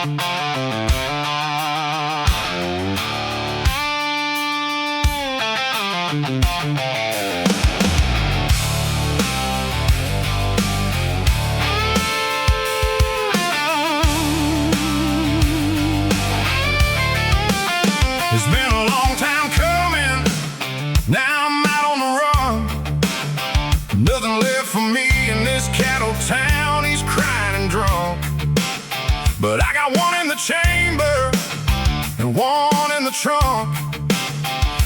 It's been a long time coming. Now I'm out on the run. Nothing left for me in this cattle town. He's crying and drunk, but I got one in the chamber and one in the trunk,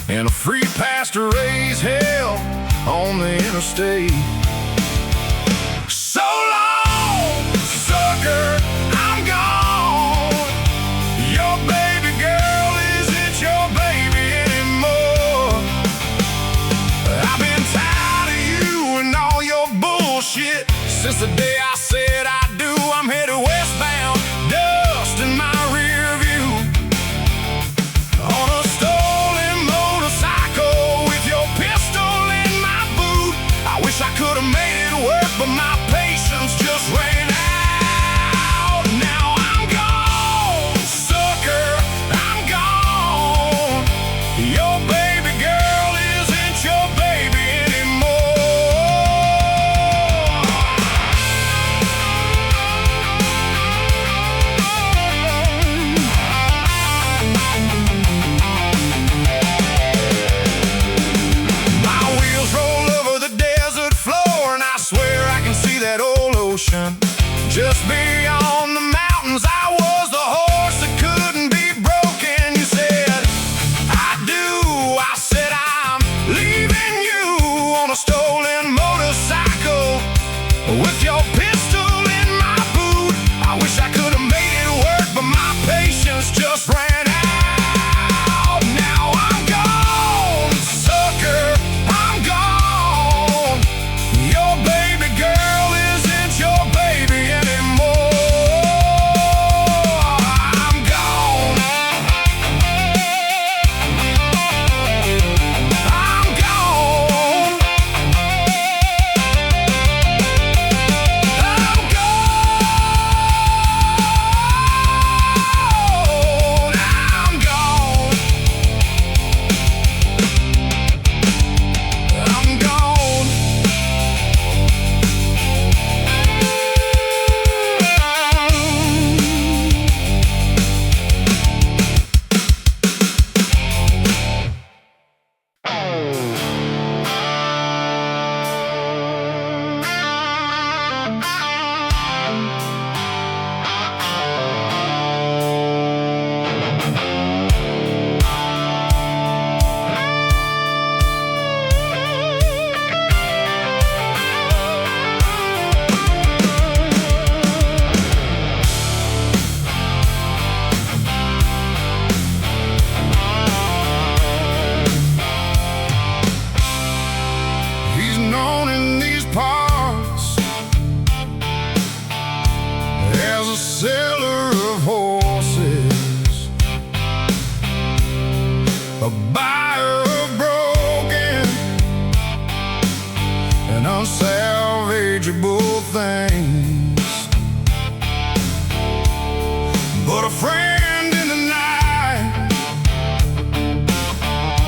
and a free pass to raise hell on the interstate. So long, sucker, I'm gone. Your baby girl isn't your baby anymore. I've been tired of you and all your bullshit since the day I said I do. I'm headed westbound, dust in my rear view, on a stolen motorcycle with your pistol in my boot. I wish I could have made it work, but my patience just ran out. Now I'm gone, sucker, I'm gone. Your baby girl isn't your baby anymore. My wheels roll over the desert floor, and I swear I can see that old ocean just beyond the mountains. I was the horse that couldn't be broken. You said, I do. I said, I'm leaving you on a stolen motorcycle with your pistol in my boot. I wish I could have made it work, but my patience just ran out. Now I'm gone, sucker, I'm gone. Your baby girl isn't your baby anymore. I'm gone. I'm gone. I'm He's known in these parts as a seller of horses, a buyer of broken and unsalvageable things, but a friend in the night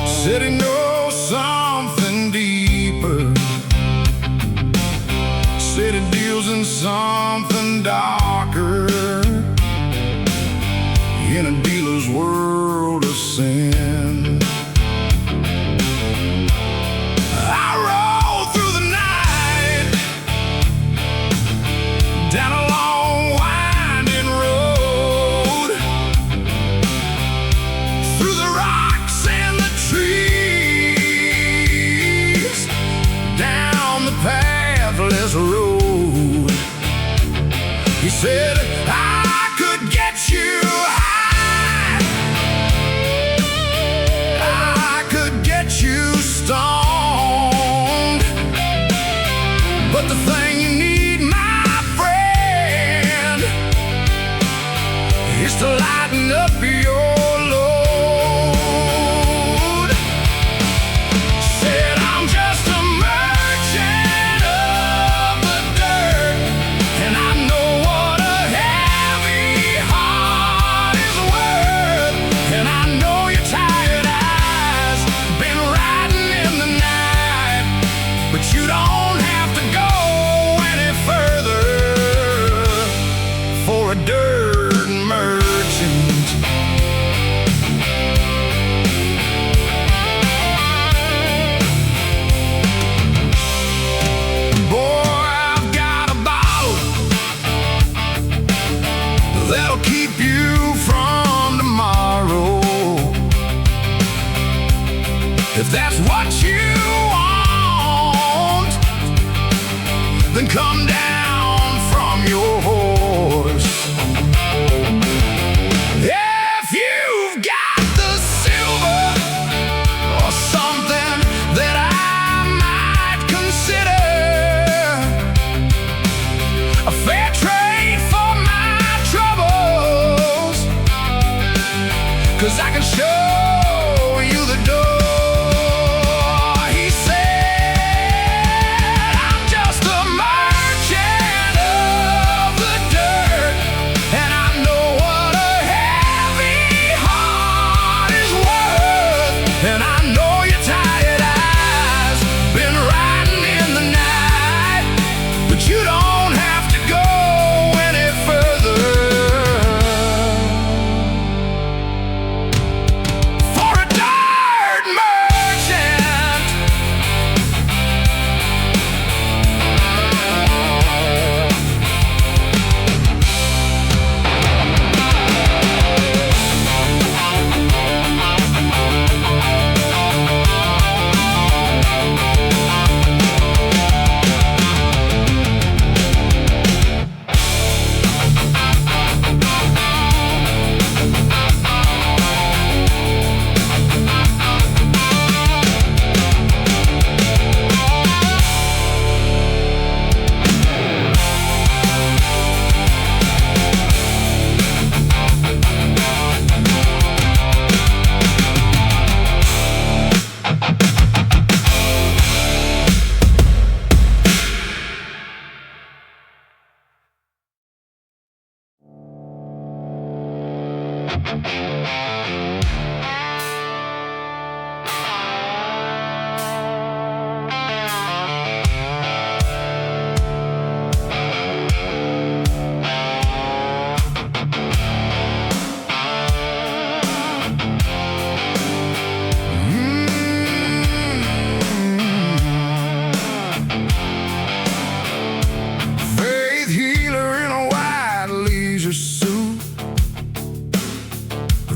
said he knows something deeper, said he deals in something darker, in a dealer's world of sin. I rode through the night down a long winding road, through the rocks and the trees, down the pathless road. He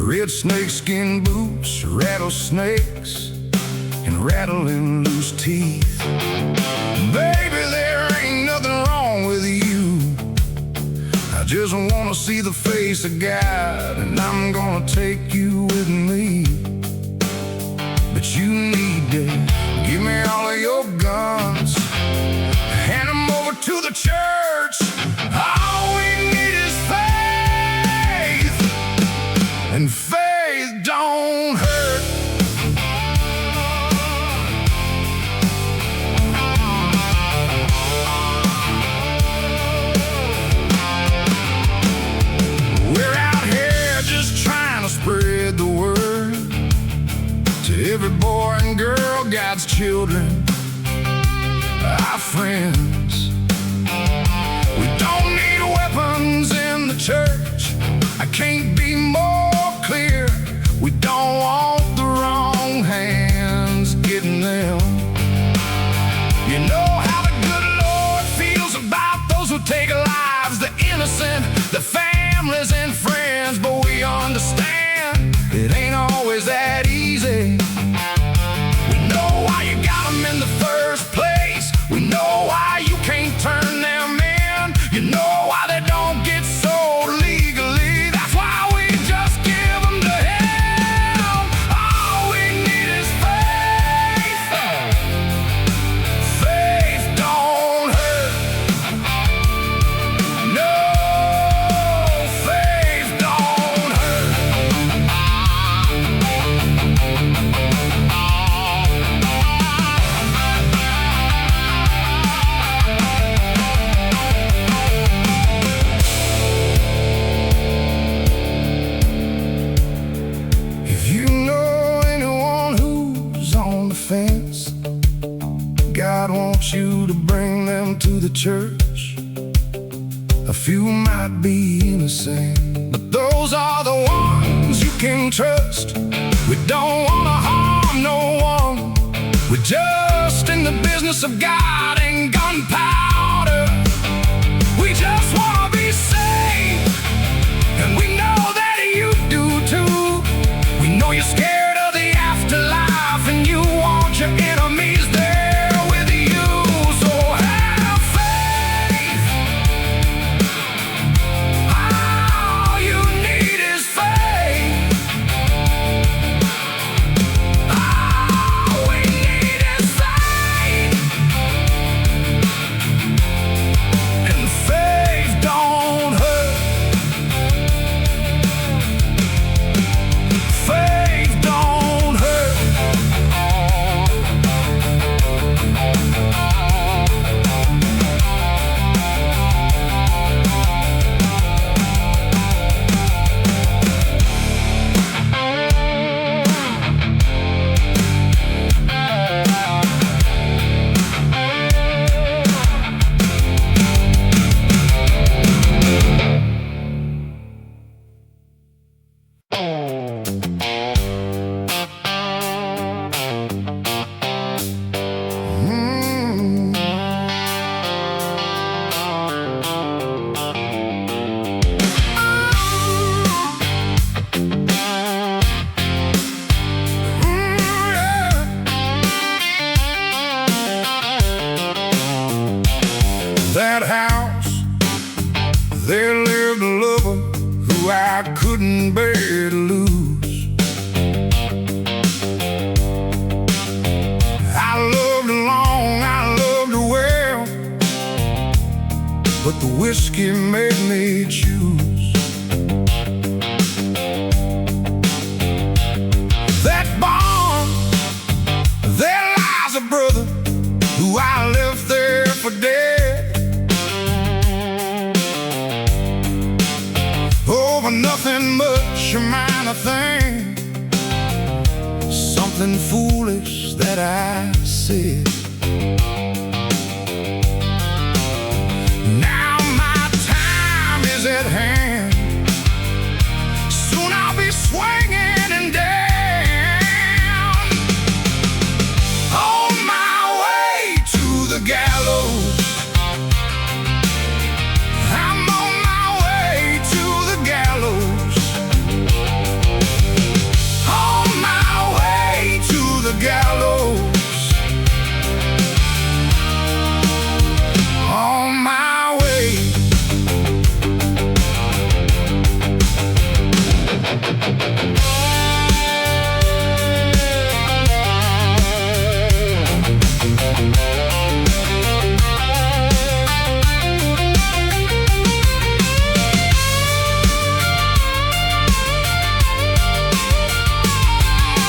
Red snakeskin boots, rattlesnakes, and rattling loose teeth. Baby, there ain't nothing wrong with you. I just wanna see the face of God, and I'm gonna take you with me. But you need to give me all of your guns, hand them over to the church. All we need is faith, and faith don't hurt. We're out here just trying to spread the word to every boy and girl, God's children, our friends. We don't need weapons in the church. I can't be more clear. We don't want the wrong hands getting them. You know how the good Lord feels about those who take lives, the innocent, the families and friends. But we understand it ain't always that easy. We know why you got them in the first place. We know why you can't turn them in. You know why they don't get sold legally. That's why we just give them to Him. All we need is faith. Faith don't hurt. No, faith don't hurt. If you know anyone who's on the fence, God wants you to bring them to the church. A few might be innocent, but those are the ones you can trust. We don't want to harm no one. We're just in the business of God and gunpowder. We just want to be saved, and we know that you do too. We know you're scared of the afterlife, and you want your enemies there with you. So have faith. All you need is faith. All we need is faith. And faith don't hurt. Faith don't hurt. That house, there lived a lover who I couldn't bear to lose. I loved her long, I loved her well, but the whiskey made me choose. That barn, there lies a brother who I left there for dead. Over nothing much, pressure minor thing, something foolish that I said. Now my time is at hand. Soon I'll be swinging and down, on my way to the gallows. I'm on my way to the gallows. On my way to the gallows. On my way.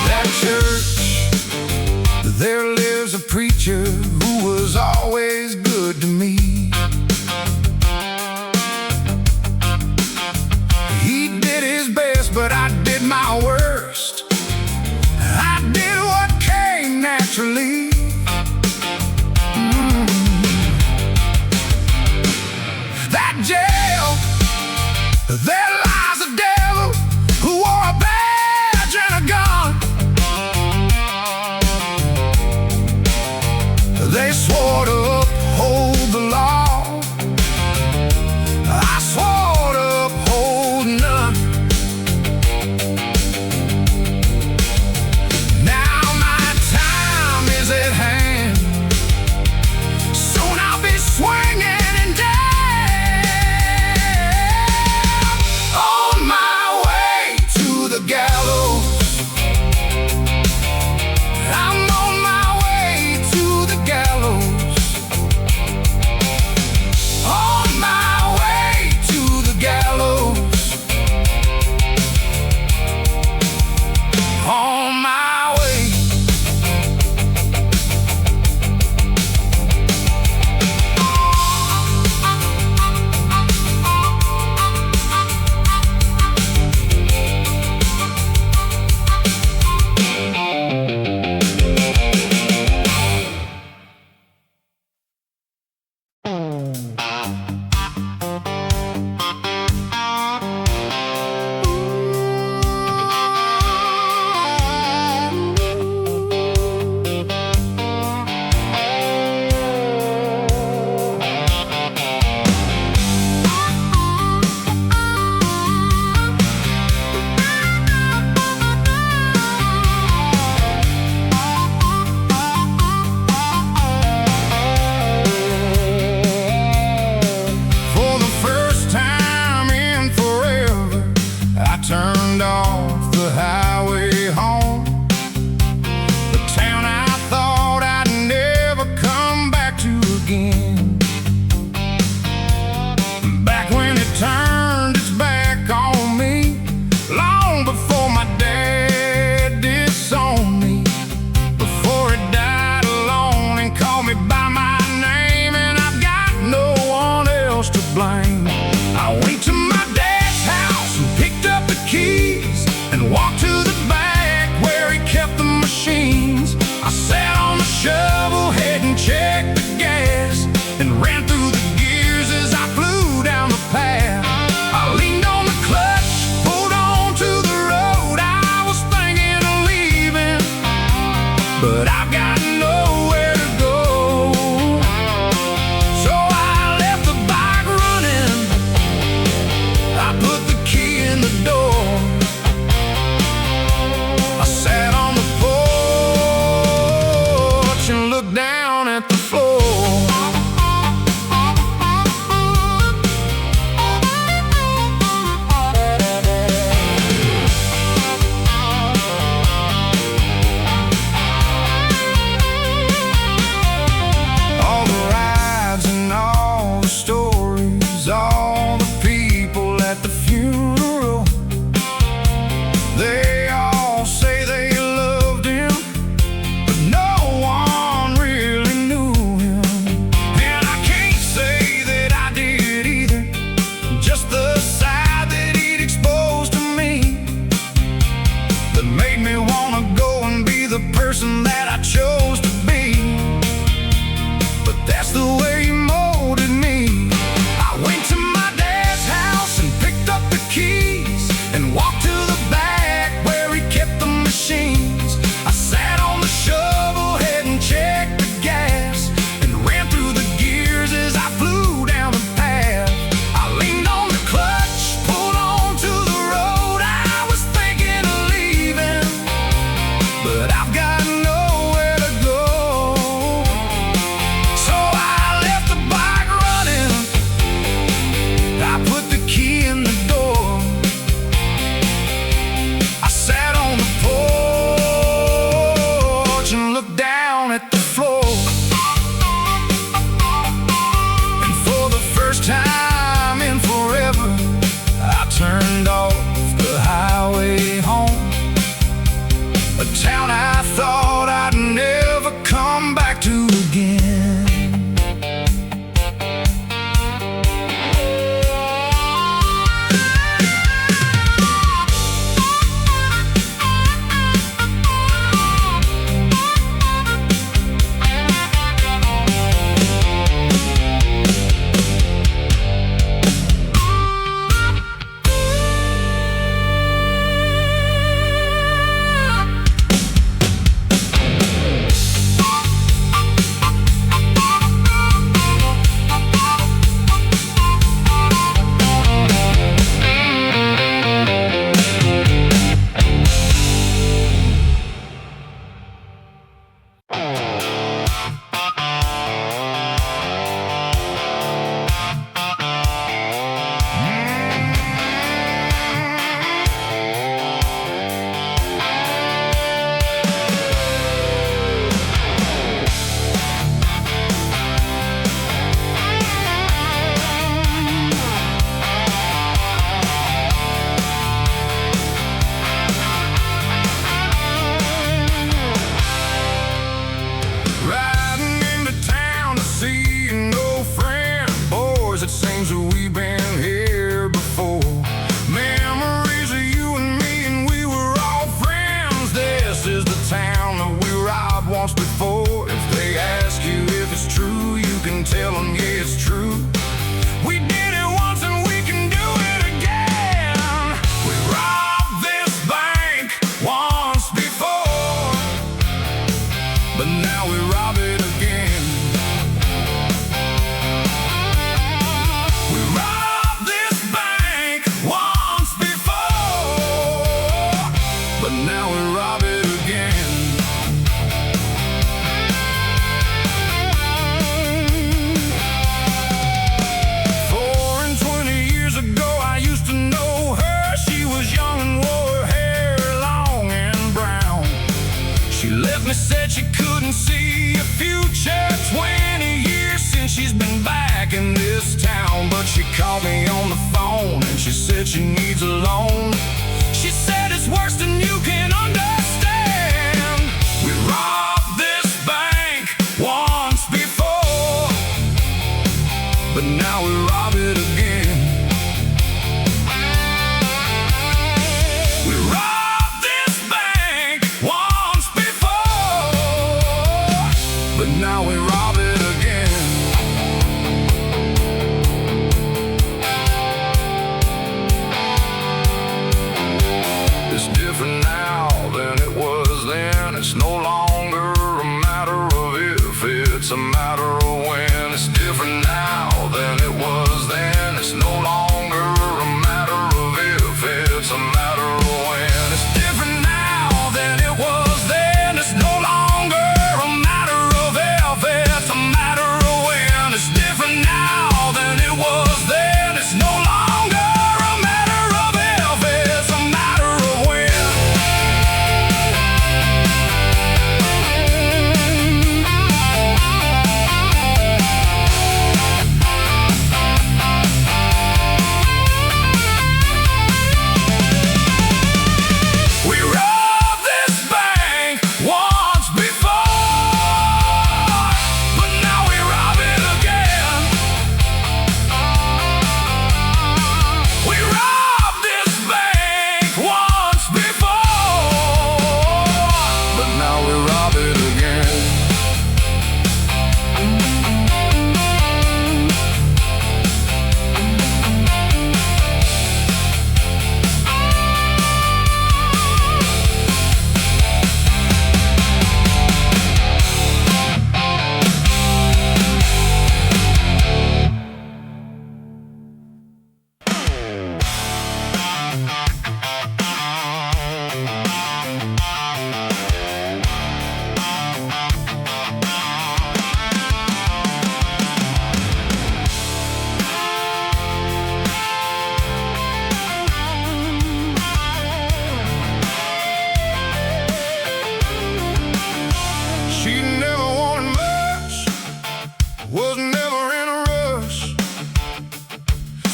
That church, there lives a preacher who was always good to me. He did his best, but I did my worst. I did what came naturally. That jail, there lies a devil who wore a badge and a gun. They swore to uphold the law. I swore to uphold none. Now my time is at hand. Soon I'll be swinging and down, on my way to the gallows. I'm on my way to the gallows. On my way to the gallows. On my way. For the first time in forever, I turned off the highway home. The town I thought I'd never come back to again. Back when it turned its back on me, long before my dad disowned me, before he died alone and called me by my name, and I've got no one else to blame. I went to my dad's house and picked up the keys and walked to the back where he kept the machines. I sat on the shovel head and checked the gas and ran through the gears as I flew down the path. I leaned on the clutch, pulled on to the road. I was thinking of leaving, but I've got nowhere to go. So I left the bike running said she needs a loan. She said it's worse than you can understand. We robbed this bank once before, but now we rob it again. We robbed this bank once before, but now we rob it again. It's different now than it was then. It's no longer a matter of if, it's a matter of when. It's different now than it was then. It's no longer a matter of if, it's a matter of when. It's different now than it was then. It's no longer a matter of if, it's a matter of when. It's different now than it was then. It's no longer a matter of if, it's a matter of when. We robbed this bank once before, but now we rob it again. We robbed this bank once before, but now we rob it again. She never wanted much, was never in a rush.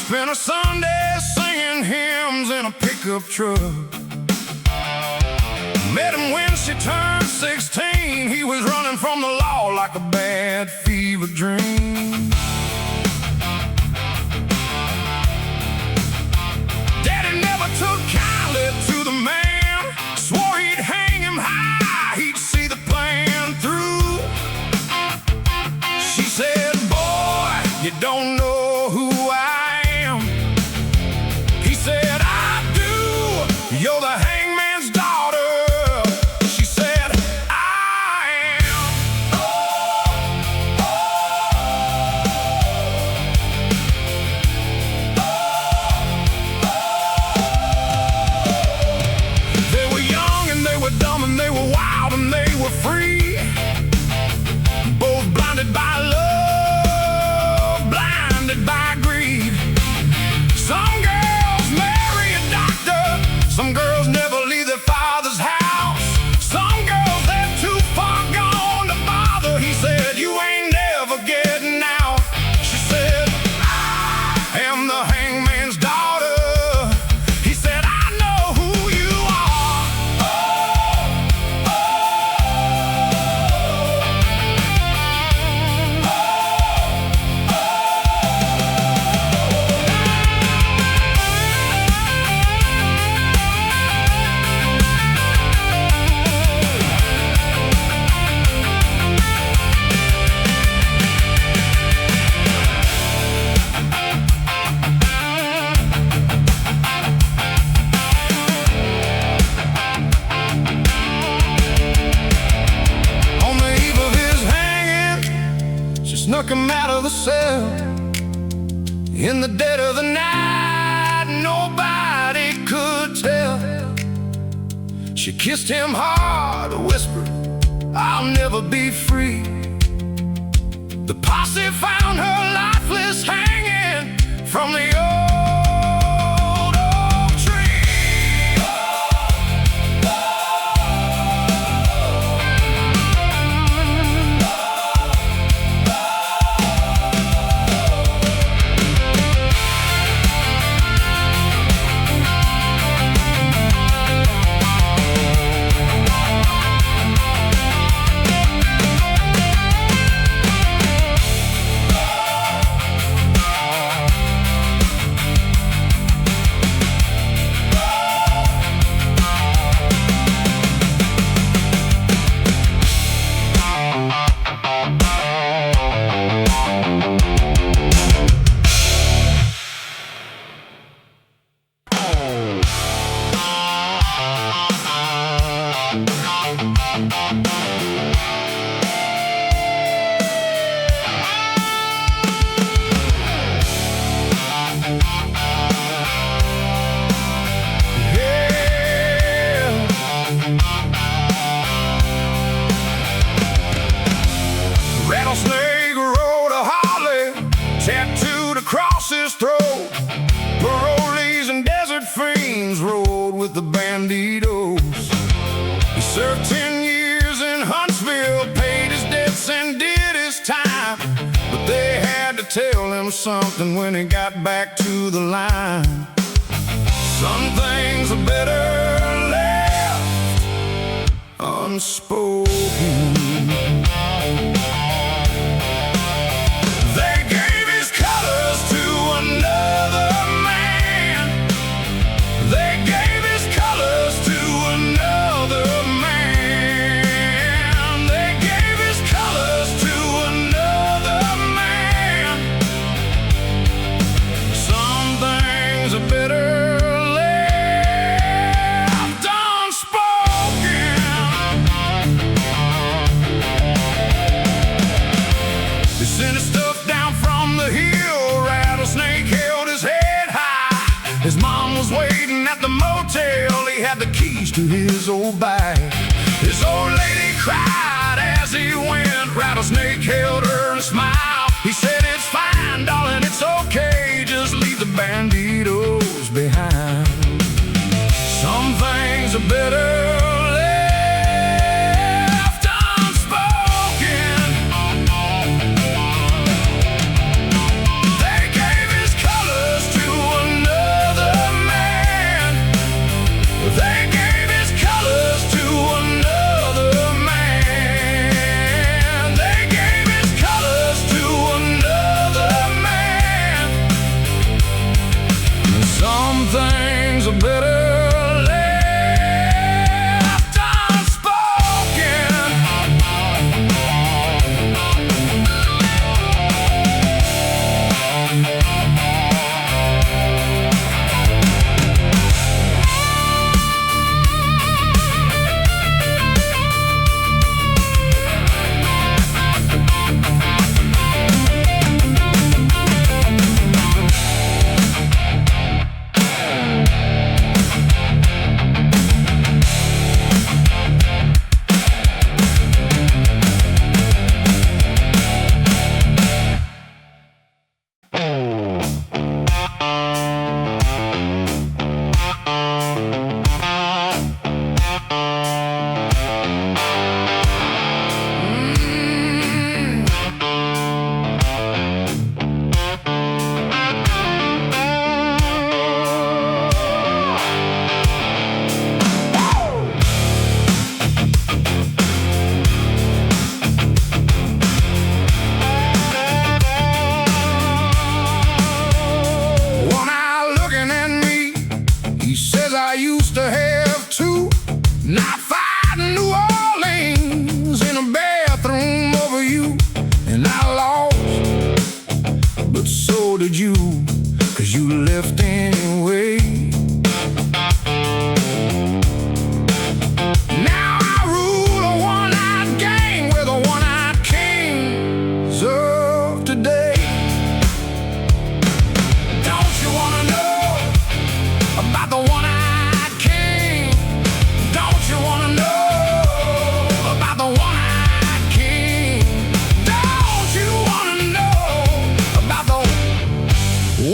Spent a Sunday singing hymns in a pickup truck. Met him when she turned 16. He was running from the law like a bad fever dream. Daddy never took kindly to the man. Swore he'd hang him high, he'd see the plan through. She said, boy, you don't know who I am. He said, I do. You're the hangman's daughter. She said, I am. They were young and they were dumb and they were wild and they were free. Both blinded by love, blinded by greed. Some girls marry a doctor, some girls never leave their father's house. Some girls, they're too far gone to bother. He said, you ain't never getting out. She said, I am the hangman's daughter. He said, I know who you are. On the eve of his hanging, she snuck him out of the cell. In the dead of the night, nobody could tell. She kissed him hard, whispered, I'll never be free. The posse found her lifeless, hanging from the old oak tree. him something when he got back to the line. Some things are better left unspoken. They gave his colors to another man. They gave his colors to another man. They gave his colors to another man. Some things are better left unspoken. They sent his stuff down from the hill. Rattlesnake held his head high. His mom was waiting at the motel. He had the keys to his old bike. His old lady cried as he went. Rattlesnake held her and smiled. He said, "It's fine, darling, it's okay. Just leave the banditos behind." Some things are better left unspoken. They gave his colors to another man. They gave his colors to another man. They gave his colors to another man. Some things are better left unspoken. One eye looking at me, he says I used to have two. Not fighting New Orleans in a bathroom over you. And I lost, but so did you, 'cause you left anyway. Now I rule a one-eyed gang with a one-eyed kings of today. Don't you wanna know about the one-eyed king? Don't you wanna know about the one-eyed king? Don't you wanna know about the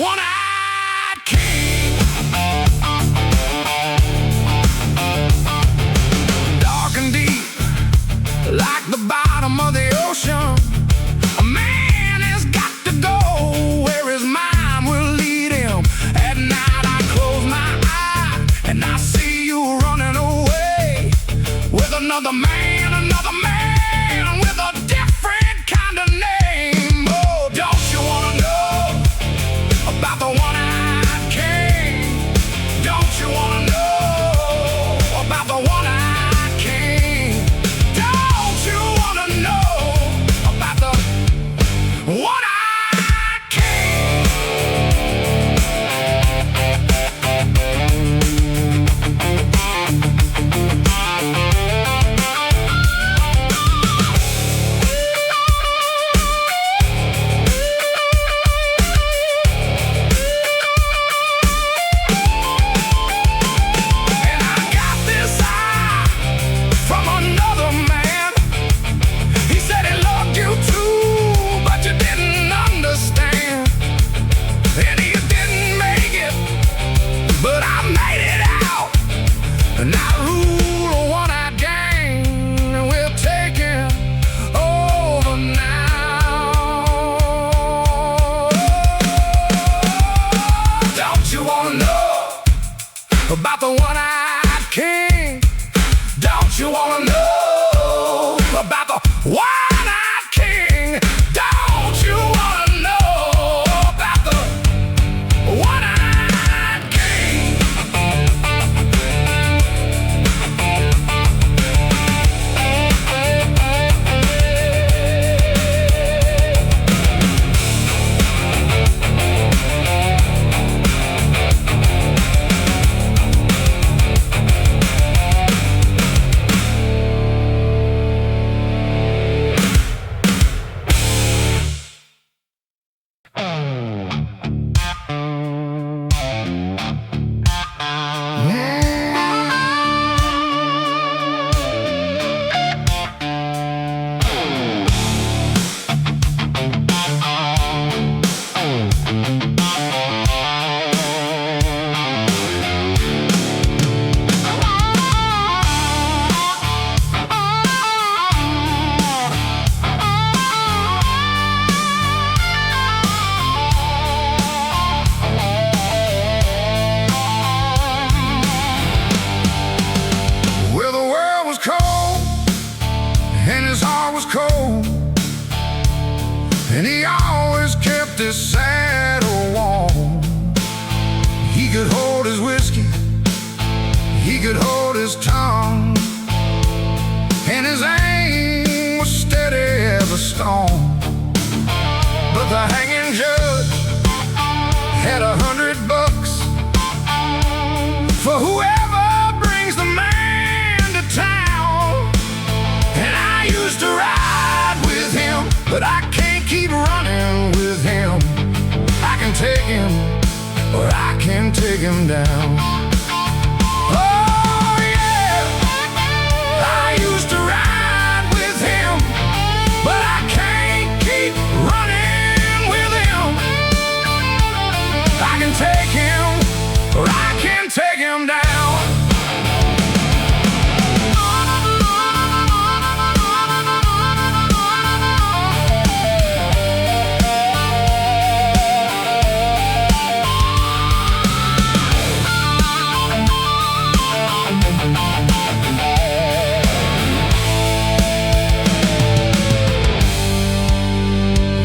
one-eyed king? Dark and deep, like the bottom of the ocean, a man has got to go where his mind will lead him. At night I close my eye and I see you running away with another man with a different kind of name. Oh, don't you wanna know about the one-eyed king? Don't you wanna know about the one-eyed king? Don't you wanna know about the one-eyed king? about the one-eyed king? Don't you wanna know about the one-eyed king? Don't you wanna know about the one-eyed king? And his heart was cold, and he always kept his saddle warm. He could hold his whiskey, he could hold his tongue, and his aim was steady as a stone. But the hanging judge had $100 for whoever brings the man to town. And I used to ride with him, but I can't keep running with him. I can take him, or I can take him down. Oh yeah, I used to ride with him, but I can't keep running with him. I can take him, or I can take him down.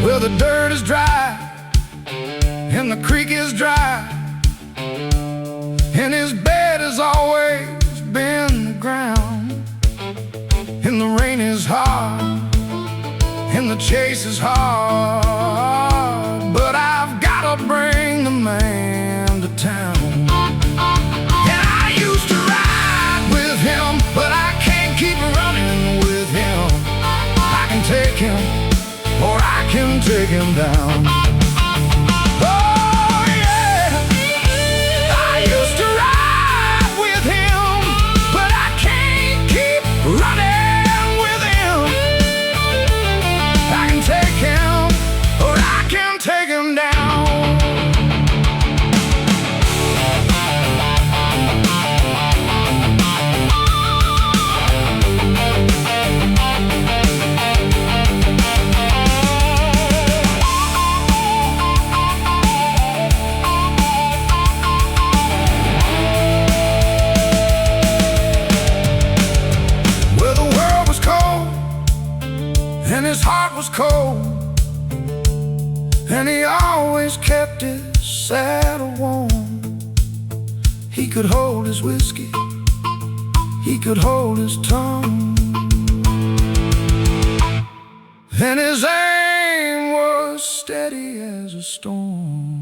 Well, the dirt is dry, and the creek is dry, and his bed has always been the ground. And the rain is hard, and the chase is hard, but I've gotta bring the man to town. And I used to ride with him, but I can't keep running with him. I can take him, or I can take him down. Oh yeah, I used to ride with him, but I can't keep running with him. I can take him, or I can take him down. And his heart was cold, and he always kept his saddle warm. He could hold his whiskey, he could hold his tongue, and his aim was steady as a storm.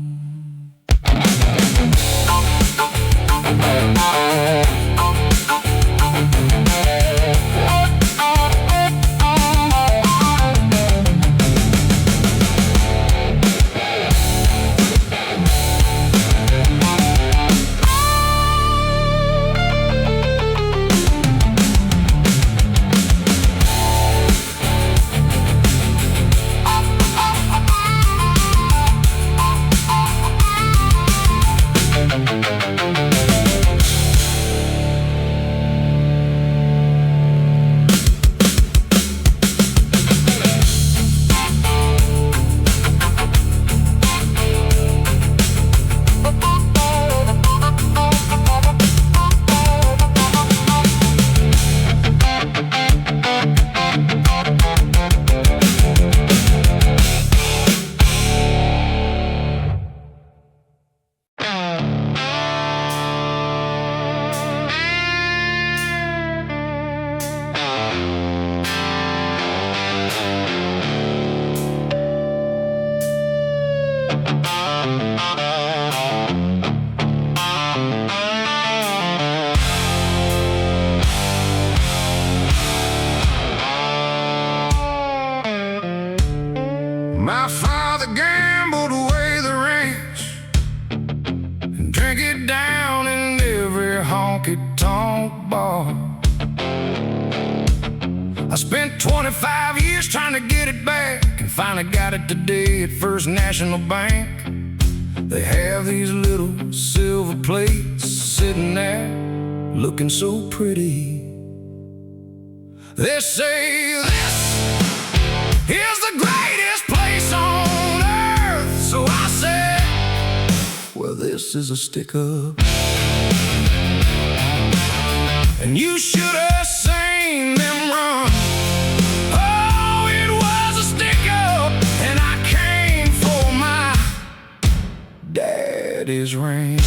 drink it down in every honky-tonk bar. I spent 25 years trying to get it back, and finally got it today at First National Bank. They have these little silver plates sitting there looking so pretty. They say this is the greatest place on earth. So I said, well, this is a stick-up. And you should have seen them run. Oh, it was a stick-up, and I came for my daddy's ranch.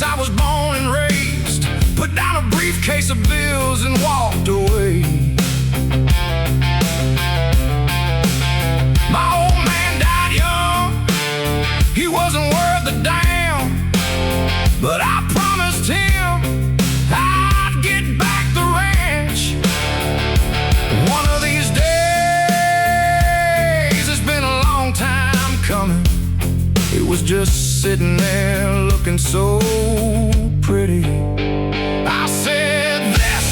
I was born and raised, put down a briefcase of bills and walked away. My old man died young, he wasn't worth a damn, but I promised him I'd get back the ranch. One of these days, it's been a long time coming. It was just sitting there looking so pretty. I said, this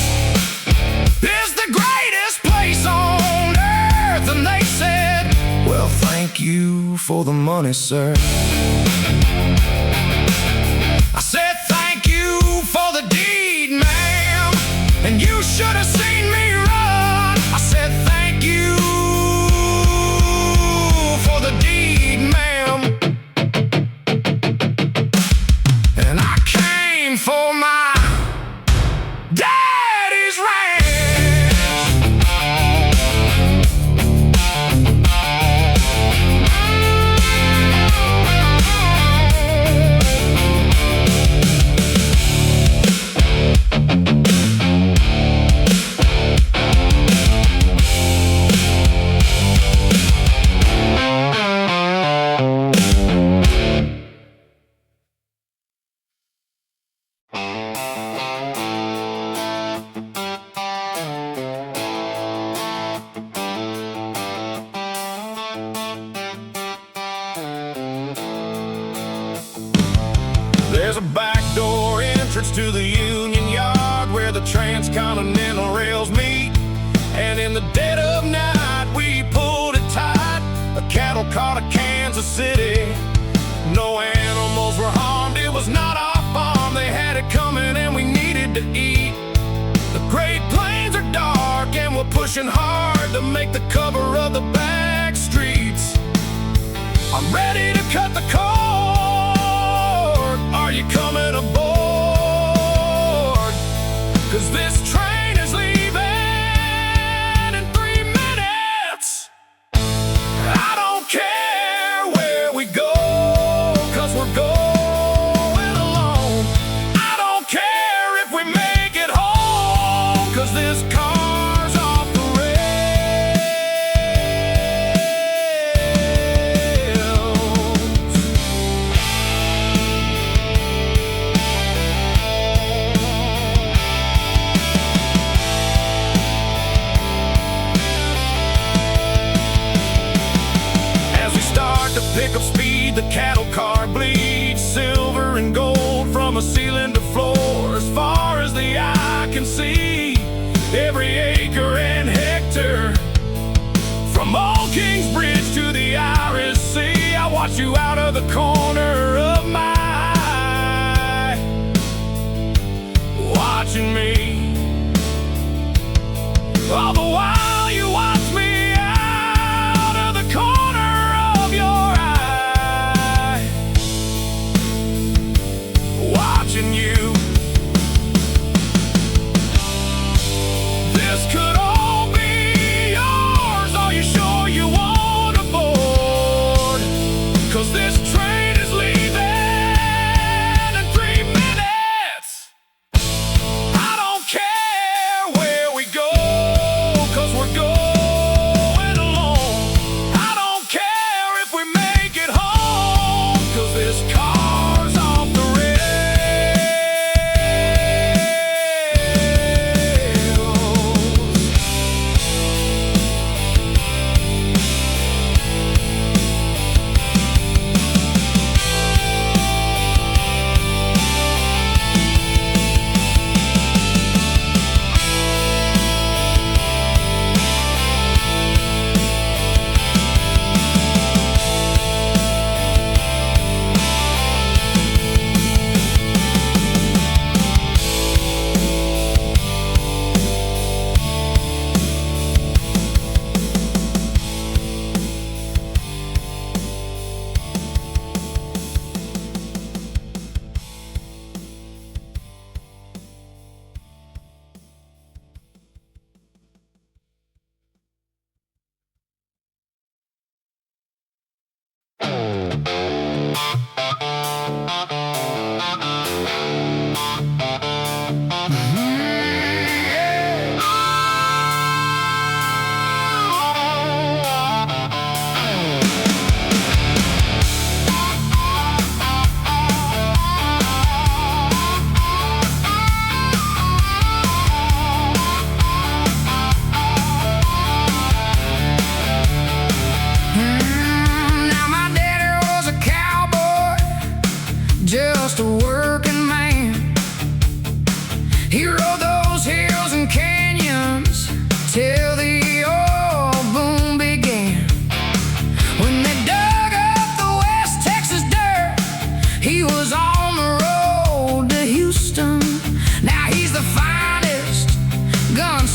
is the greatest place on earth. And they said, well, thank you for the money, sir. I said, thank you for the deed, ma'am, and you should have seen me run. I said, thank you for the deed, ma'am, and I came for my daddy's ranch. There's a back door entrance to the Union Yard where the transcontinental rails meet. And in the dead of night we pulled it tight, a cattle car to Kansas City. No animals were harmed, it was not our farm. They had it coming and we needed to eat. The Great Plains are dark and we're pushing hard to make the cover of the back streets. I'm ready to cut the cord. Are you coming aboard? 'Cause this train is leaving in 3 minutes. I don't care where we go, 'cause we're going alone. I don't care if we make it home, 'cause this car's off the rails. To pick up speed, the cattle car bleeds silver and gold from a ceiling to floor. As far as the eye can see, every acre and hectare, from Old Kings Bridge to the Irish Sea. I watch you out of the corner of my eye, watching me. All the while you watch me out of the corner of your eye, watching you. This could all be yours. Are you sure you want aboard? 'Cause this train is leaving in 3 minutes. I don't care where we go, 'cause we're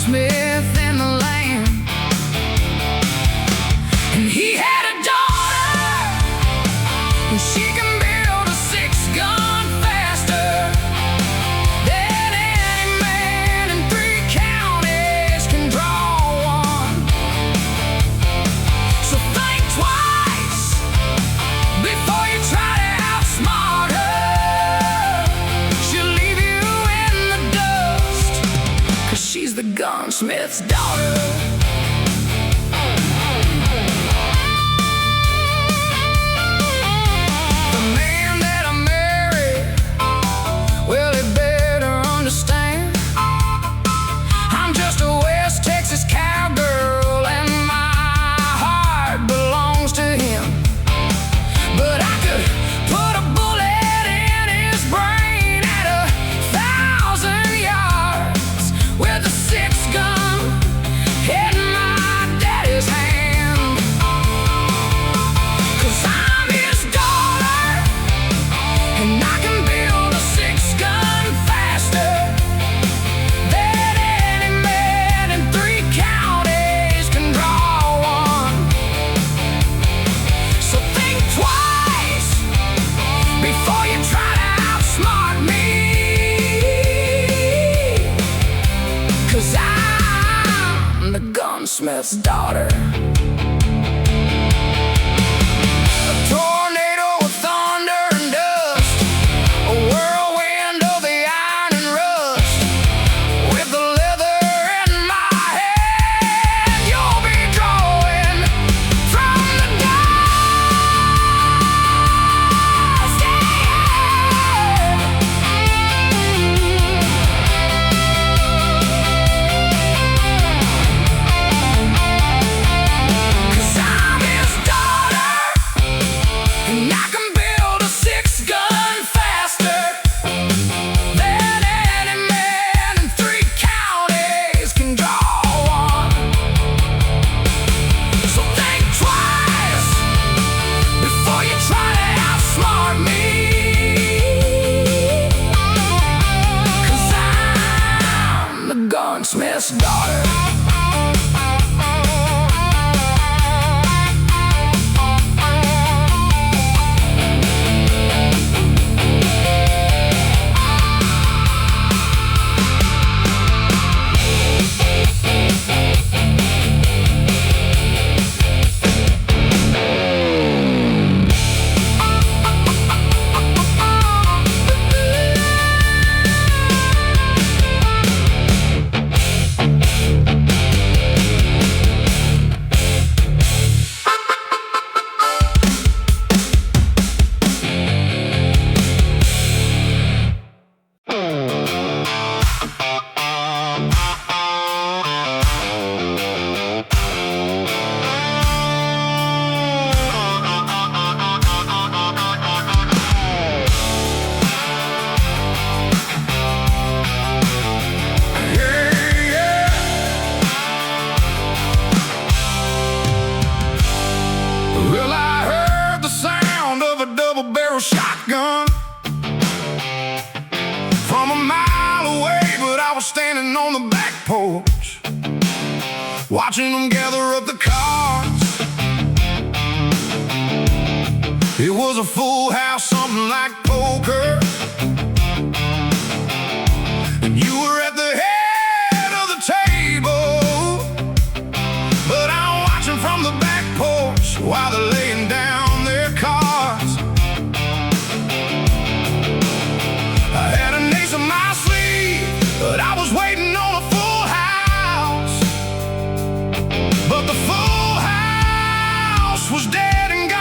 gunsmith in the land. And he had a daughter, and she can build a 6-gun faster than any man in 3 counties can draw one. So think twice before you try to outsmart her. She'll leave you in the dust, 'cause she's the gunsmith's daughter. Gunsmith's daughter. A tornado with thunder and dust, a whirlwind of the iron and rust. With the leather in my hand, you'll be drawing from the dust. Gunsmith's daughter. Shotgun from a mile away, but I was standing on the back porch, watching them gather up the cards. It was a full house, something like poker, and you were at the head of the table, but I'm watching from the back porch while they're laying down their cards. But I was waiting on a full house, but the full house was dead and gone.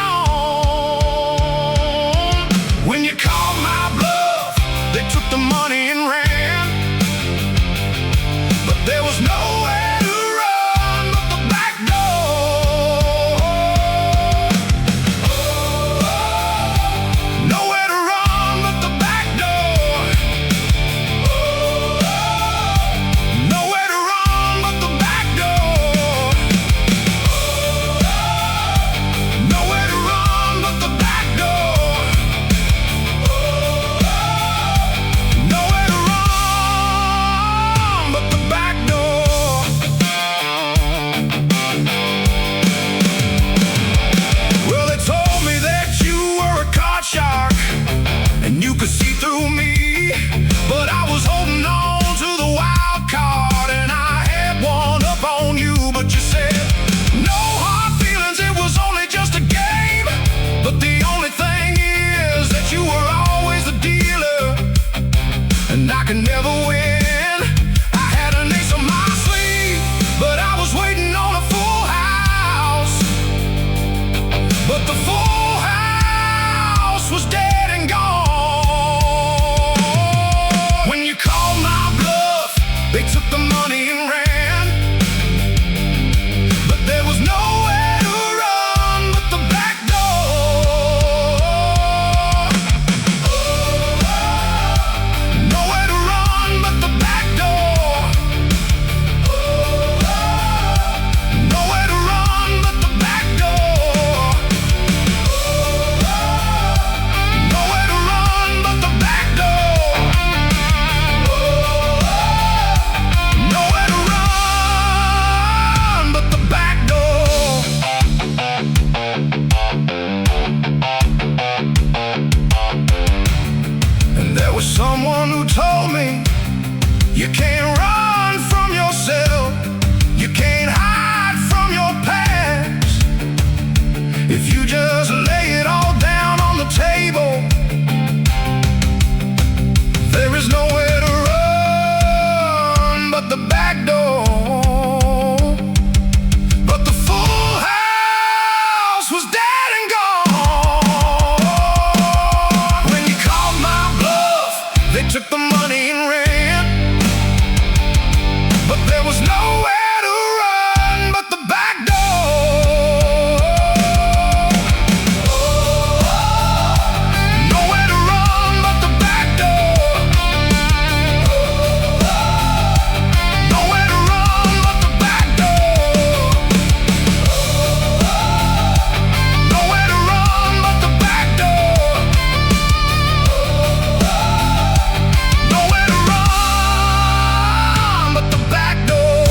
When you called my bluff, they took the money and ran. They took the money and ran, but there was nowhere to run but the back door. Nowhere to run but the back door. Nowhere to run but the back door. Nowhere to run but the back door. Nowhere to run but the back door. And there was someone who told me, you can't run from yourself, you can't hide from your past. If you just lay it all down on the table, there is nowhere to run but the back door. But the full house was dead and gone. When you called my bluff, they took the money and ran, but there was nowhere to run but the back door. Nowhere to run but the back door. Nowhere to run but the back door. Nowhere to run but the back door. Nowhere to run but the back door.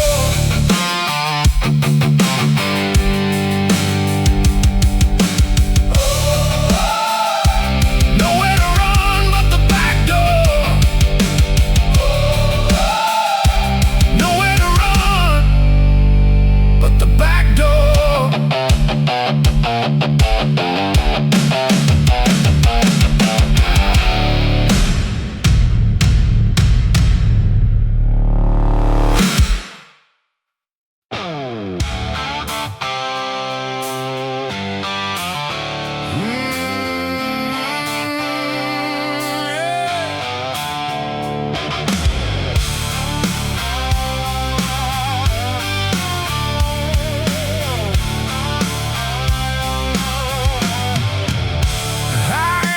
Nowhere to run but the back door. Nowhere to run but the back door. I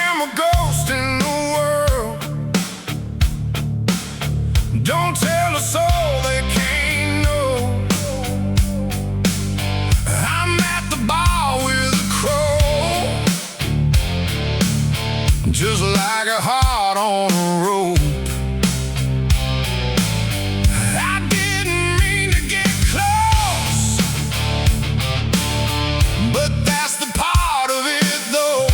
am a ghost in the world. Don't tell a soul they can't know. I'm at the bar with a crow, just like a heart on a rope. I didn't mean to get close, but that's the part of it though.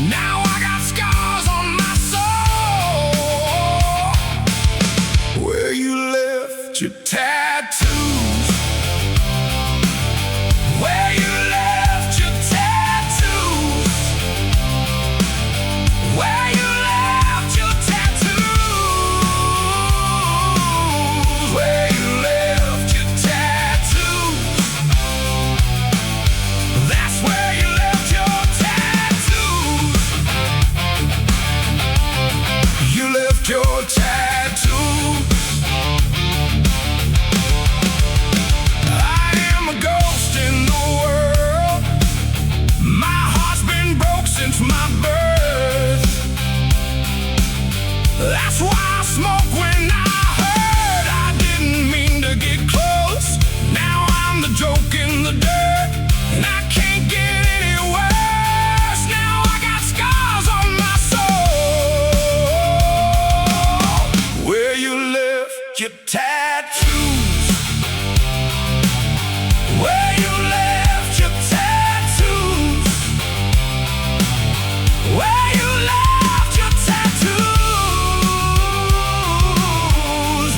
Now I got scars on my soul, where you left your tattoos, where you left your tattoos, where you left your tattoos, where you left your tattoos. That's where you left your tattoos. You left your tattoos. I am a ghost in the world. My heart's been broke since my birth. That's why I smoke when I heard I didn't mean to get close. Now I'm the joke in the dirt, and I can't get any worse. Now I got scars on my soul, where you left your tattoos, where you left your tattoos, where you left your tattoos,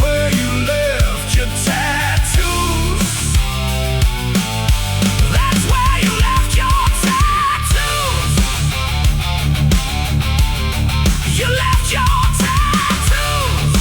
where you left your tattoos. That's where you left your tattoos. You left your tattoos.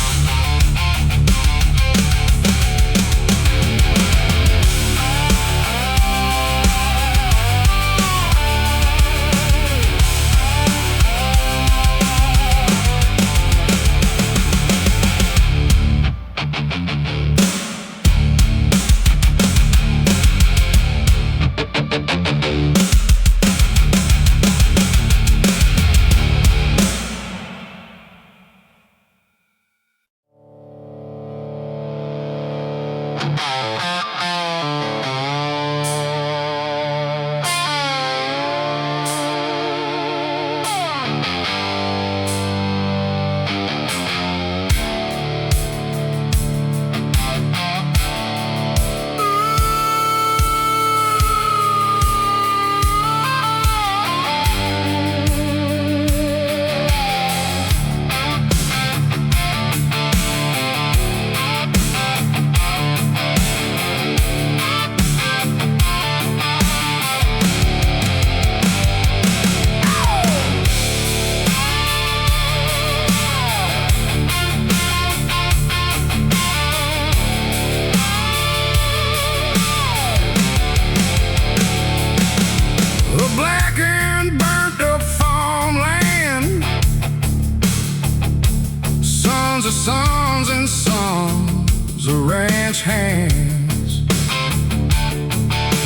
sons and sons of ranch hands.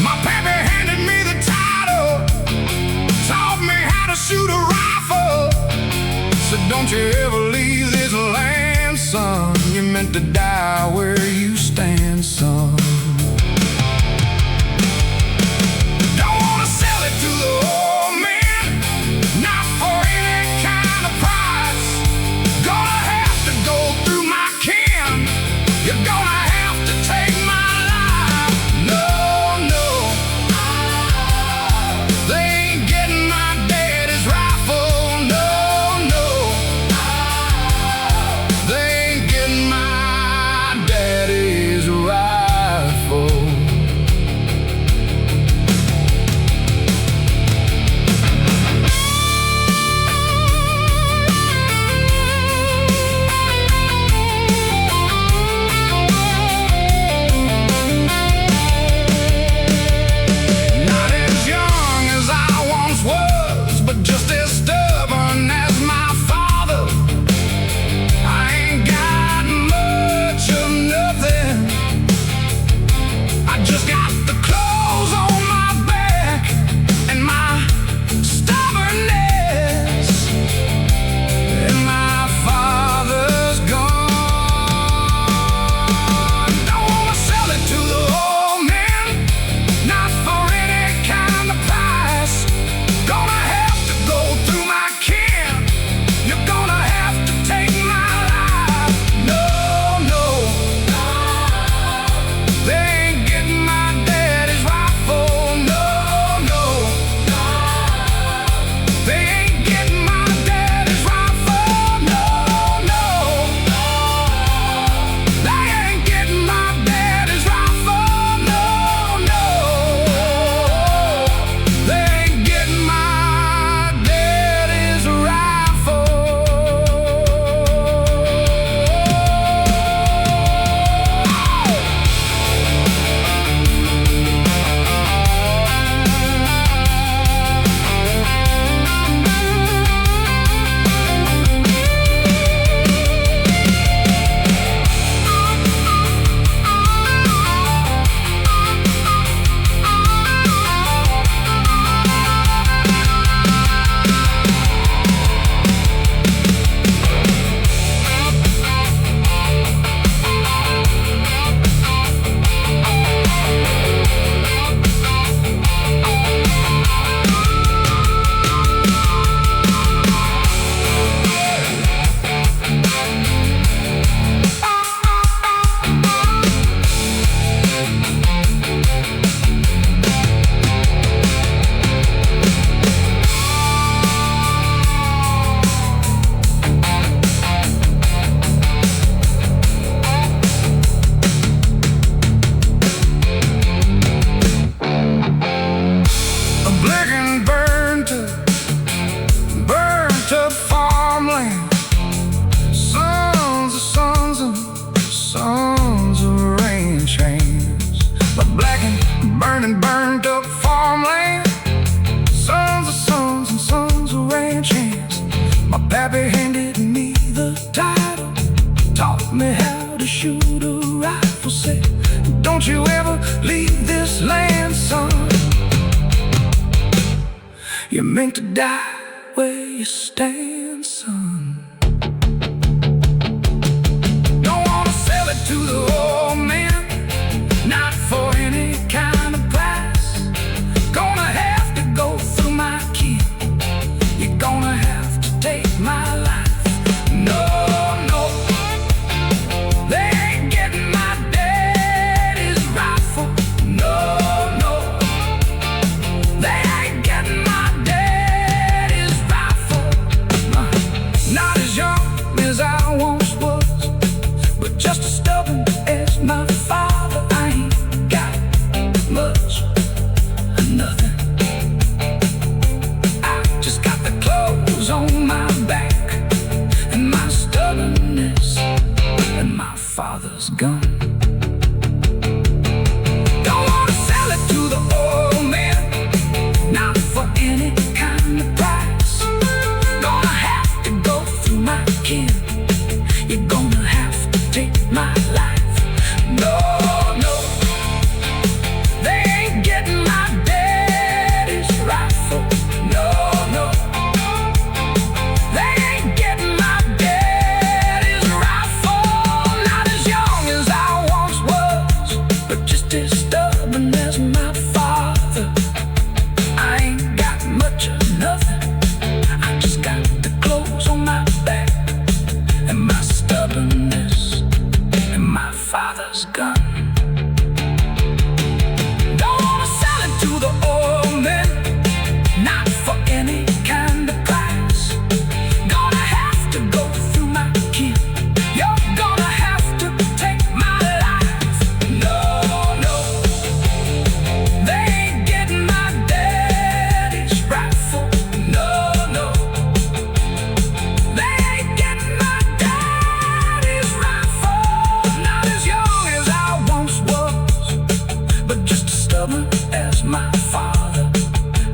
My pappy handed me the title, taught me how to shoot a rifle. Said, don't you ever leave this land, son. You're meant to die where you stand, son. Don't wanna sell it to the old man, not for any kind of price. Gonna have to go through my kin. You're gonna have to take my life. No, no, they ain't getting my daddy's rifle. No, no, they ain't getting my daddy's rifle. Not as young as I once was, but just as stubborn as my father. I ain't got much of nothing. I just got the clothes on my back and my stubbornness, and my father's gone. Don't wanna sell it to the old man, not for any kind of price. Gonna have to go through my kin. You're gonna have to take my life. No, no, they ain't getting my daddy's rifle. No, no, they ain't getting my daddy's rifle. No, no, they ain't getting my daddy's rifle. No, no, they ain't getting my daddy's rifle. A black and burnt up farmland. Sons of sons and sons of ranch hands. A black and burnt up farmland. Sons of sons and sons of ranch hands. My pappy handed me the title, taught me how to shoot a rifle. Said, don't you ever leave this land, son. You're meant to die where you stand, son. Don't wanna sell it to the old man, not for any kind of price. Gonna have to go through my kin. You're gonna have to take my life. No, no, they ain't getting my daddy's rifle. No, no, they ain't getting my daddy's rifle. Not as young as I once was, but just as stubborn as my father. I ain't got much of nothing. I just got the clothes on my back and my stubbornness, and my father's gun. Don't wanna sell it to the old man, not for any kind of price. Gonna have to go through my kin. You're gonna have father's gun. Don't wanna sell it to the old men, not for any kind of price. Gonna have to go through my kin. You're gonna have to take my life. No, no, they ain't getting my daddy's rifle. No, no, they ain't getting my daddy's rifle. Not as young as I once was, but just as stubborn as my father.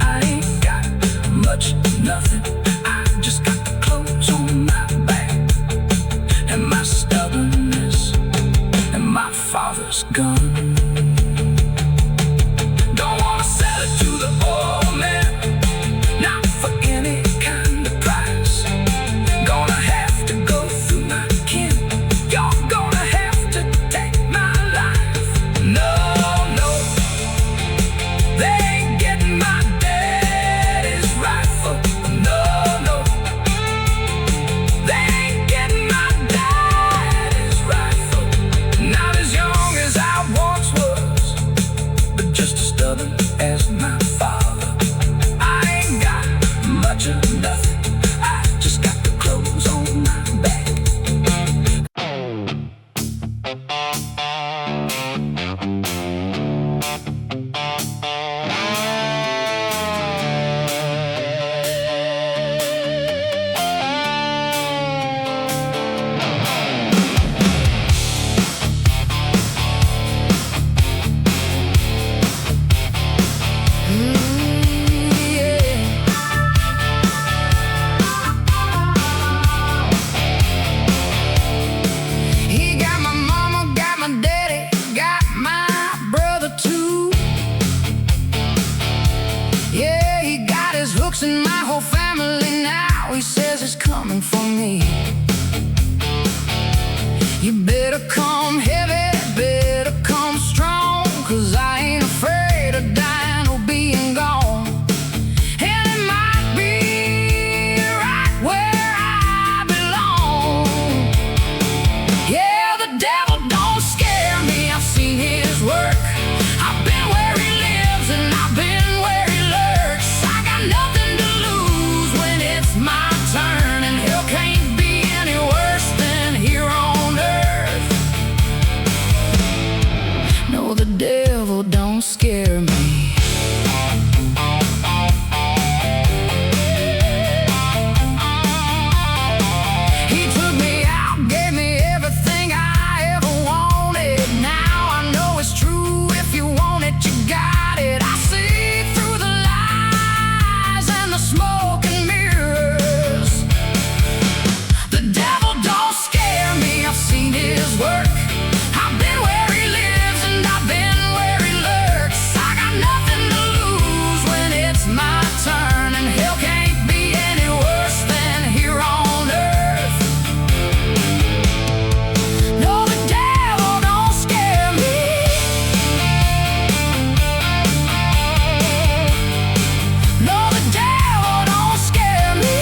I ain't got much, nothing. I just got the clothes on my back and my stubbornness and my father's gun. Don't wanna sell it to the old man, not for any kind of price. Gonna have to go through my kin. You're gonna have to take my life. No, no, they ain't getting my daddy's rifle. No, no, they ain't getting my daddy's rifle. Not as young as I once was, but just as stubborn as my father. I ain't got much of nothing. I just got the clothes on my back. He got my mama, got my daddy, got my brother too. Yeah, he got his hooks in my whole family now. He says it's coming for me. You better come heavy, better come strong, 'cause I ain't afraid of dying or being gone. And it might be right where I belong. Yeah, the devil don't scare me. I've seen his work. I've been where he lives and I've been where he lurks. I got nothing to lose when it's my turn, and hell can't be any worse than here on earth. No, the devil don't scare me. He took me out, gave me everything I ever wanted. Now I know it's true. If you want it, you got it. I see through the lies and the smoke and mirrors. The devil don't scare me. I've seen his work. I've been where he lives and I've been where he lurks. I got nothing to lose when it's my turn, and hell can't be any worse than here on earth. No, the devil don't scare me. No, the devil don't scare me.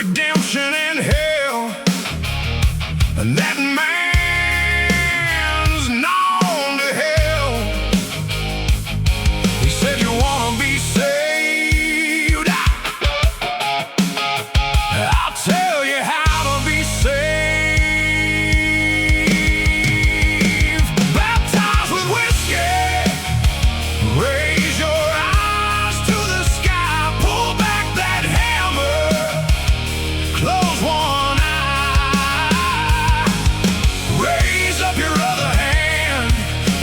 redemption and hell. That man's known to hell. He said, you wanna be saved? I'll tell you how to be saved. Baptized with whiskey, raise your eyes to the sky, pull back that hammer, close one eye, raise up your other hand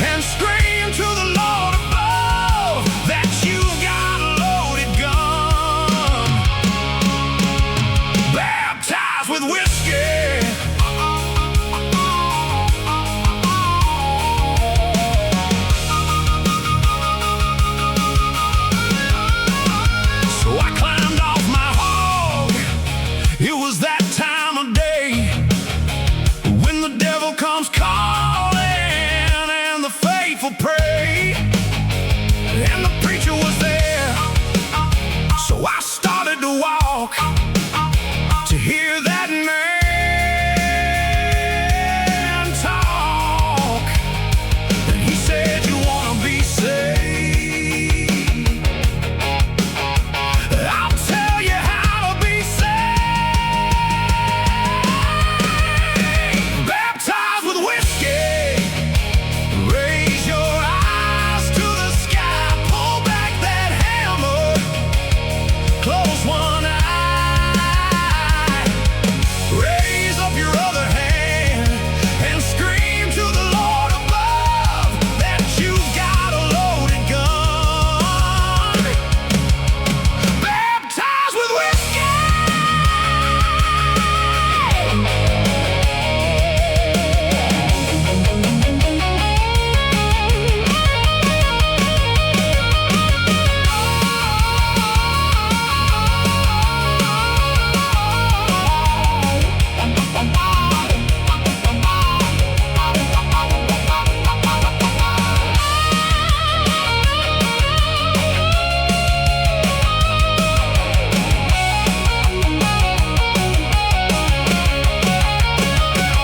and scream to the Lord above that you've got a loaded gun. Baptized with whiskey. So I climbed off my hog. It was that time of day when the devil comes calling and the faithful pray. And the preacher was there, so I started to walk to hear that man talk. And he said, you wanna be saved? I'll tell you how to be saved. Baptized with whiskey, raise your eyes to the sky, pull back that hammer, close one eye, raise up your other hand and scream to the Lord above that you've got a loaded gun. Baptized with whiskey.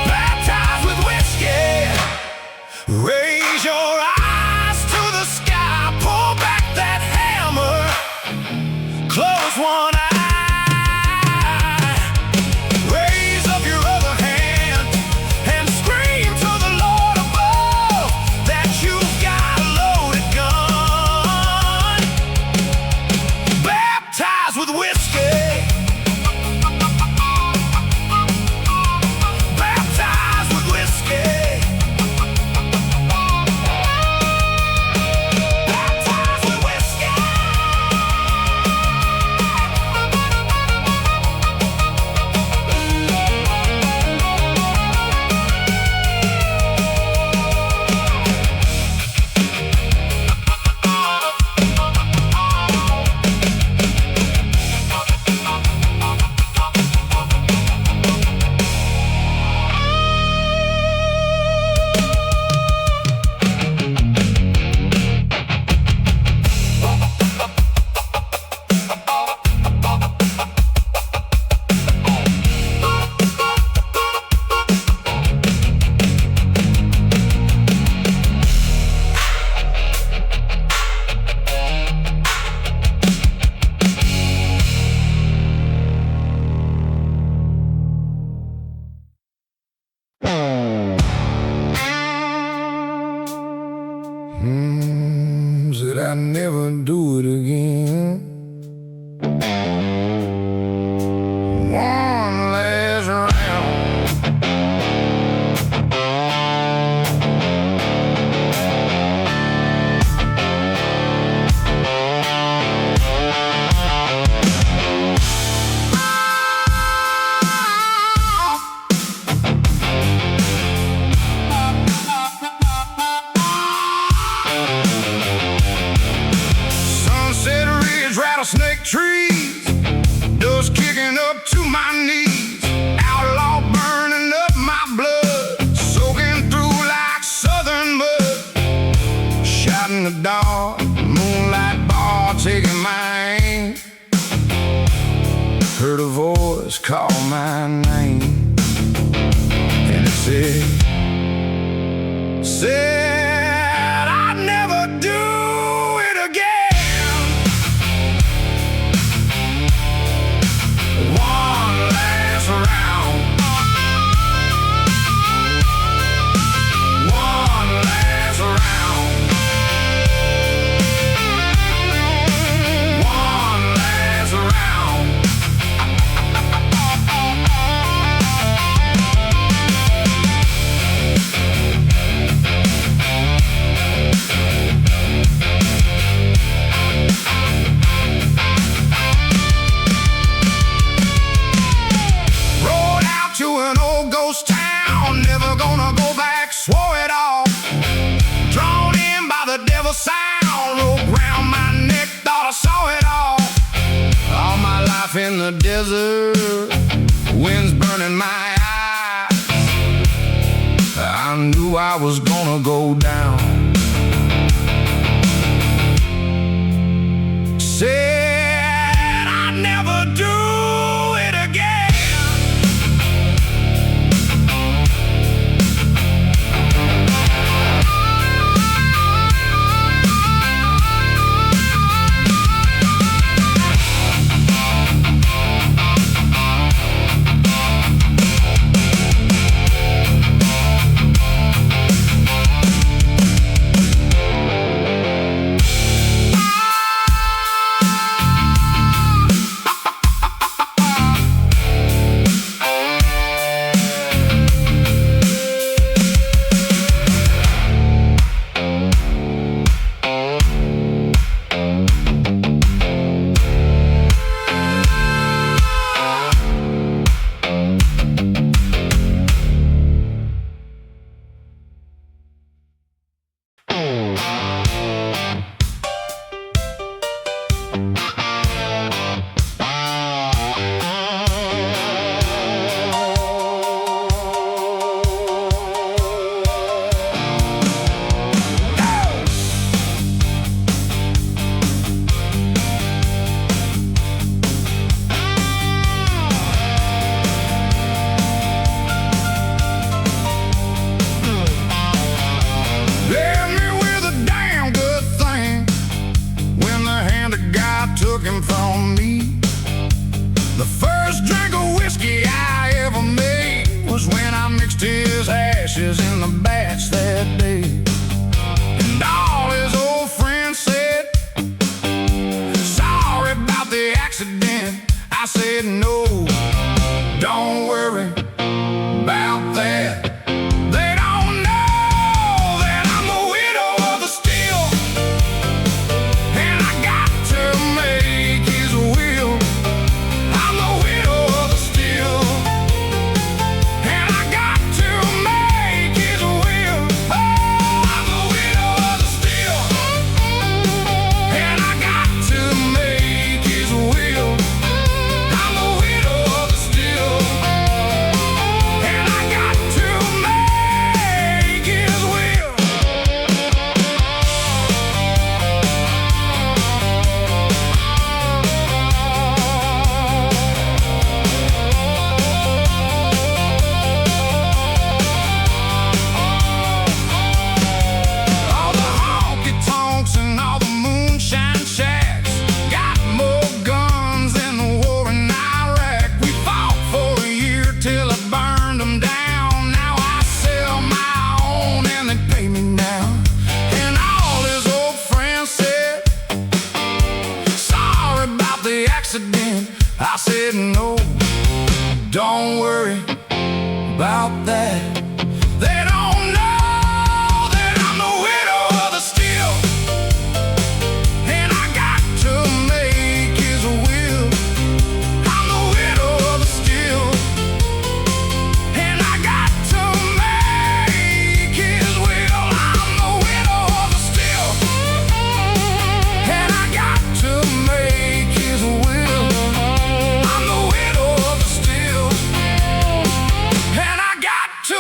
Baptized with whiskey, raise your eyes to the sky, pull back that hammer, close one eye, raise up your other hand and scream to the Lord above that you've got a loaded gun. Baptized with whiskey. Baptized with whiskey. Baptized with whiskey. Said I'd never do it again. One last round. Rattlesnake trees, dust kicking up to my knees. Outlaw burning up my blood, soaking through like southern mud. Shot in the dark, moonlight bar taking my aim. heard a voice call my name, and it said I'd never do it again. One last round, one last round, one last round. Never gonna go back, swore it all. Drawn in by the devil's sound, rope round my neck, thought I saw it all. All my life in the desert, wind's burning my eyes. I knew I was gonna go down. Said I'd never do it again. From me, the first drink of whiskey I ever made was when I mixed his ashes in the batch that day. And all his old friends said, sorry about the accident. I said, no, don't worry about that. They don't know that I'm a widow of the steel, and I got to make his will. I'm the widow of the steel, and I got to make his will. Oh, I'm the widow of the steel, and I got to make his will. I'm the widow of the steel, and I got to make his will. All the honky-tonks and all the moonshine shacks got more guns than the war in Iraq. We fought for a year till I burned them down. Now I sell my own and they pay me now. And all his old friends said, sorry about the accident. I said, no, don't worry about that. They don't know that I'm the widow of the steel, and I got to make his will. I'm the widow of the steel, and I got to make his will. I'm the widow of the steel, and I got to make his will. I'm the widow of the steel, and I got to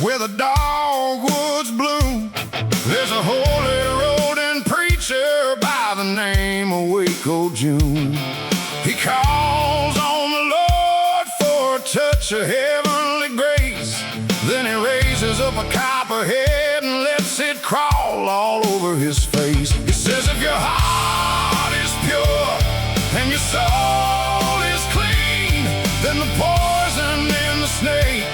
where the dogwoods bloom. There's a holy road and preacher by the name of Waco June. He calls on the Lord for a touch of heavenly grace. Then he raises up a copperhead and lets it crawl all over his face. He says, if your heart is pure and your soul is clean, then the poison in the snake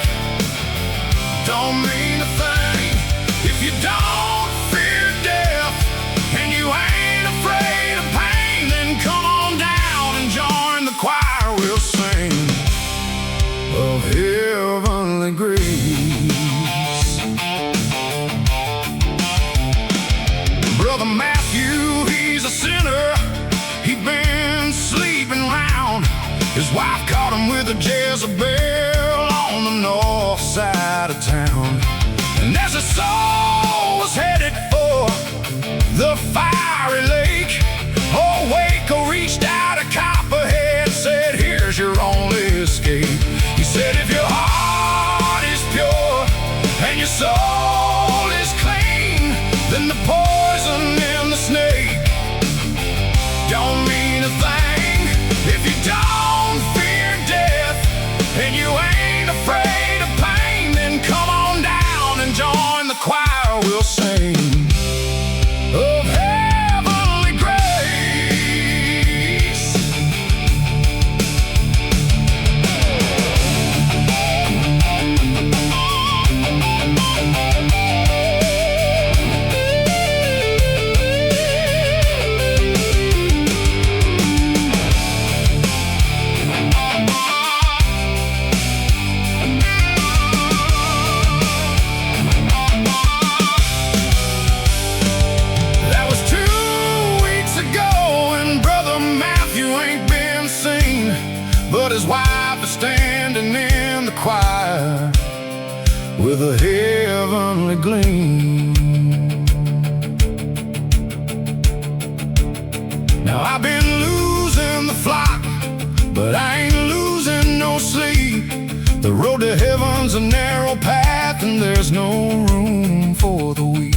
don't mean a thing. If you don't fear death and you ain't afraid of pain, then come on down and join the choir. We'll sing of heavenly grace. Brother Matthew, he's a sinner. He'd been sleeping round. His wife caught him with a Jezebel on the north side of town. And as his soul was headed for the fiery lake, old Waco reached out a copperhead, said, here's your only escape. He said, if your heart is pure and your soul is clean, then the poison in the snake don't mean a thing. If you don't fear death and you ain't afraid of pain, then come on down and join the choir. We'll sing of heavenly grace. But his wife is standing in the choir with a heavenly gleam. Now I've been losing the flock, but I ain't losing no sleep. The road to heaven's a narrow path, and there's no room for the weak.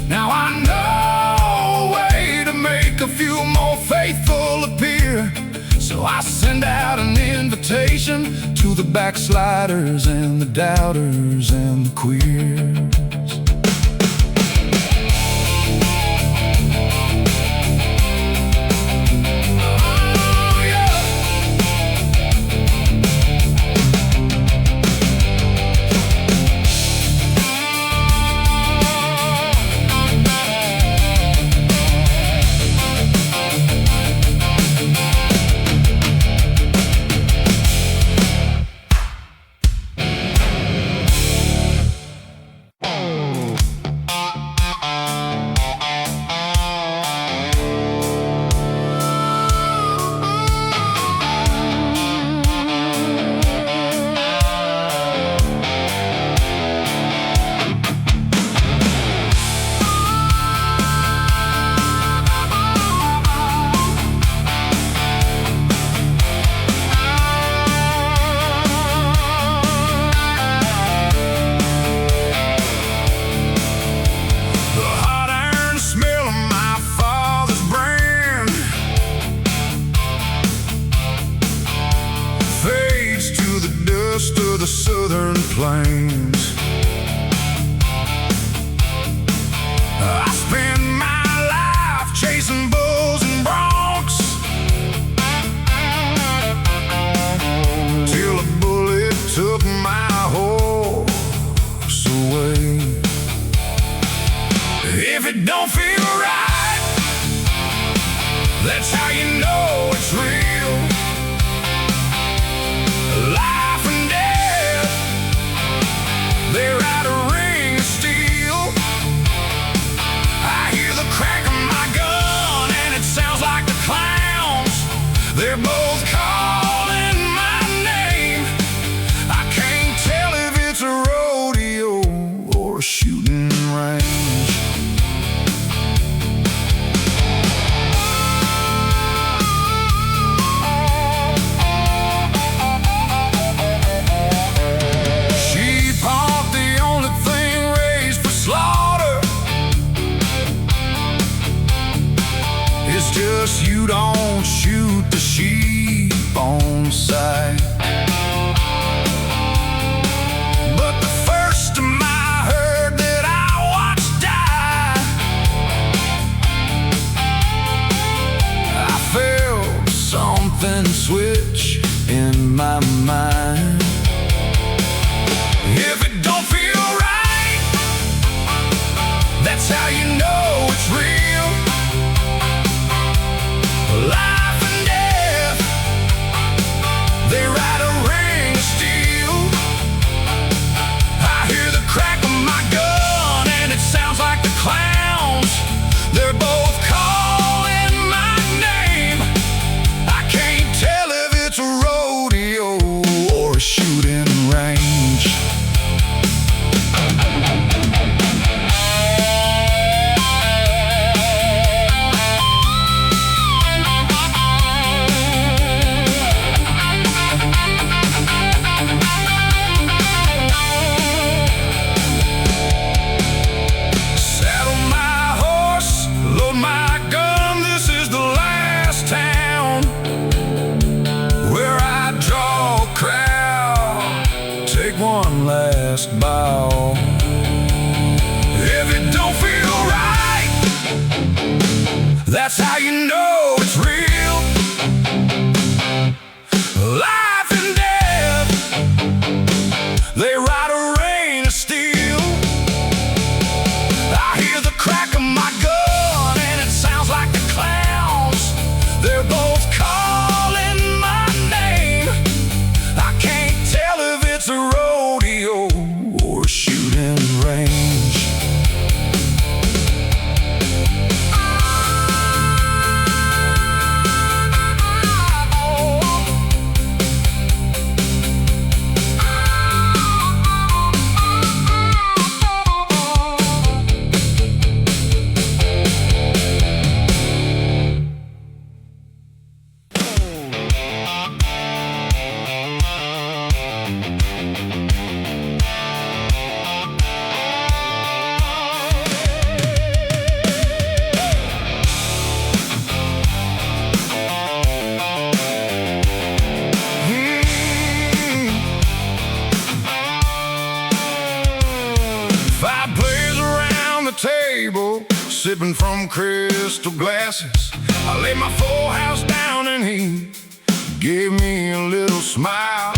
Now I know a way to make a few more faithful appear. So I send out an invitation to the backsliders and the doubters and the queers. To the southern plains, I spent my life chasing bulls and broncs, till a bullet took my horse away. If it don't feel right, that's how you know it's real. Life and death, they my mind. If it don't feel right, that's how you know it's real. Life and death, they ride a ring of steel. I hear the crack of my gun and it sounds like the clowns. They're both calling my name. I can't tell if it's a rodeo or a shooting range. One last bow. If it don't feel right, that's how you know it's real. Life and death, they ride a rain of steel. I hear the crack of my gun and it sounds like the clowns. They're both calling my name. I can't tell if it's a rodeo or shooting range. Table, sipping from crystal glasses. I laid my full house down and he gave me a little smile.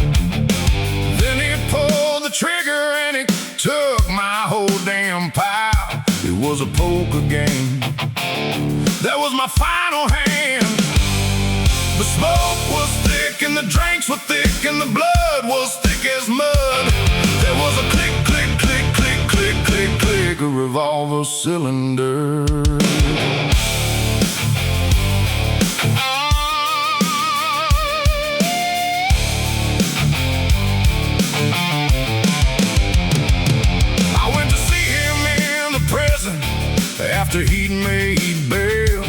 Then he pulled the trigger and he took my whole damn pile. It was a poker game. That was my final hand. The smoke was thick and the drinks were thick and the blood was thick as mud. There was a click, click, click, click, click, click, click, a revolver cylinder. I went to see him in the prison after he'd made bail.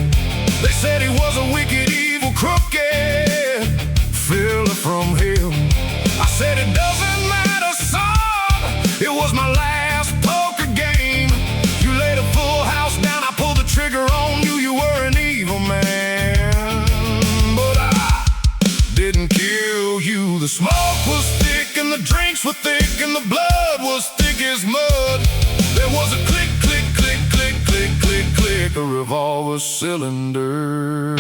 They said he was a wicked, evil, crooked fella from hell. I said it doesn't matter, son, it was my last poker game. You laid a full house down, I pulled the trigger on you, you were an evil man. But I didn't kill you. The smoke was thick and the drinks were thick and the blood was thick as mud. There was a click, click, click, click, click, click, click, a revolver cylinder.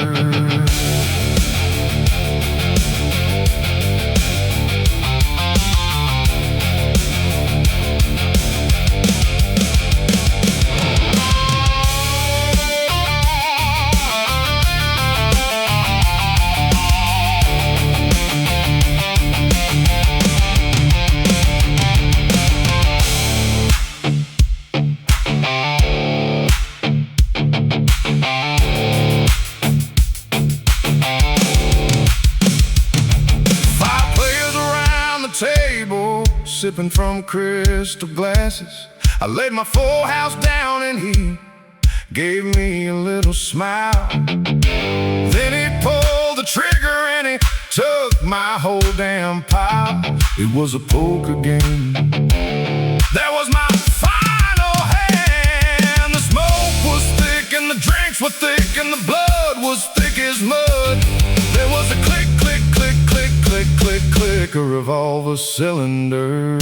Sipping from crystal glasses. I laid my full house down and he gave me a little smile. Then he pulled the trigger and he took my whole damn pile. It was a poker game. That was my final hand. The smoke was thick and the drinks were thick and the blood was thick as mud. There was a click, click, click, click, click, click, click, a revolver cylinder.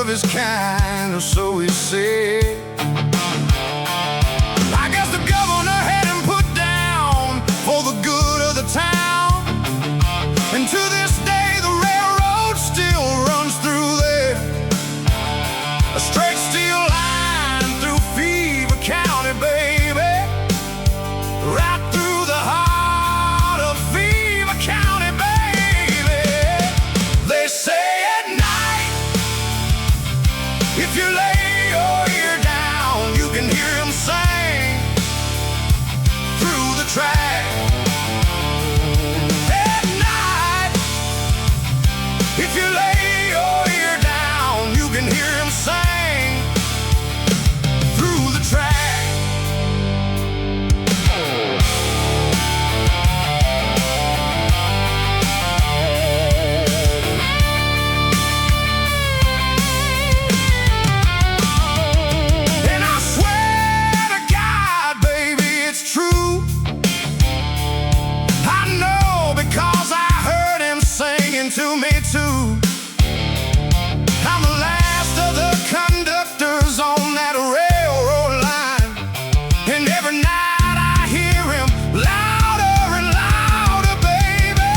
of his kind, or so he said. I guess the governor had him put down for the good of the town, and to this day the railroad still runs through there, a straight steel line through Beaver County, baby, right through the heart of Beaver County, baby. They say at night, if you lay your ear down, you can hear him sing through the track. At night, if you lay your ear down, you can hear him sing through the track. And I swear to God, baby, it's true. I know because I heard him singing to me too. I'm the last of the conductors on that railroad line, and every night I hear him louder and louder, baby.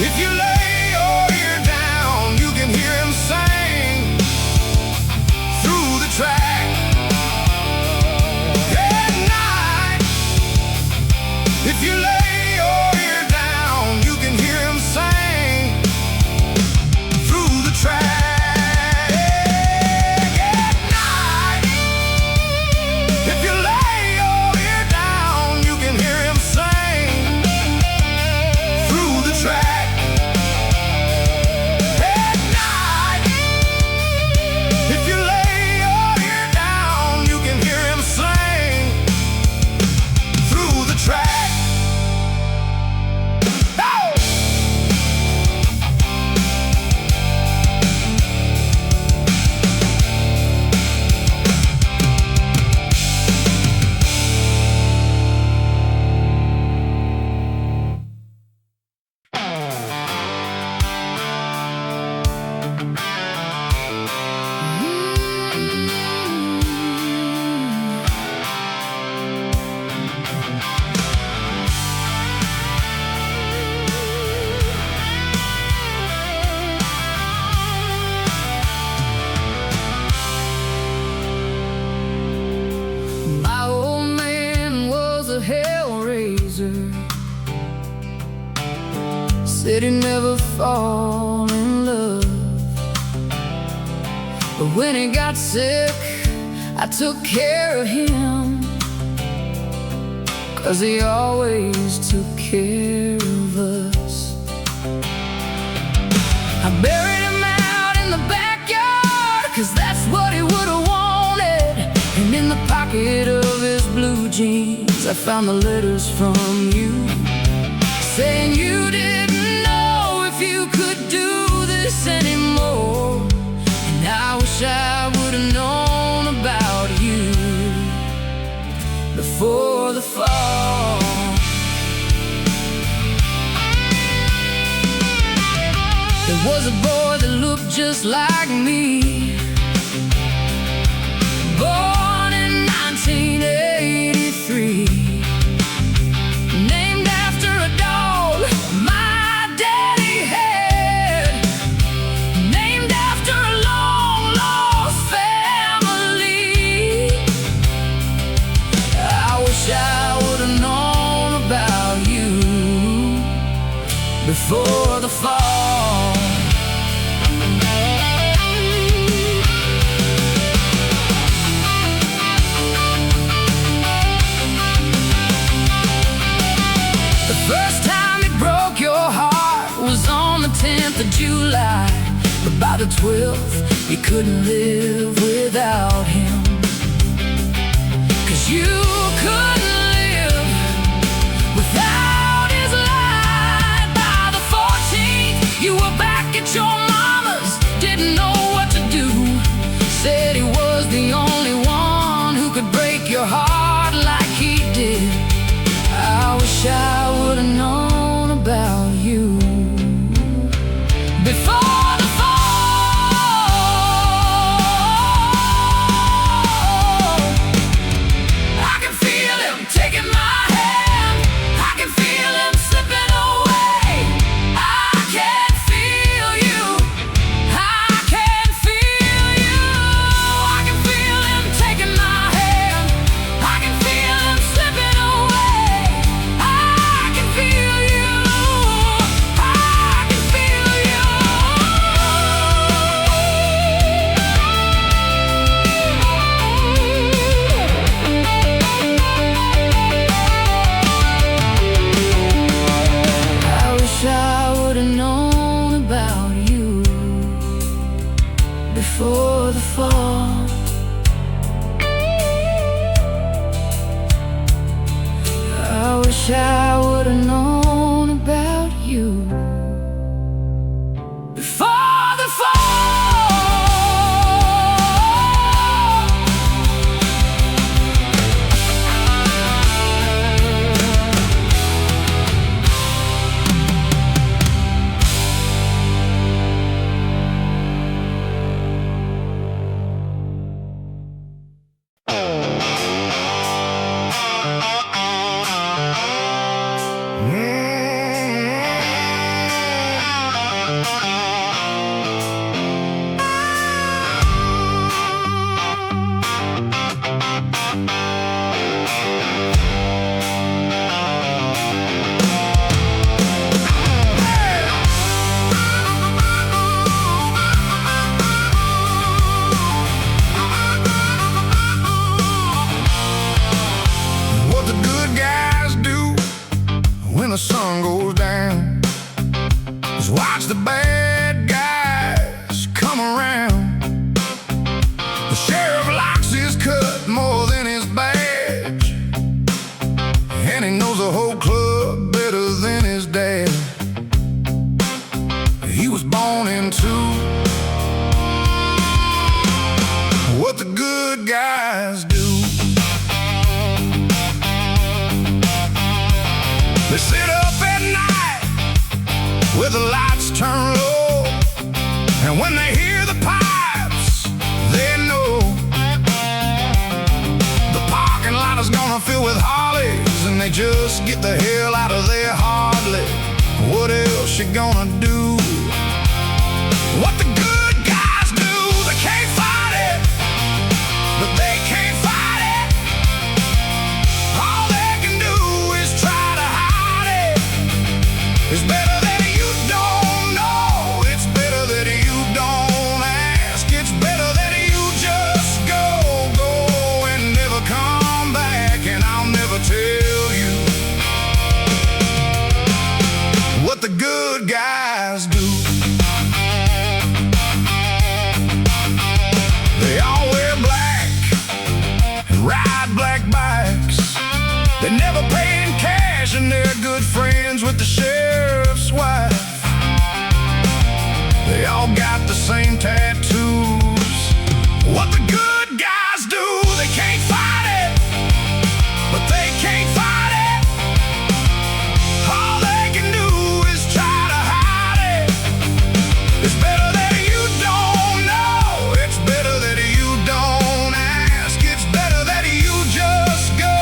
If you lay your ear down, you can hear him sing through the track. At night, if you lay your ear down, you can hear him sing through the track. At night, if you lay your ear down, you can hear him sing through the track. At night, if you lay your ear down, you can hear him sing through the track. Oh! My old man was a hellraiser, said he'd never fall in love. But when he got sick, I took care of him, 'cause he always took care of us. I buried him out in the backyard, 'cause that's what he would've wanted. And in the pocket of his blue jeans, I found the letters from you, saying you didn't know if you could do this anymore. And I wish I would've known about you before the fall. There was a boy that looked just like me, born in 1983, named after a dog my daddy had, named after a long-lost family. I wish I would've known about you before the fall. The first time he broke your heart was on the 10th of July, but by the 12th you couldn't live without him, 'cause you couldn't live without his light. By the 14th you were back at your mama's, didn't know what to do, said he was the only one who could break your heart like he did. I wish I would've known about you before the fall. I can feel him taking my hand. I can feel him slipping away. I can feel you. I can feel you. I can feel him taking my hand. I can feel him slipping away. I can feel you. I can feel you. I wish I would have known about you before the fall. I wish I would have known about you before the fall. What the good guys do when the sun goes down is watch the bad guys come around. The sheriff likes his cut more than his badge, and he knows the whole club better than his dad. He was born into what the good guys do. They sit up at night with the lights turned low, and when they hear the pipes, they know the parking lot is gonna fill with Harleys, and they just get the hell out of there hardly. What else you gonna do? What the good guys do, they can't fight it, but they can't fight it. All they can do is try to hide it. It's better that you don't know. It's better that you don't ask. It's better that you just go and never come back. And I'll never tell you what the good guys do. They all wear black and ride black bikes. They never pay in cash, and they're good friends with the sheriff's wife. They all got the same tattoos. What the good guys do, they can't fight it, but they can't fight it. All they can do is try to hide it. It's better that you don't know. It's better that you don't ask. It's better that you just go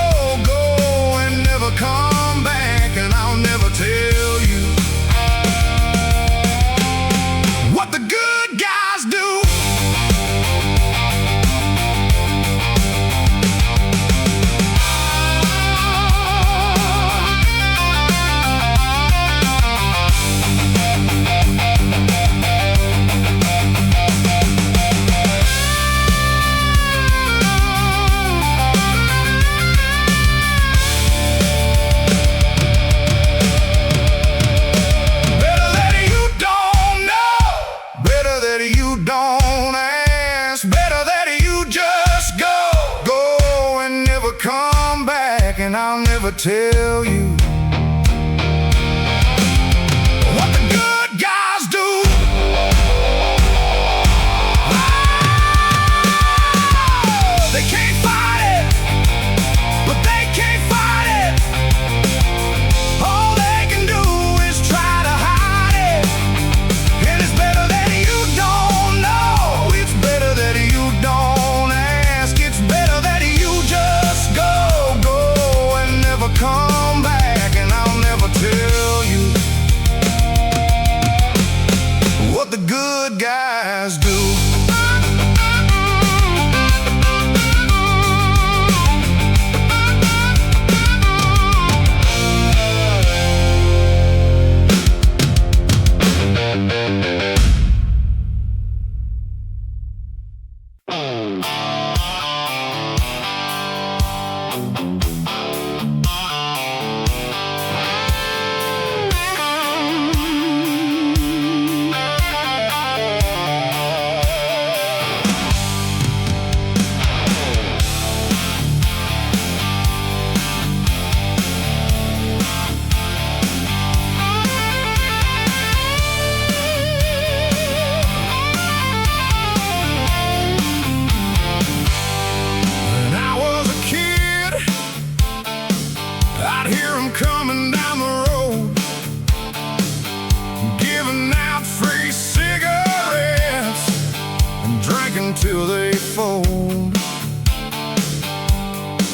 and never come back. And I'll never tell you what the good guys do. Better that you don't know. Better that you don't ask. Better that you just go and never come back. And I'll never tell you what the good guys do. They can't fight it, but they can't fight it. All they can do is try to hide it. And it's good guys do. Coming down the road, giving out free cigarettes and drinking till they fold,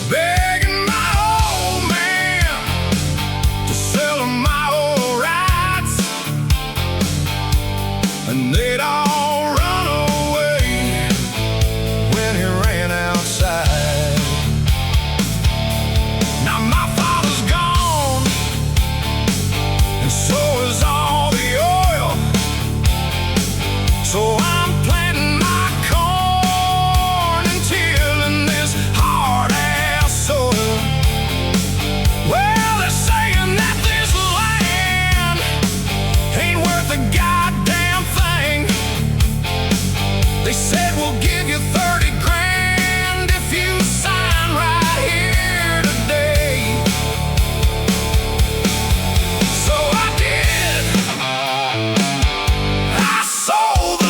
begging my old man to sell him my old rights, and they'd all run away when he ran outside. Now my so I'm planting my corn and tilling this hard-ass soil. Well, they're saying that this land ain't worth a goddamn thing. They said we'll give you 30 grand if you sign right here today. So I did. I sold the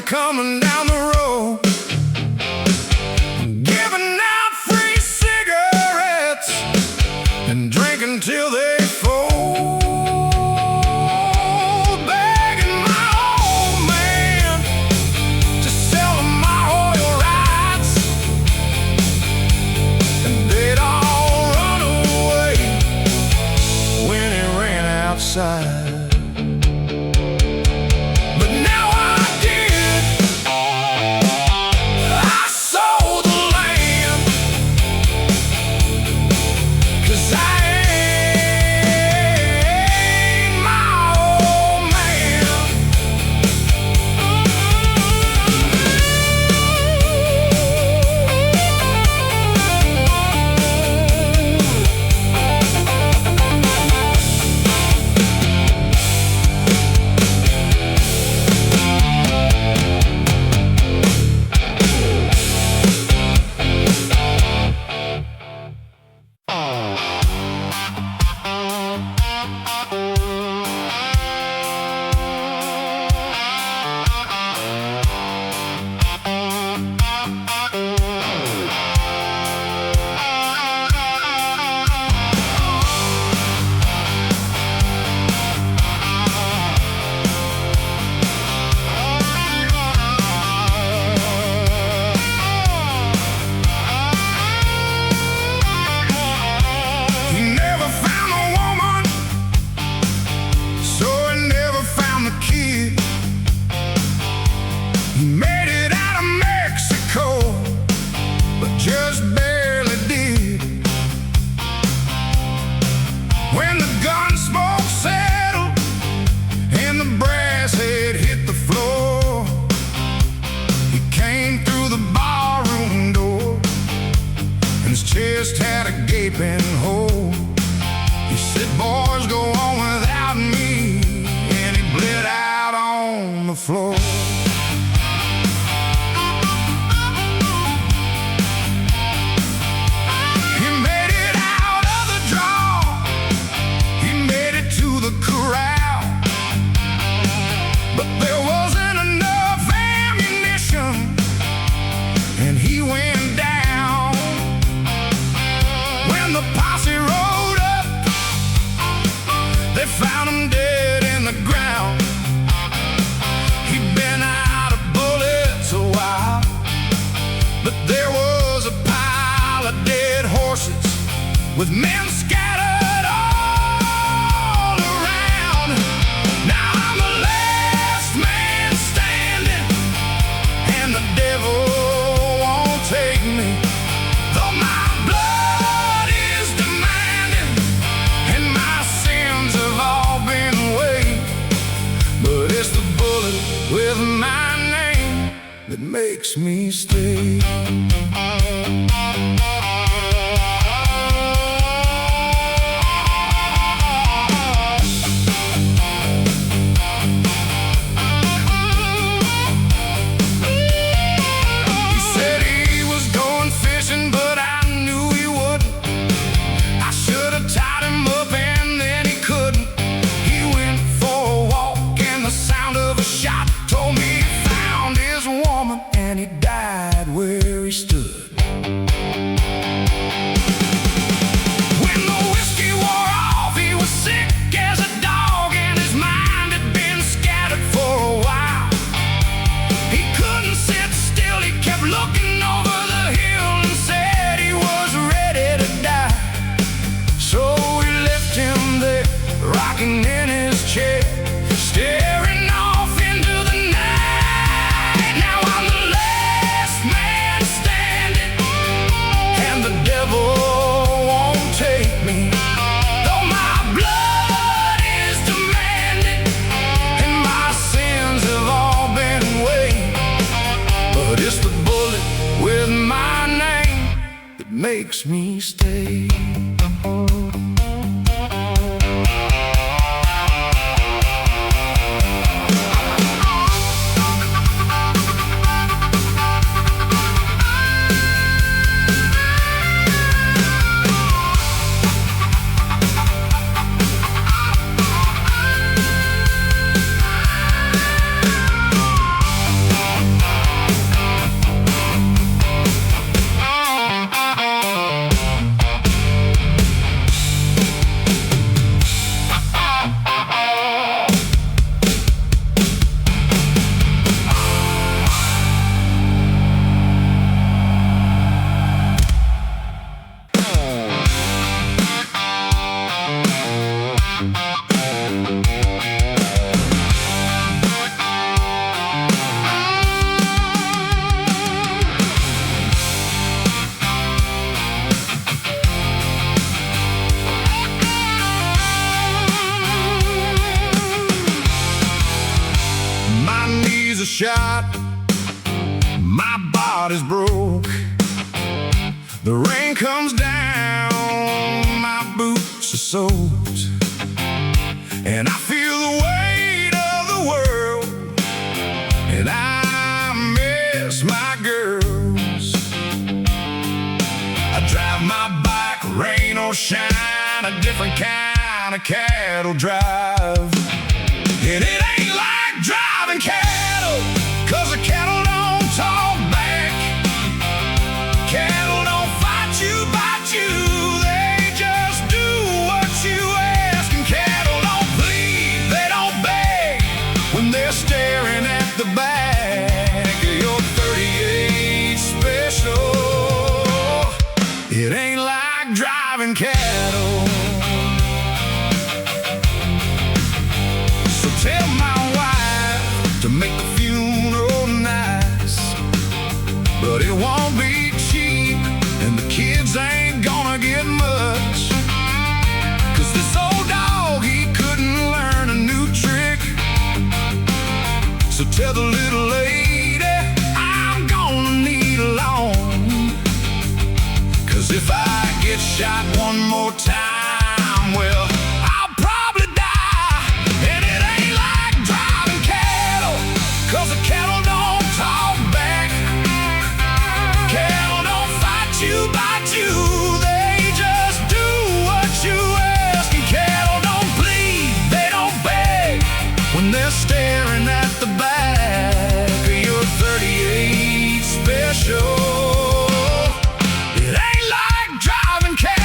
coming down the road, giving out free cigarettes and drinking till they fold, begging my old man to sell him my oil rights, and they'd all run away when he ran outside. Made it out of Mexico, but just barely did. When the gun smoke settled and the brass head hit the floor, he came through the barroom door and his chest had a gaping hole. He said, "Boys, go on without me," and he bled out on the floor. with men scattered all around. Now I'm the last man standing, and the devil won't take me. Though my blood is demanding, and my sins have all been weighed, but it's the bullet with my name that makes me stay. And he died where he stood. When the whiskey wore off, he was sick as a dog, and his mind had been scattered for a while. He couldn't sit still, he kept looking over the hill and said he was ready to die. So we left him there, rocking in his chair, staring off into the night. Now I'm the last man standing, and the devil won't take me. Though my blood is demanding, and my sins have all been weighed, but it's the bullet with my name that makes me stay. Shot, my body's broke. The rain comes down, my boots are soaked, and I feel the weight of the world, and I miss my girls. I drive my bike, rain or shine, a different kind of cattle drive, and it ain't like driving cattle, 'cause the cattle don't talk back. Cattle don't fight you, bite you, they just do what you ask. And cattle don't plead, they don't beg when they're staring at the back of your 38 special. It ain't like driving cattle. So tell my wife to make the funeral nice, but it won't be cheap, and the kids ain't gonna get much. 'Cause this old dog, he couldn't learn a new trick. So tell the little lady I'm gonna need a loan, 'cause if I get shot one more time, well, I'll probably die. And it ain't like driving cattle, 'cause the cattle don't talk back. Cattle don't fight you, bite you, they just do what you ask. And cattle don't plead, they don't beg when they're staring at the back of your 38 special. It ain't like driving cattle.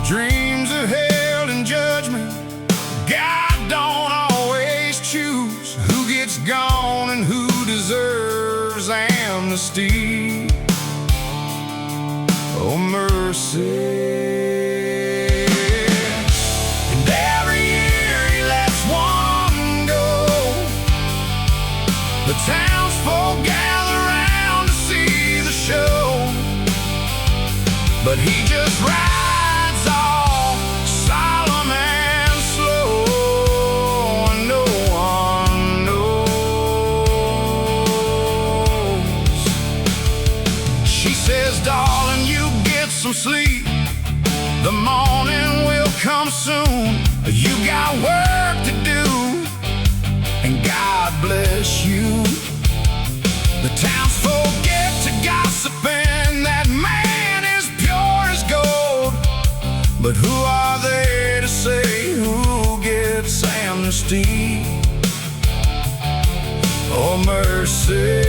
Dreams are held in judgment. God don't always choose who gets gone and who deserves amnesty. Oh, mercy. And every year he lets one go. The townsfolk gather round to see the show, but he just rides off solemn and slow, and no one knows. She says, darling, you get some sleep. The morning will come soon. You got work to do, and God bless you. The townsfolk get to gossiping. That man is pure as gold, but who are they to say who gets amnesty? Oh, mercy.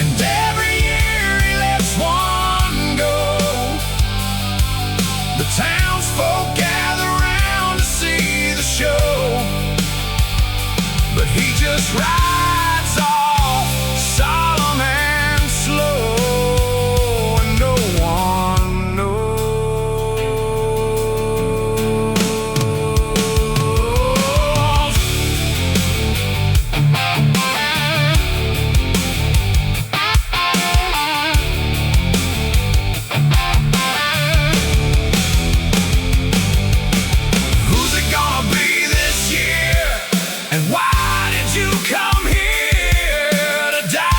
And every year he lets one go. The townsfolk gather round to see the show, but he just rides off solemn and slow, and no one knows. Who's it gonna be this year? And why did you come here to die,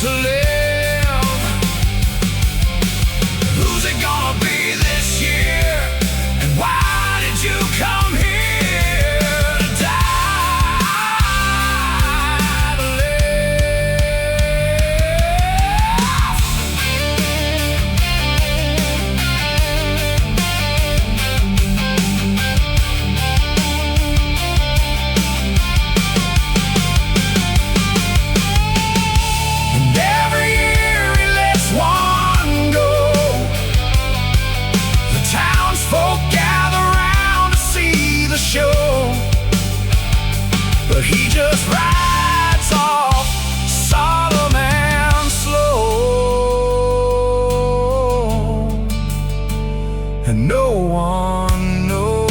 to live? Who's it gonna be this year? And why did you come here to die, to And every year he lets one go. The townsfolk gather round to see the show, but he just rides off solemn and slow, and no one knows.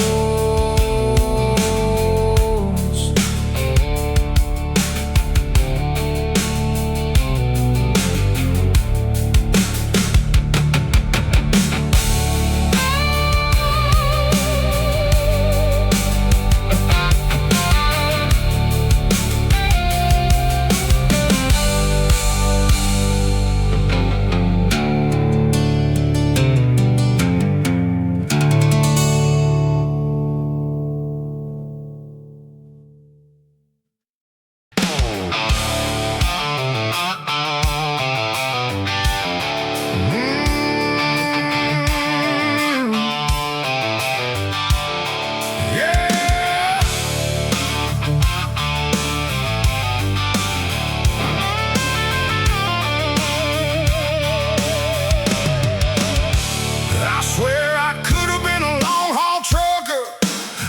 Yeah. I swear I could have been a long-haul trucker.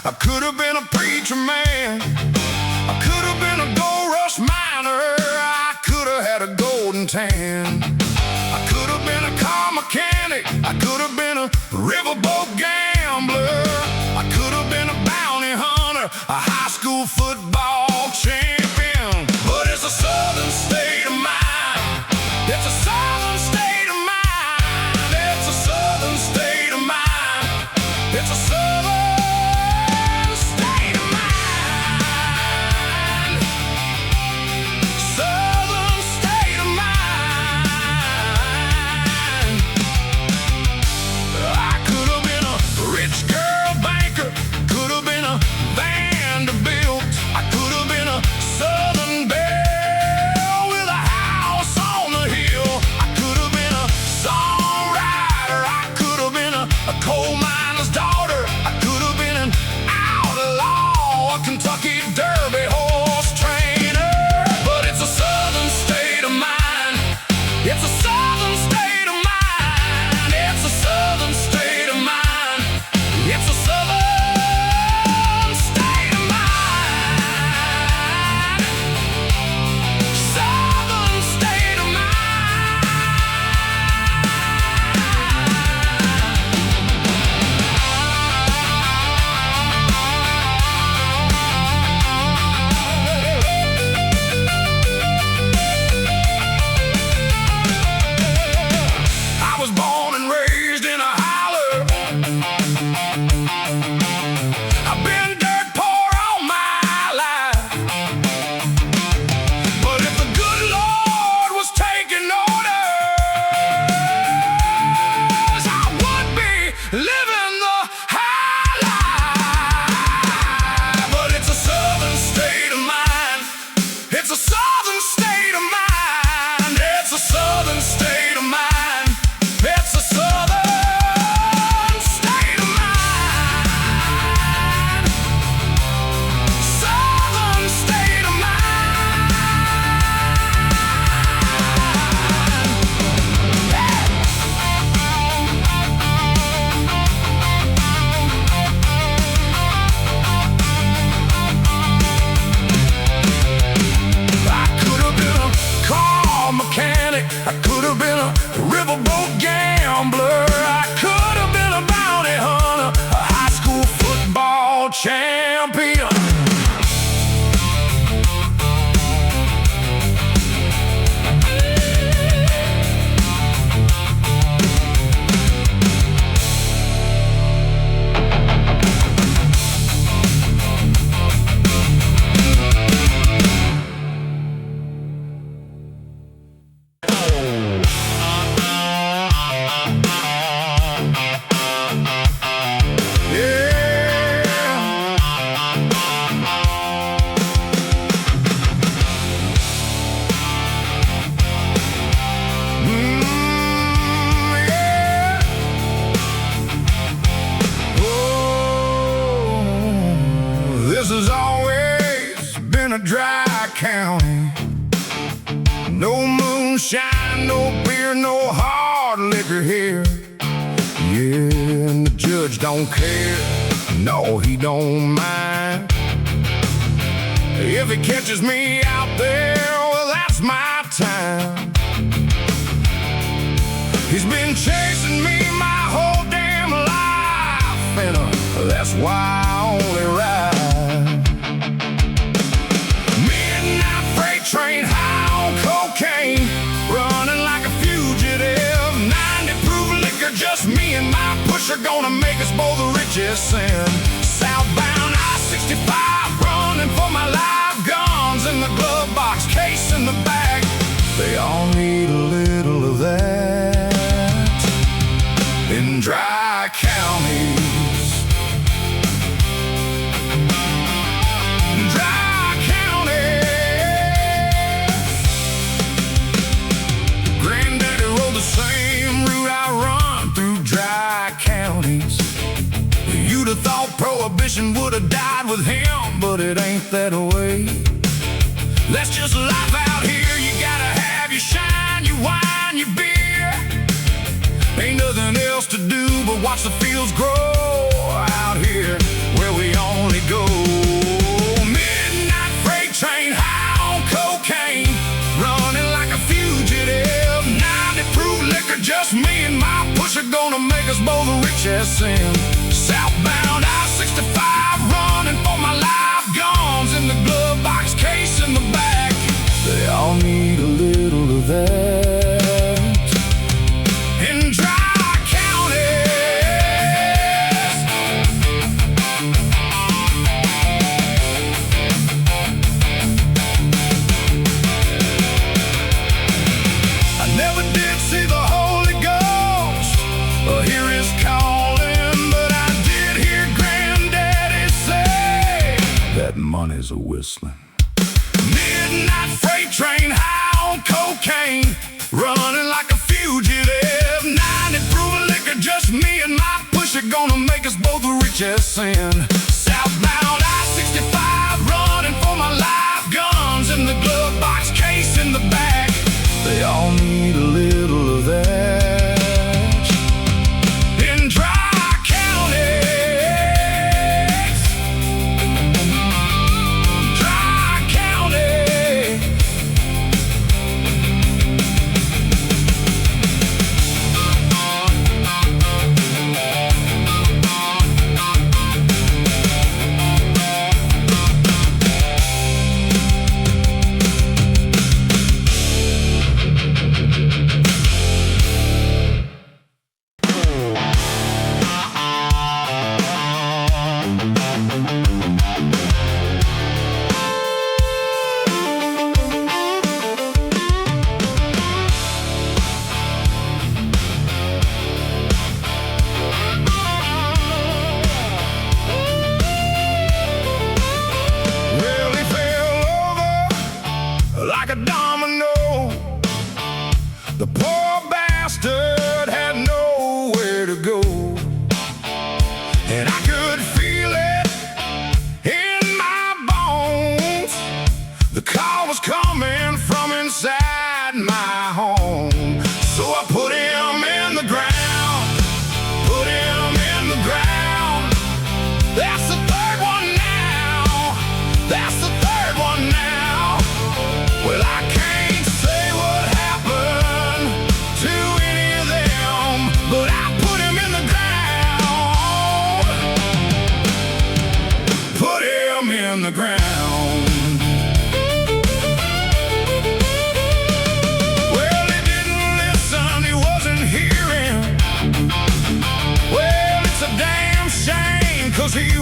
I could have been a preacher man. I could have been a gold rush miner. I could have had a golden tan. I could have been a car mechanic. I could have been a riverboat gambler. I could have been a bounty hunter, a high school football champion. But it's a southern state of mind. It's a southern state of mind. It's a southern state of mind. It's a southern state of mind. Southern state of mind. I could have been a riverboat gambler. I could have been a bounty hunter, a high school football champion. This has always been a dry county. No moonshine, no beer, no hard liquor here. Yeah, and the judge don't care. No, he don't mind. If he catches me out there, well, that's my time. He's been chasing me my whole damn life, and that's why I only ride. Midnight freight train high on cocaine, running like a fugitive. 90 proof liquor, just me and my pusher, gonna make us both the richest in southbound I-65, running for my live guns in the glove box, case in the bag. They all need a little of that in dry counties. Dry counties. Granddaddy rode the same route I run through dry counties. You'd have thought prohibition would have died with him, but it ain't that way. That's just life out here. You gotta have your shine, your wine, your beer. Ain't nothing else to do but watch the fields grow out here where we only go. Midnight freight train high on cocaine, running like a fugitive. 90 proof liquor, just me and my pusher, gonna make us both the richest in southbound I-65, running for my live guns in the glove box, case in the back. They all need a little of that in dry counties. I never did see the Holy Ghost or hear his calling, but I did hear Granddaddy say that money's a whistling. Midnight freight train high on cocaine, running like a fugitive. 90 proof liquor, just me and my pusher, gonna make us both the richest in southbound I-65, running for my live guns in the glove box, case in the back. They all need a little of that in dry counties. Dry county. Like a domino, the poor bastard had nowhere to go, and I could feel it in my bones. The call was coming from inside my home, so I put him in the ground, put him in the ground. That's the third one now, that's the third one now. Well, I can't say what happened to any of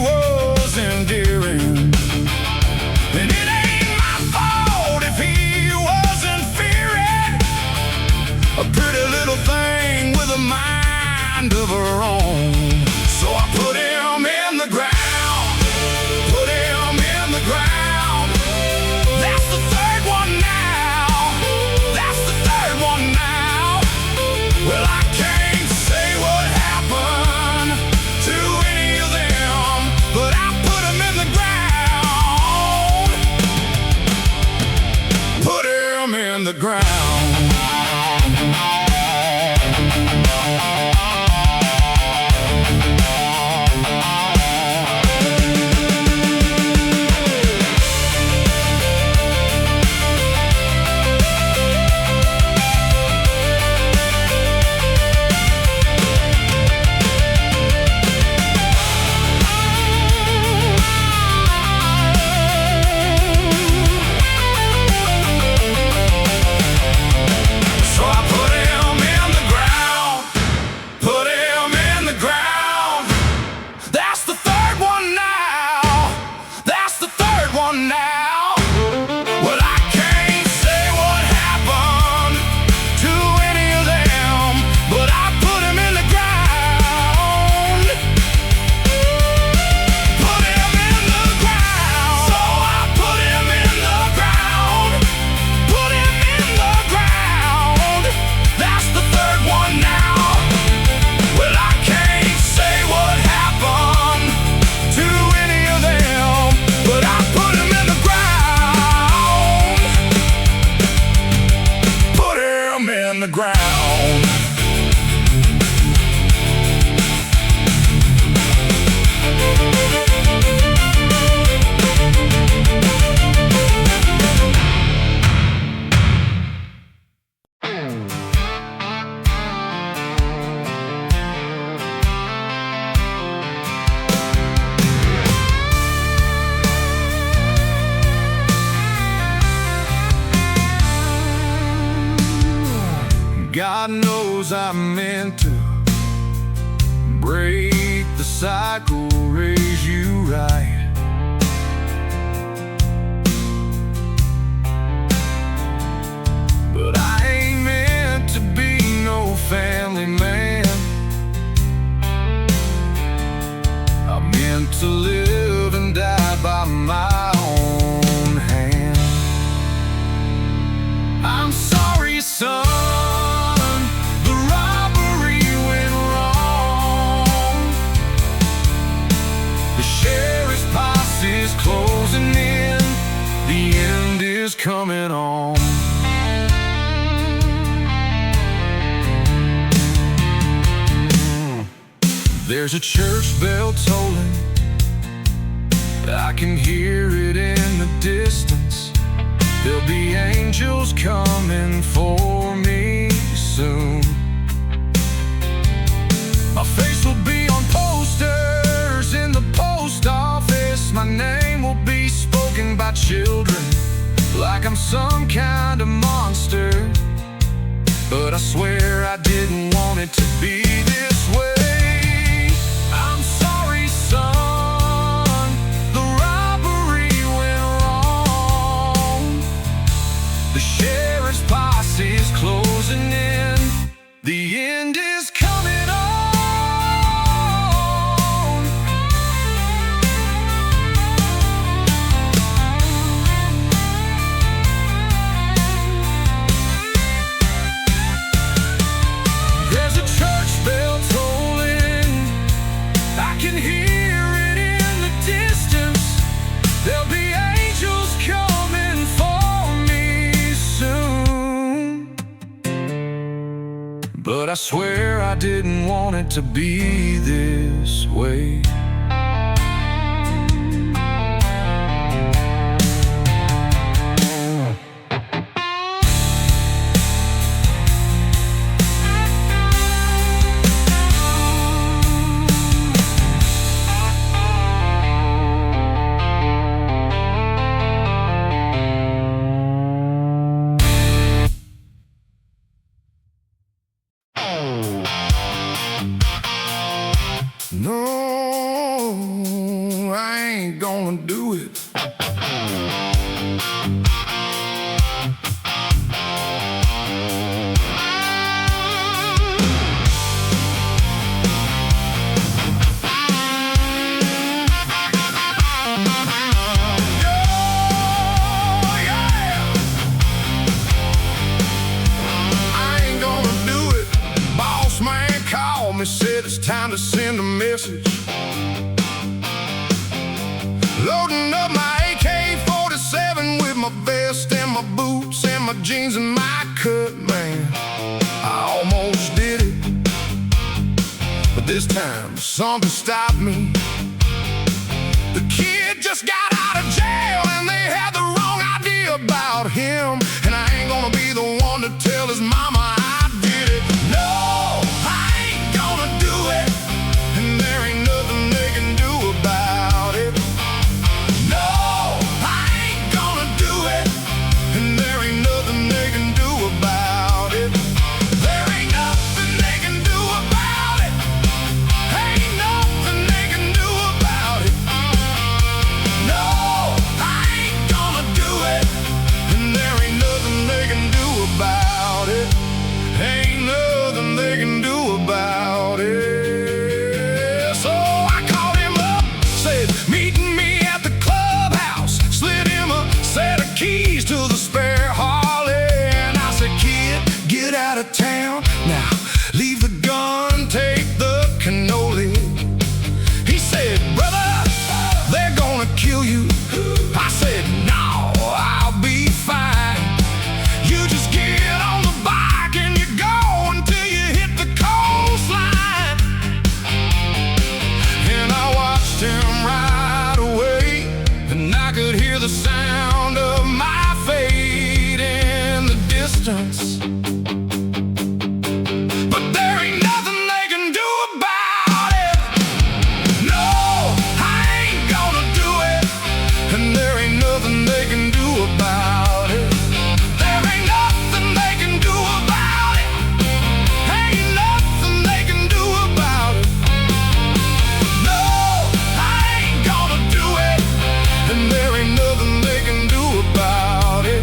was endearing. And it ain't my fault if he wasn't fearing. A pretty little thing with a mind of her own. So I put him in the ground, put him in the ground. That's the third one now, that's the third one now. Well, I can't say what happened to any of them, but I put him in the ground, put him in the ground. Now, well, I can't say what happened to any of them, but I put him in the ground, put him in the ground. So I put him in the ground, put him in the ground. That's the third one now. Well, I can't say what happened to any of them, but I put him in the ground, put him in the ground. God knows I meant to break the cycle, raise you right. But I ain't meant to be no family man. I'm meant to live and die by my own hand. I'm sorry, son. Closing in, the end is coming on. There's a church bell tolling, I can hear it in the distance. There'll be angels coming for me soon. My face will be on posters in the post office. My name will be spoken by children like I'm some kind of monster. But I swear I didn't want it to be this way. I'm sorry, son, the robbery went wrong. The sheriff's posse is closing in, the end is coming on. But I swear I didn't want it to be this way. No. Stormy said it's time to send a message. Loading up my AK-47 with my vest and my boots and my jeans and my cut, man. I almost did it, but this time something stopped me. The kid just got out of jail and they had the wrong idea about him. And I ain't gonna be the one to tell his mama I did it. No, I ain't gonna do it, and there ain't nothing they can do about it. No, I ain't gonna do it, and there ain't nothing they can do about it. There ain't nothing they can do about it. Ain't nothing they can do about it. No, I ain't gonna do it, and there ain't nothing they can do about it. Ain't nothing they can do about it. So I called him up, said, meeting me at the clubhouse. Slid him a set of keys to the spare Harley. And I said, kid, get out of town now. Leave the gun, take the cannoli. He said, brother, they're gonna kill you. I said, no, I'll be fine. You just get on the bike and you go until you hit the coastline. And I watched him ride away, and I could hear the sound of my fate in the distance. But there ain't nothing they can do about it. No, I ain't gonna do it, and there ain't nothing they can do about it. There ain't nothing they can do about it. Ain't nothing they can do about it. No, I ain't gonna do it, and there ain't nothing they can do about it.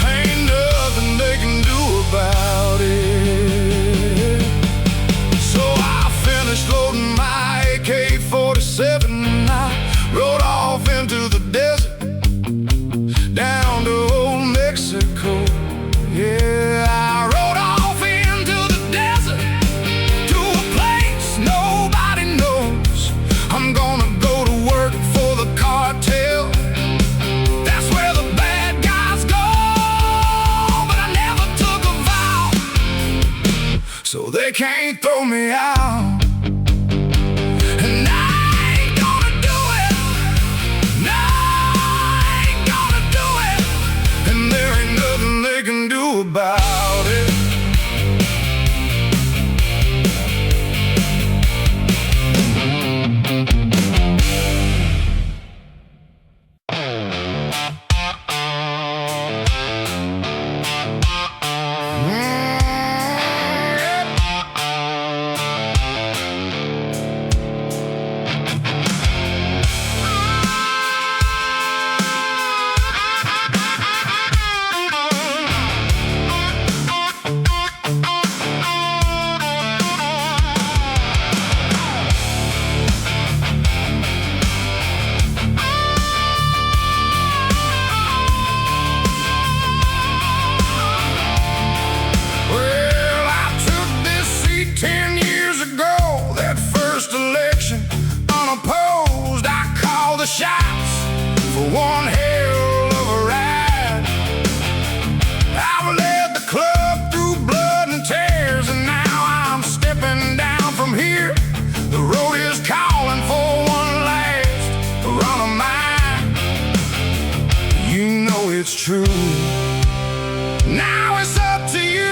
Ain't nothing they can do about it. So I finished loading my AK-47 and I rode off into the desert, down to old Mexico. Yeah, I rode off into the desert, to a place nobody knows. I'm gonna go to work for the cartel. That's where the bad guys go. But I never took a vow, so they can't throw me out. And I ain't gonna do it. No, I ain't gonna do it, and there ain't nothing they can do about it. Well, I took this seat 10 years ago, that first election, unopposed. I called the shots for one hell of a ride. I've led the club through blood and tears, and now I'm stepping down from here. The road is calling for one last run of mine. You know it's true. Now it's up to you.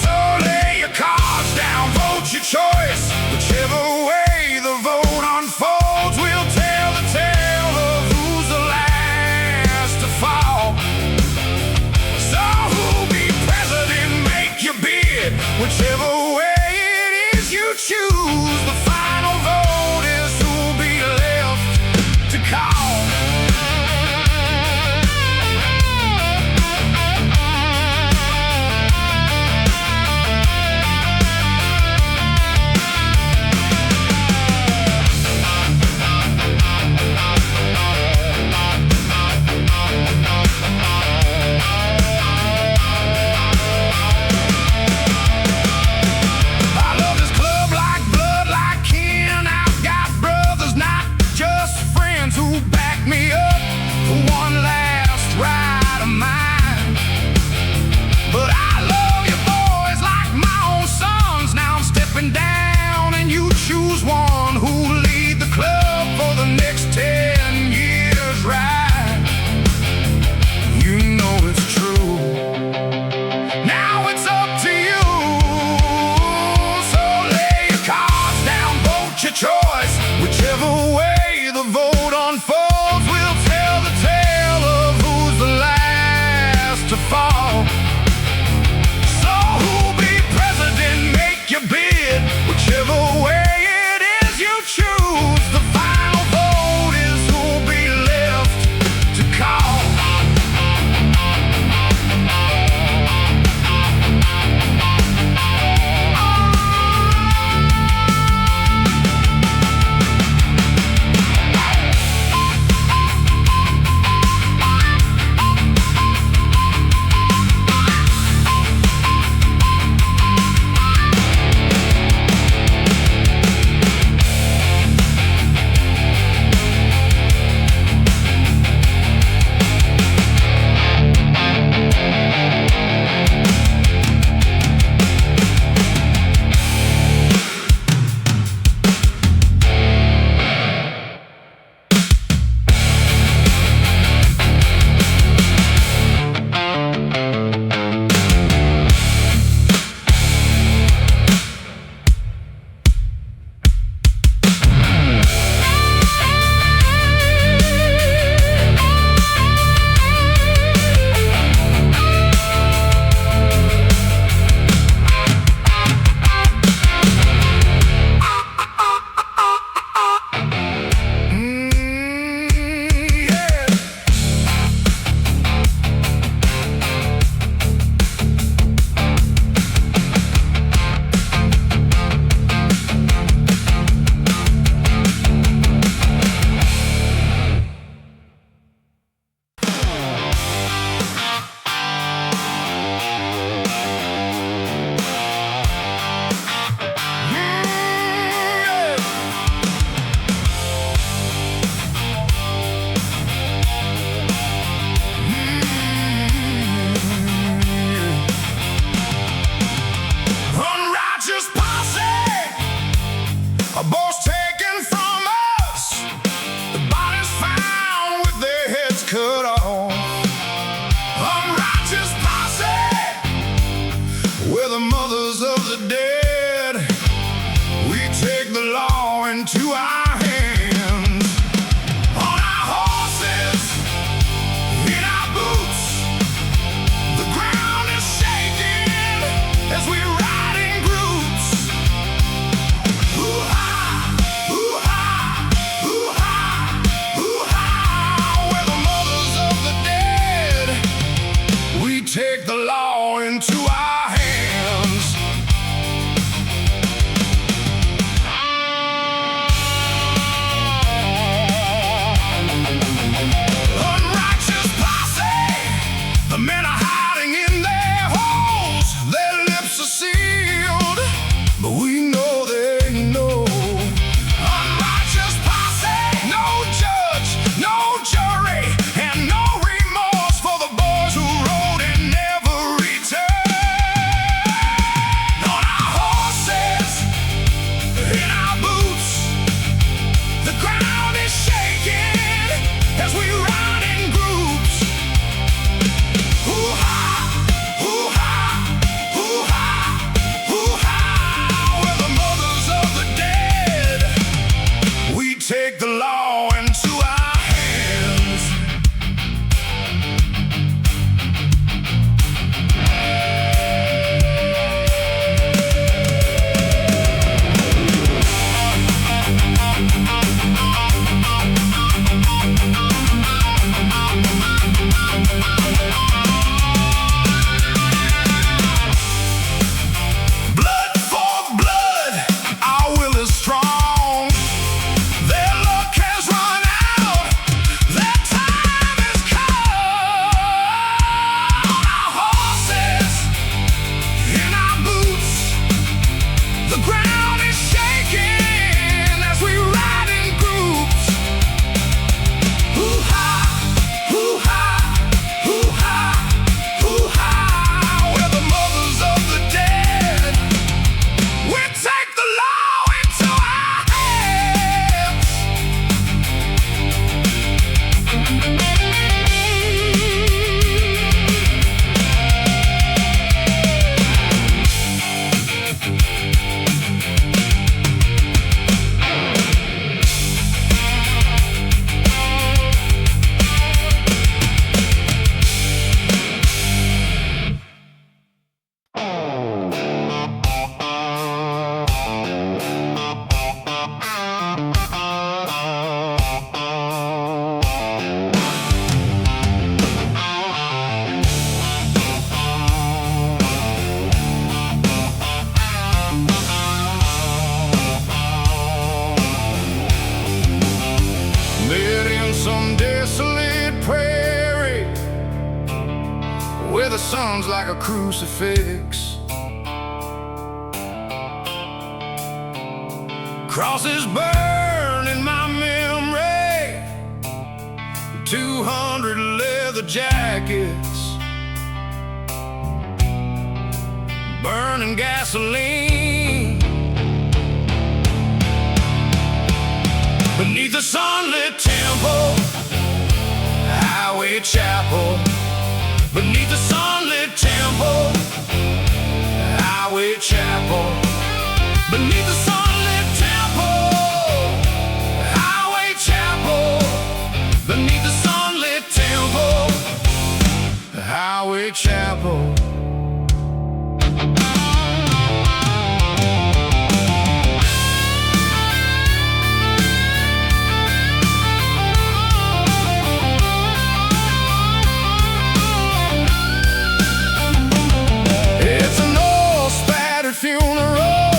So lay your cards down, vote your choice. Whichever way the vote unfolds, we'll tell the tale of mothers of the dead, we take the law into our hands. On our horses, in our boots, the ground is shaking as we ride in groups. Hoo-ha, hoo-ha, hoo-ha, hoo-ha. We're the mothers of the dead, we take the law into our hands. Unrighteous posse, the men are hiding in their holes. Their lips are sealed, but we know they know. Unrighteous posse, no judge, no jury, and no remorse for the boys who rode and never returned. On our horses, in our boots, the ground is shaking as we ride in groups. Hoo-ha, hoo-ha, hoo-ha, hoo-ha. We're the mothers of the dead, we take the law into our hands. Blood for blood, our will is strong. Their luck has run out, their time has come. On our horses, in our boots, the ground is shaking as we ride in groups. Hoo-ha, hoo-ha, hoo-ha, hoo-ha. We're the mothers of the dead, we take the law into our hands. Met in some desolate prairie where the sun's like a crucifix. Crosses burn in my memory, 200 leather jackets, burning gasoline beneath the sunlit temple, highway chapel. Beneath the sunlit temple, highway chapel. Beneath the sunlit temple, highway chapel. Beneath the sunlit temple, highway chapel. It's an old spattered funeral.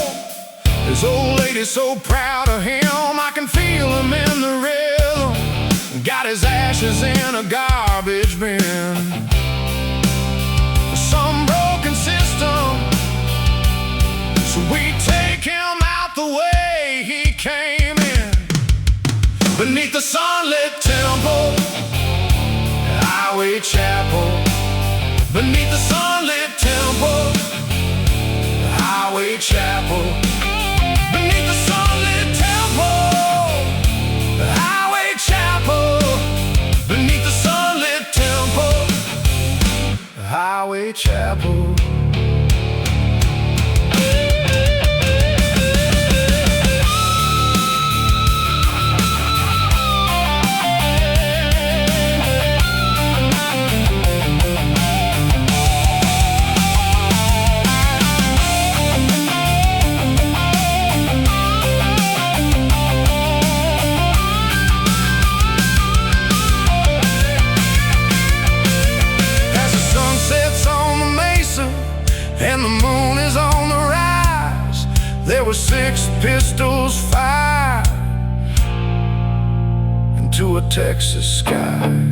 This old lady's so proud of him, I can feel him in the rhythm. Got his ashes in a garbage bin. Some broken system, so we take him out the way he came in. Beneath the sunlit temple, highway chapel. Beneath the sunlit temple, highway chapel. Beneath the sunlit temple, highway chapel. Beneath the sunlit temple, highway chapel. were 6 pistols fired into a Texas sky.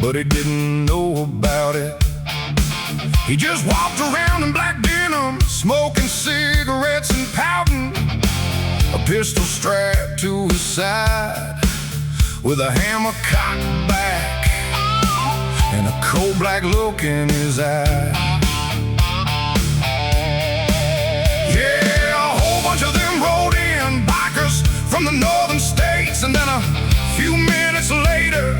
But he didn't know about it. He just walked around in black denim, smoking cigarettes and pouting, a pistol strapped to his side, with a hammer cocked back and a cold black look in his eye. Yeah, a whole bunch of them rolled in, bikers from the northern states. And then a few minutes later,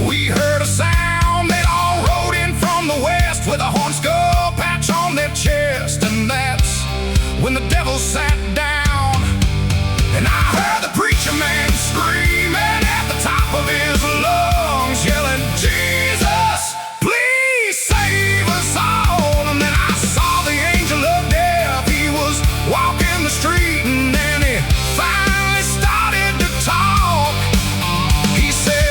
we heard a sound. They'd all rode in from the west with a horn skull patch on their chest. And that's when the devil sat down. And I heard the preacher man screaming at the top of his lungs, yelling, "Jesus, please save us all." And then I saw the angel of death. He was walking the street, and then he finally started to talk. He said,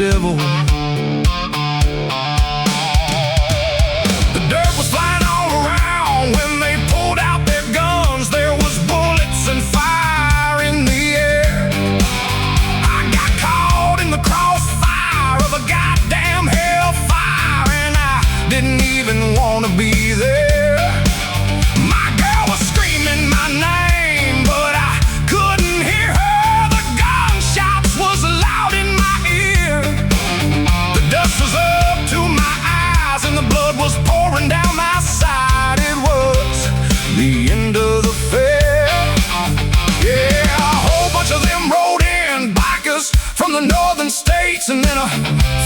devil. The dirt was flying all around when they pulled out their guns. There was bullets and fire in the air. I got caught in the crossfire of a goddamn hellfire, and I didn't even want to be there. My girl was screaming my name, but I couldn't hear her. The gunshots was loud in my ear. Dust was up to my eyes and the blood was pouring down my side. It was the end of the fair. Yeah, a whole bunch of them rode in, bikers from the northern states. And then a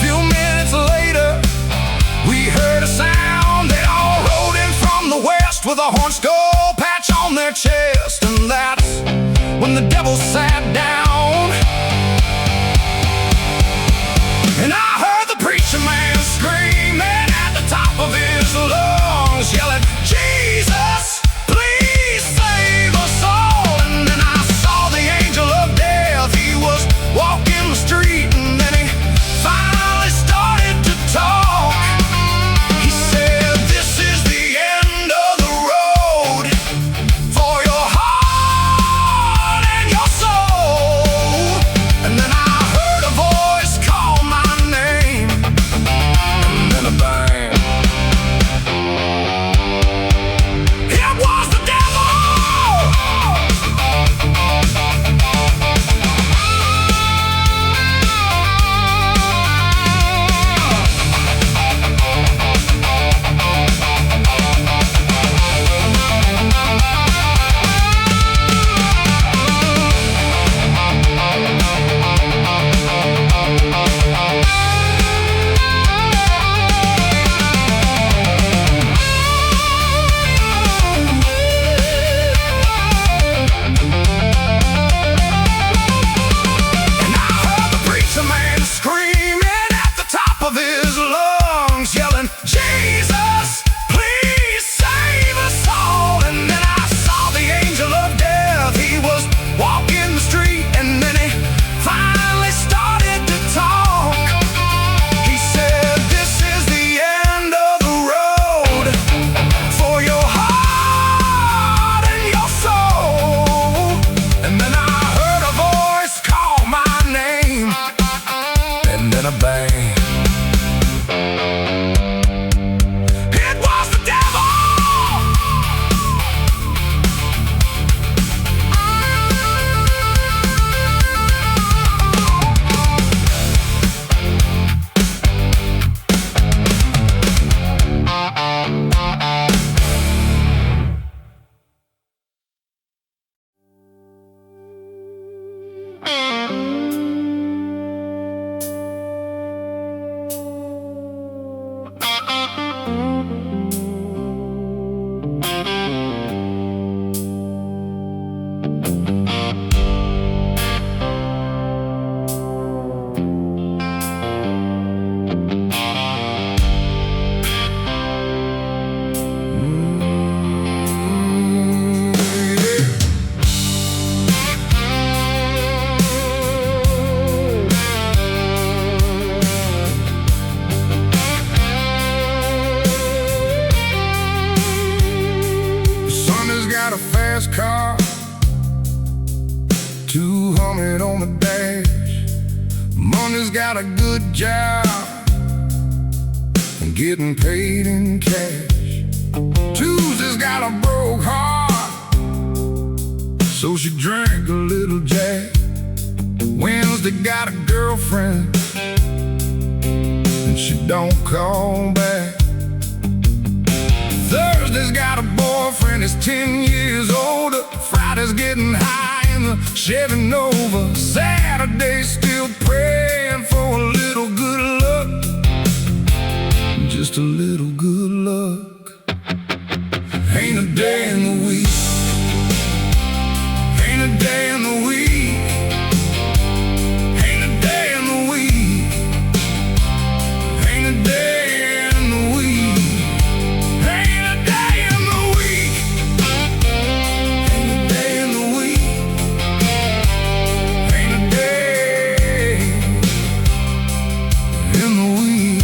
few minutes later, we heard a sound. They all rode in from the west with a horn skull patch on their chest. And that's when the devil sat down. And I heard the preacher man screaming at the top of his lungs, yelling, "Jesus, please save us all." And then I saw the angel of death. He was walking the street, and then he finally started to talk. He said, "This is the end of the road for your heart and your soul." the dash. Monday's got a good job and getting paid in cash. Tuesday's got a broke heart, so she drank a little Jack. Wednesday got a girlfriend and she don't call back. Thursday's got a boyfriend that's 10 years older. Friday's getting high in the Chevy Nova. Saturday's still praying for a little good luck, just a little good luck. Ain't a day in the week, ain't a day in the week, ain't a day in the week, ain't a day in the week, ain't a day in the week, ain't a day in the week, ain't a day in the week.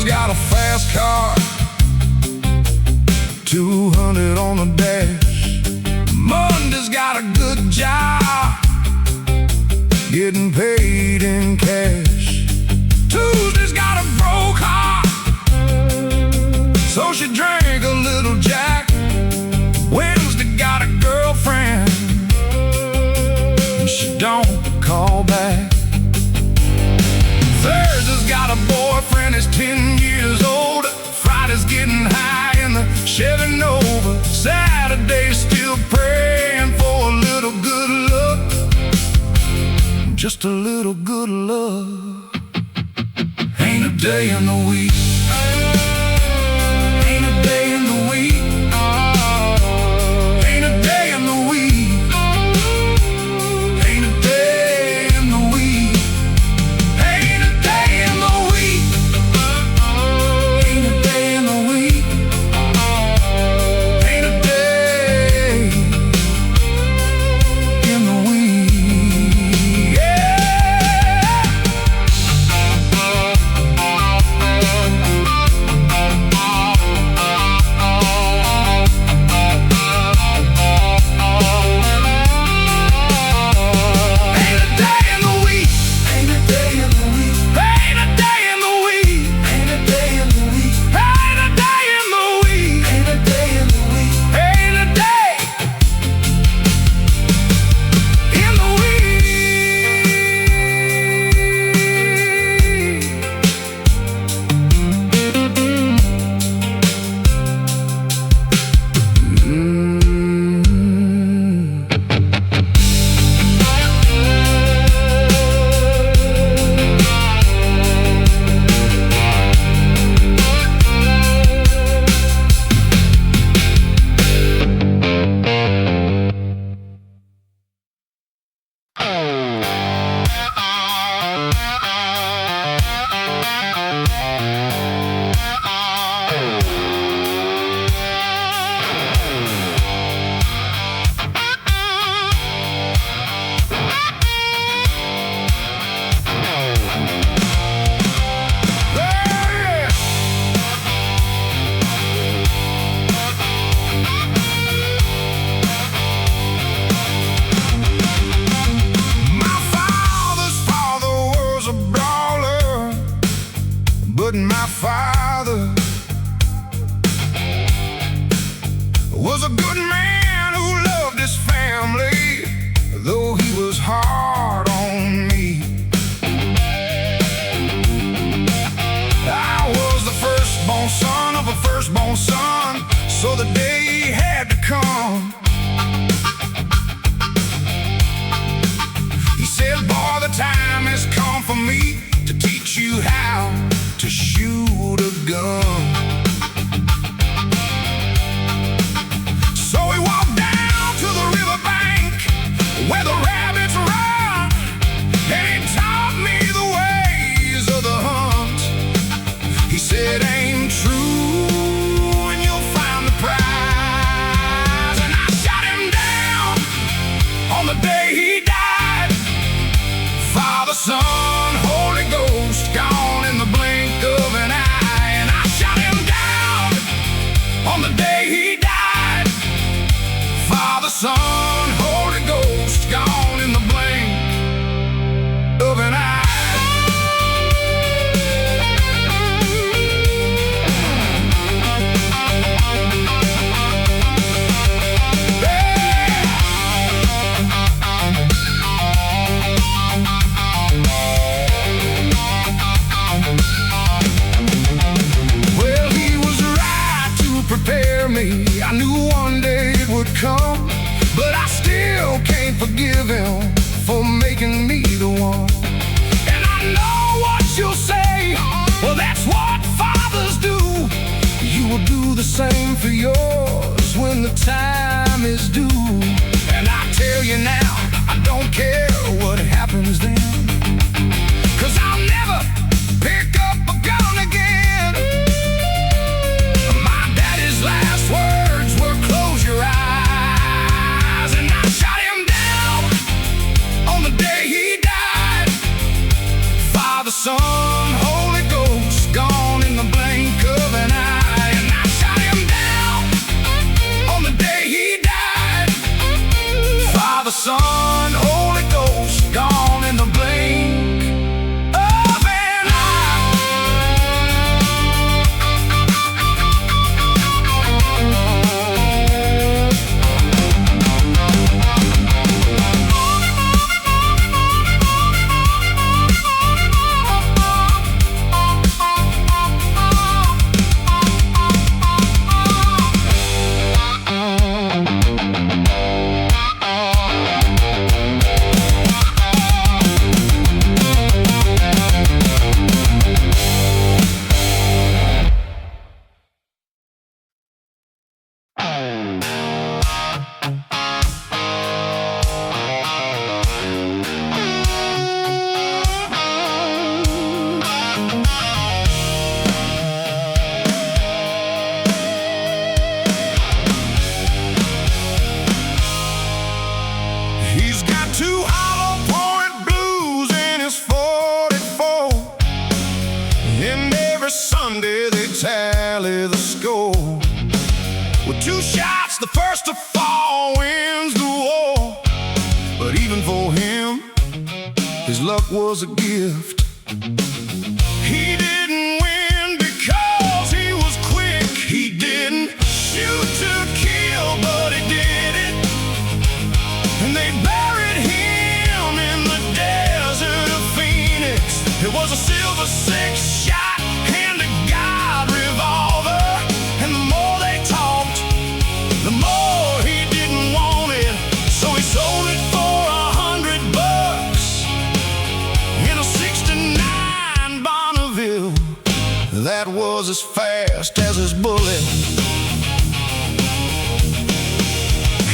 Got a fast car, 200 on the dash. Monday's got a good job, getting paid in cash. Tuesday's got a broke heart, so she drank a little Jack. Wednesday got a girlfriend and she don't call back. Thursday's got a boyfriend that's 10 years older. Friday's getting high in the Chevy Nova. Saturday's still praying for a little good luck, just a little good luck. Ain't a day in the week, ain't a day in the week, ain't a day in the week, ain't a day in the week, ain't a day in the week, ain't a day in the week, ain't a day in the week, yeah. Son, Holy Ghost, gone in the blink of an eye. And I shot him down on the day he died. Father, Son, Holy Ghost, gone in the blink of an eye. I knew one day it would come, but I still can't forgive him for making me the one. And I know what you'll say, well, that's what fathers do. You will do the same for yours when the time is due. And I tell you now, I don't care what happens then, 'cause I'll never pick up a gun again. My daddy's last words were close your eyes. And I shot him down on the day he died. Father, Son, Holy Ghost, gone in the blink of an eye. And I shot him down on the day he died. Father, Son, Holy Ghost, gone in the blink. He's got two hollow point blues in his 44, and every Sunday they tally the score. With two shots, the first to fall wins the war. But even for him, his luck was a gift. He didn't win because he was quick. He didn't shoot to kill, but he did it. And they buried him in the desert of Phoenix. It was a silver six-shot, hand-to-God revolver. And the more they talked, the more he didn't want it. So he sold it for $100 in a '69 Bonneville that was as fast as his bullet.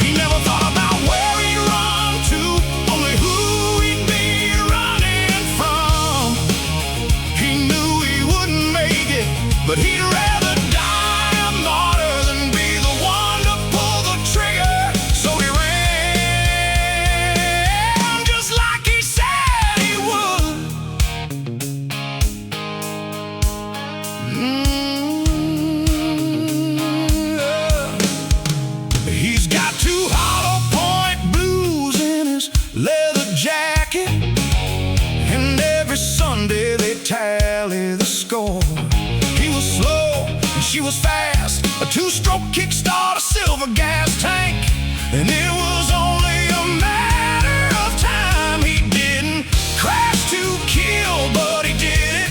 He never thought about where he'd run to, only who he'd be running from. He knew he wouldn't make it, but he'd rather die a martyr than be the one to pull the trigger. So he ran just like he said he would. He's got two hollow point blues in his leather jacket, and every Sunday they tally the score. He was slow and she was fast, a two-stroke kickstart, a silver gas tank. And it was only a matter of time. He didn't crash to kill, but he did it.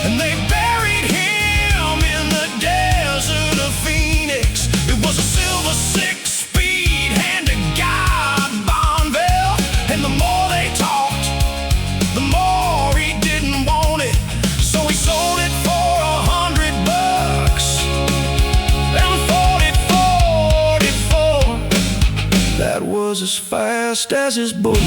And they buried him in the desert of Phoenix. It was a silver six-speed, hand-to-God Bonneville. And the more they talked, the more he didn't want it. So he sold it for $100 and 44. That was as fast as his bullet.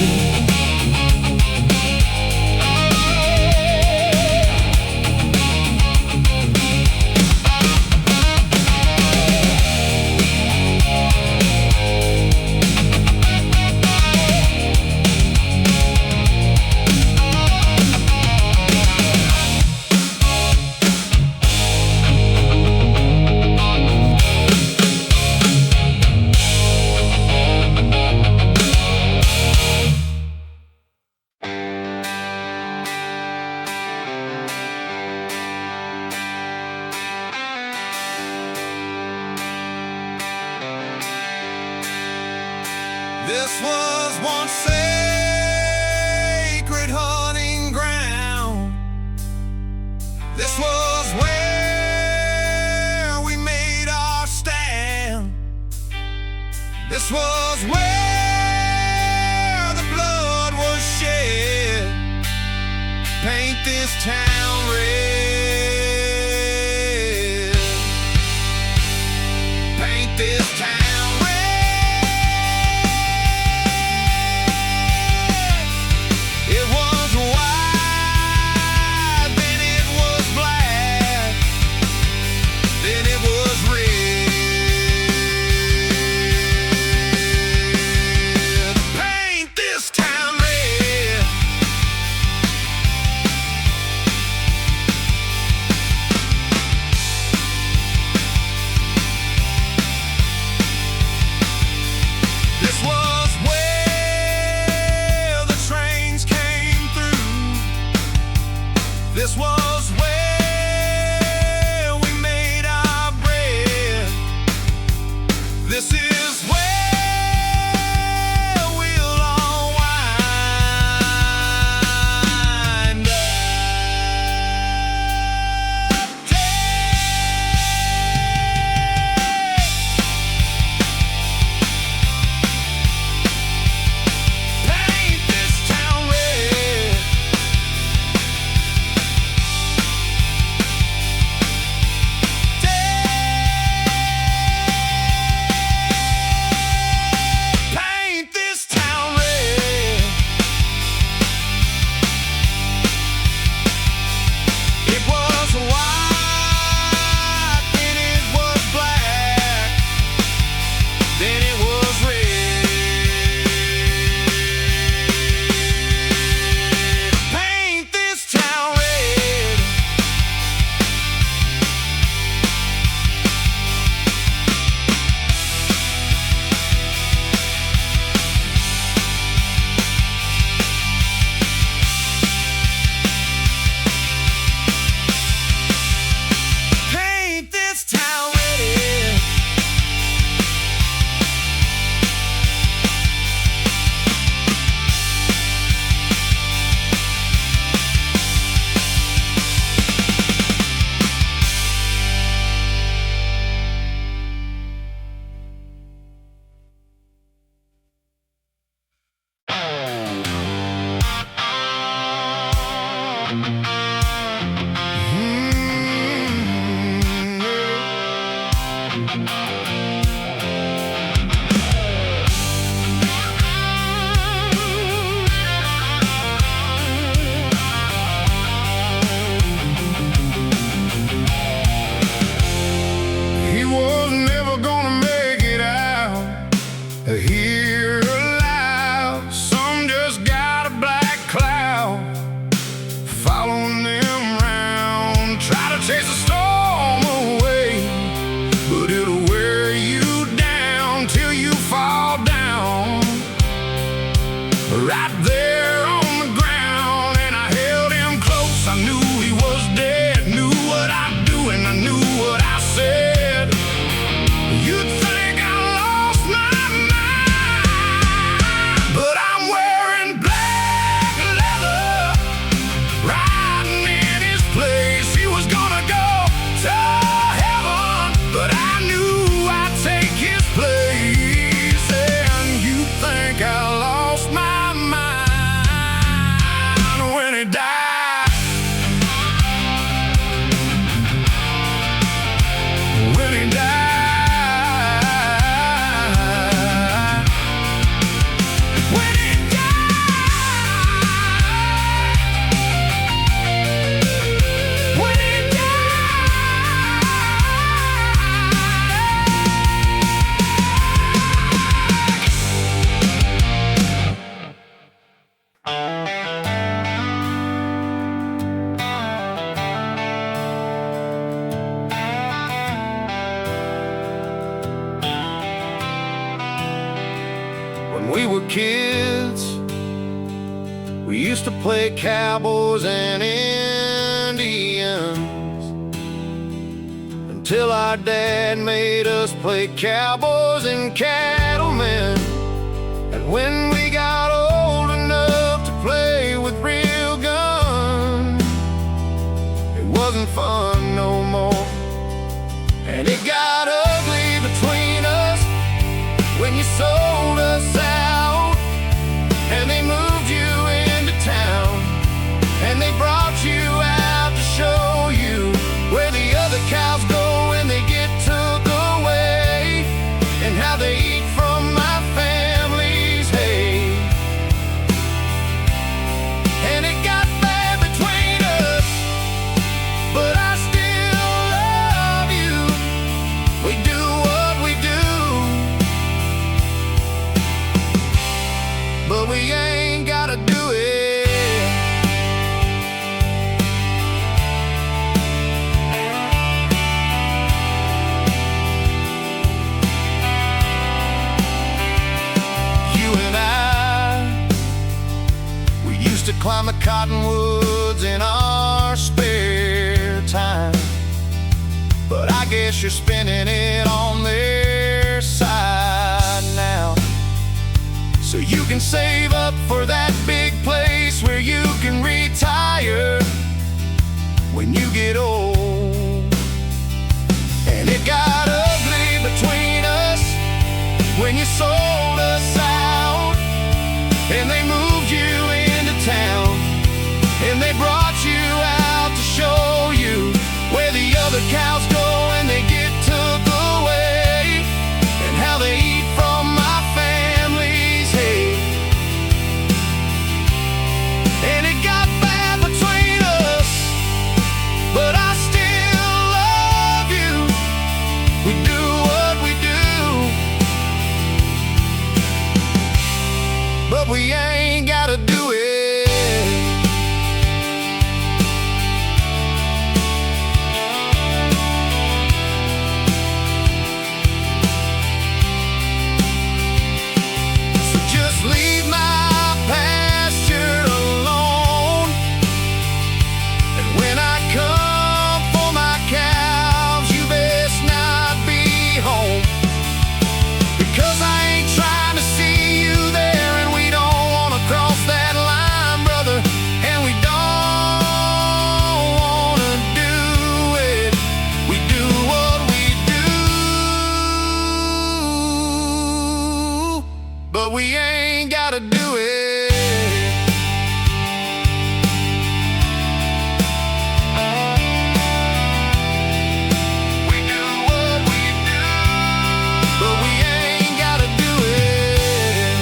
this town red. Paint this town red. It was white, then it was black, then it was red. Paint this town red. This was where the trains came through. This was where we made our bread. This is where we'll all wind up. Paint this town red. Paint this town red. It was white, then it was black, then it was red. Paint this town red. Paint this town red. He was never gonna make it out here alive. Some just got a black cloud following them round. Try to chase a storm away, but it'll wear you down till you fall down. Right there on the ground, and I held him close. I knew he was dead, knew what I'd do, and I knew what I said. You'd think I lost my mind, but I'm wearing black leather, riding in his place. He was gonna go to heaven, but I knew I'd take his place. And you think I lost my mind when he died. When he died. When he died. When he When we were kids, we used to play cowboys and Indians, until our dad made us play cowboys and cattlemen. And when we got old enough to play with real guns, it wasn't fun no more. And it got ugly between us when you sold us out, and they moved you into town, and they brought you used to climb the cottonwoods in our spare time, but I guess you're spending it on their side now. So you can save up for that big place where you can retire when you get old. And it got ugly between us when you sold us out, and they moved you into town, and they brought you out to show you where the other cows go and they get took away, and how they eat from my family's hay. And it got bad between us, but I still love you. We do what we do, but we ain't gotta do it. So just leave my pasture alone, and when I come for my cows, you best not be home, because I ain't trying to see you there, and we don't wanna cross that line, brother, and we don't wanna do it. We do what we do, but we ain't gotta do it. We do what we do, but we ain't gotta do it.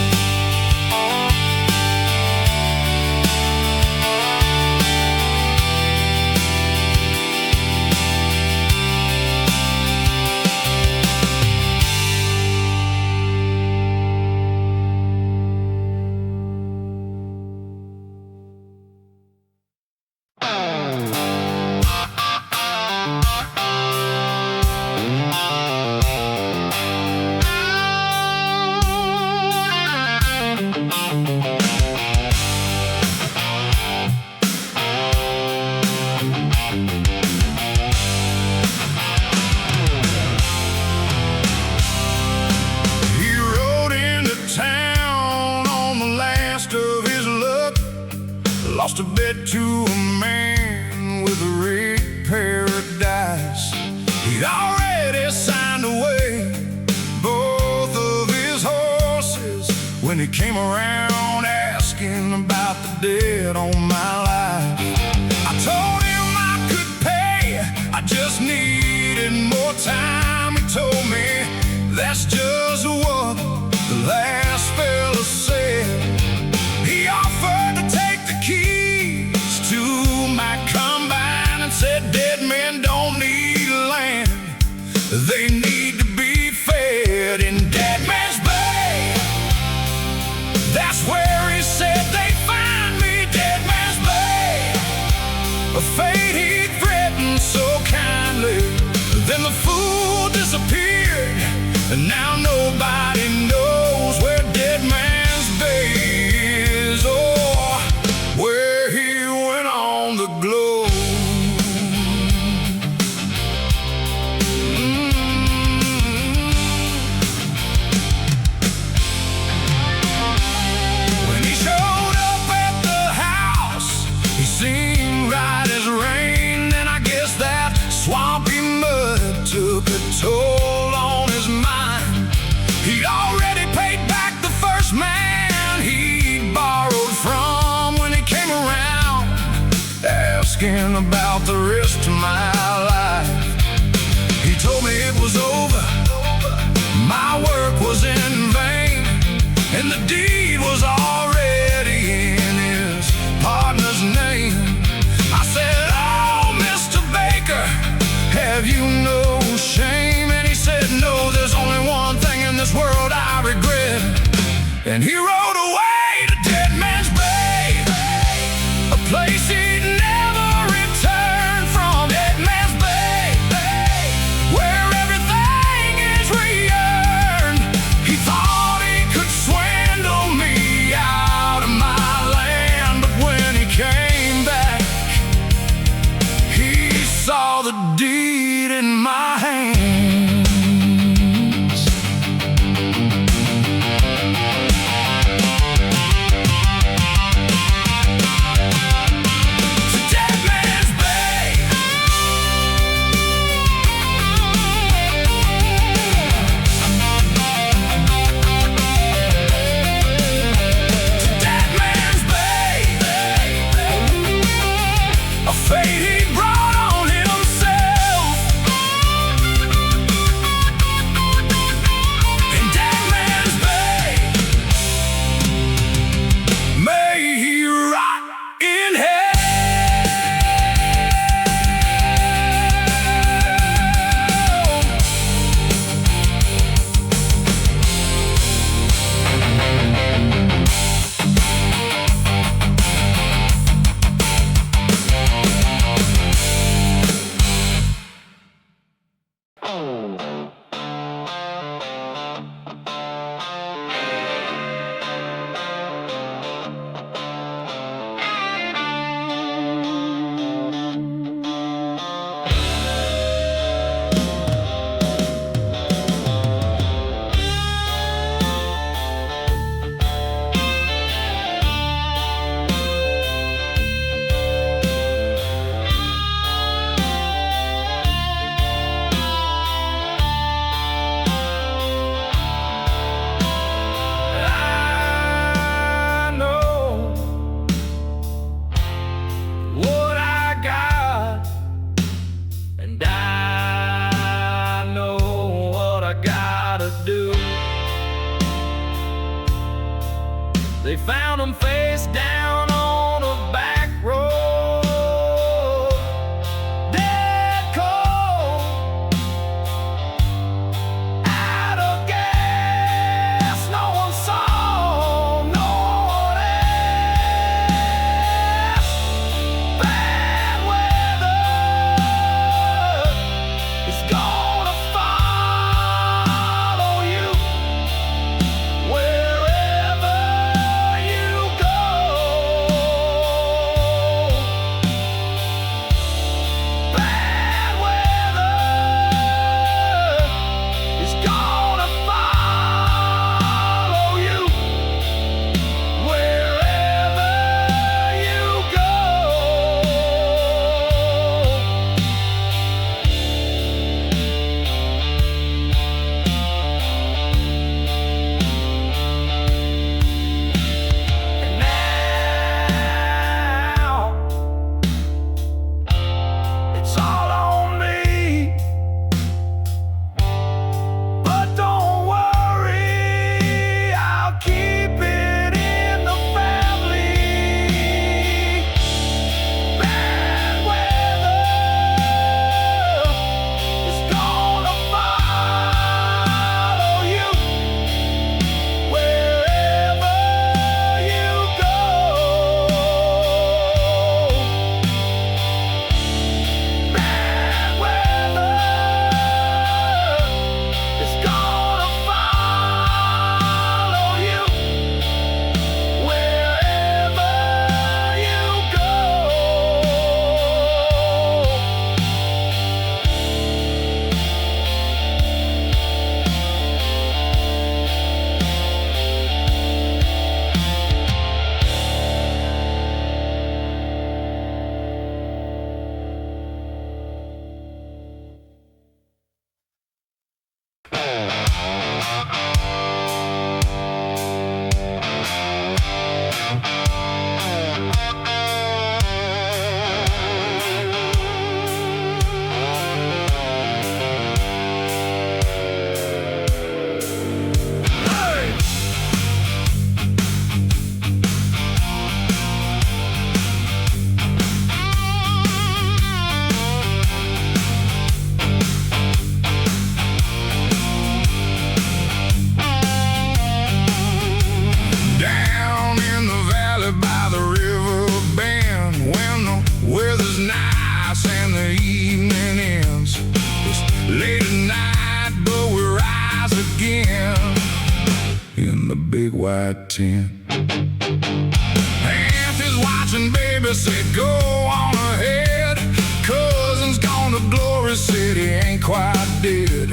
He rode into town on the last of his luck, lost a bet to a man with a red paradise. He'd already signed away both of his horses when he came around asking about the debt on my life. I told him I could pay, I just needed more time. He told me that's just what the last fella said. He offered to take the keys to my combine and said dead men don't need land, they need to be fed. In Dead Man's Bay, that's where he said they find me. Dead Man's Bay, a fate he threatened so kindly. Then the fool disappeared, and now nobody knows where Dead Man's Bay is, or where he went on the globe. When he showed up at the house, he seemed right as rain, and I guess that swampy mud took a toll on his mind. He'd already paid back the first man he'd borrowed from when he came around asking about the rest of my life. He told me it was over, my work was in vain, and the deed was already in his partner's name. I said, oh, Mr. Baker, have you no shame? And he said, no, there's only one thing in this world I regret. And he rode away to Dead Man's Bay, a place he'd never return from. Dead Man's Bay, where everything is re-earned. He thought he could swindle me 10. Aunt is watching, baby said go on ahead. Cousin's gone to glory, said he ain't quite dead.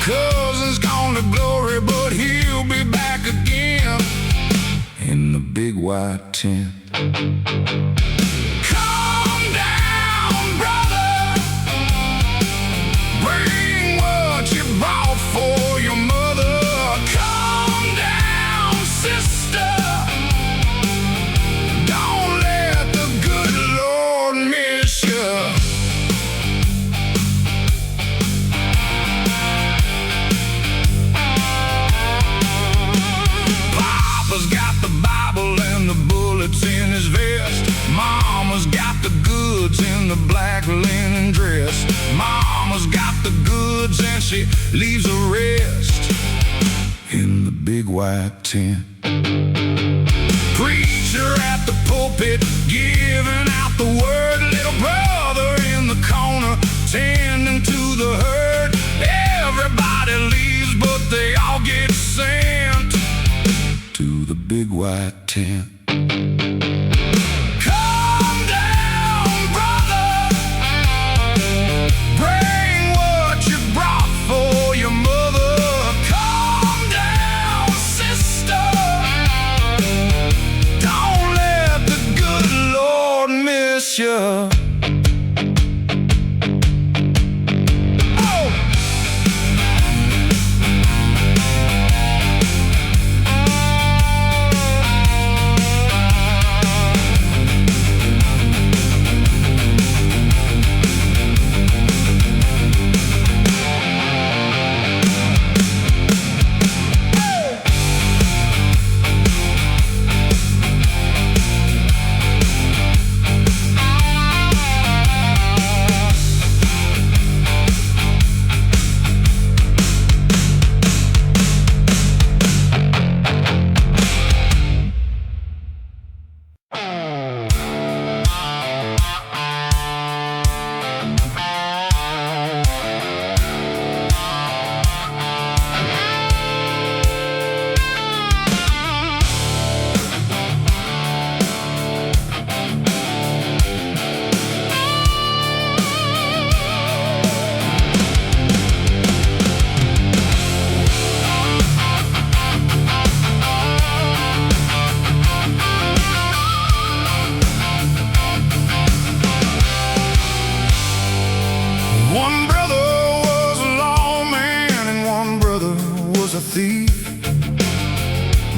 Cousin's gone to glory, but he'll be back again in the big white tent. Calm down, brother. Bring what you brought for your mother. Calm down, sister. Don't let the good Lord miss you. Papa's got the Bible and the bullets in his vest. Mama's got the goods in the black linen dress. Mama's got the goods and she leaves the rest in the big white tent. Preacher at the pulpit giving out the word. Little brother in the corner tending to the herd. Everybody leaves but they all get sent to the big white tent. Calm down, brother. Bring what you brought for your mother. Calm down, sister. Don't let the good Lord miss you. One brother was a lawman and one brother was a thief.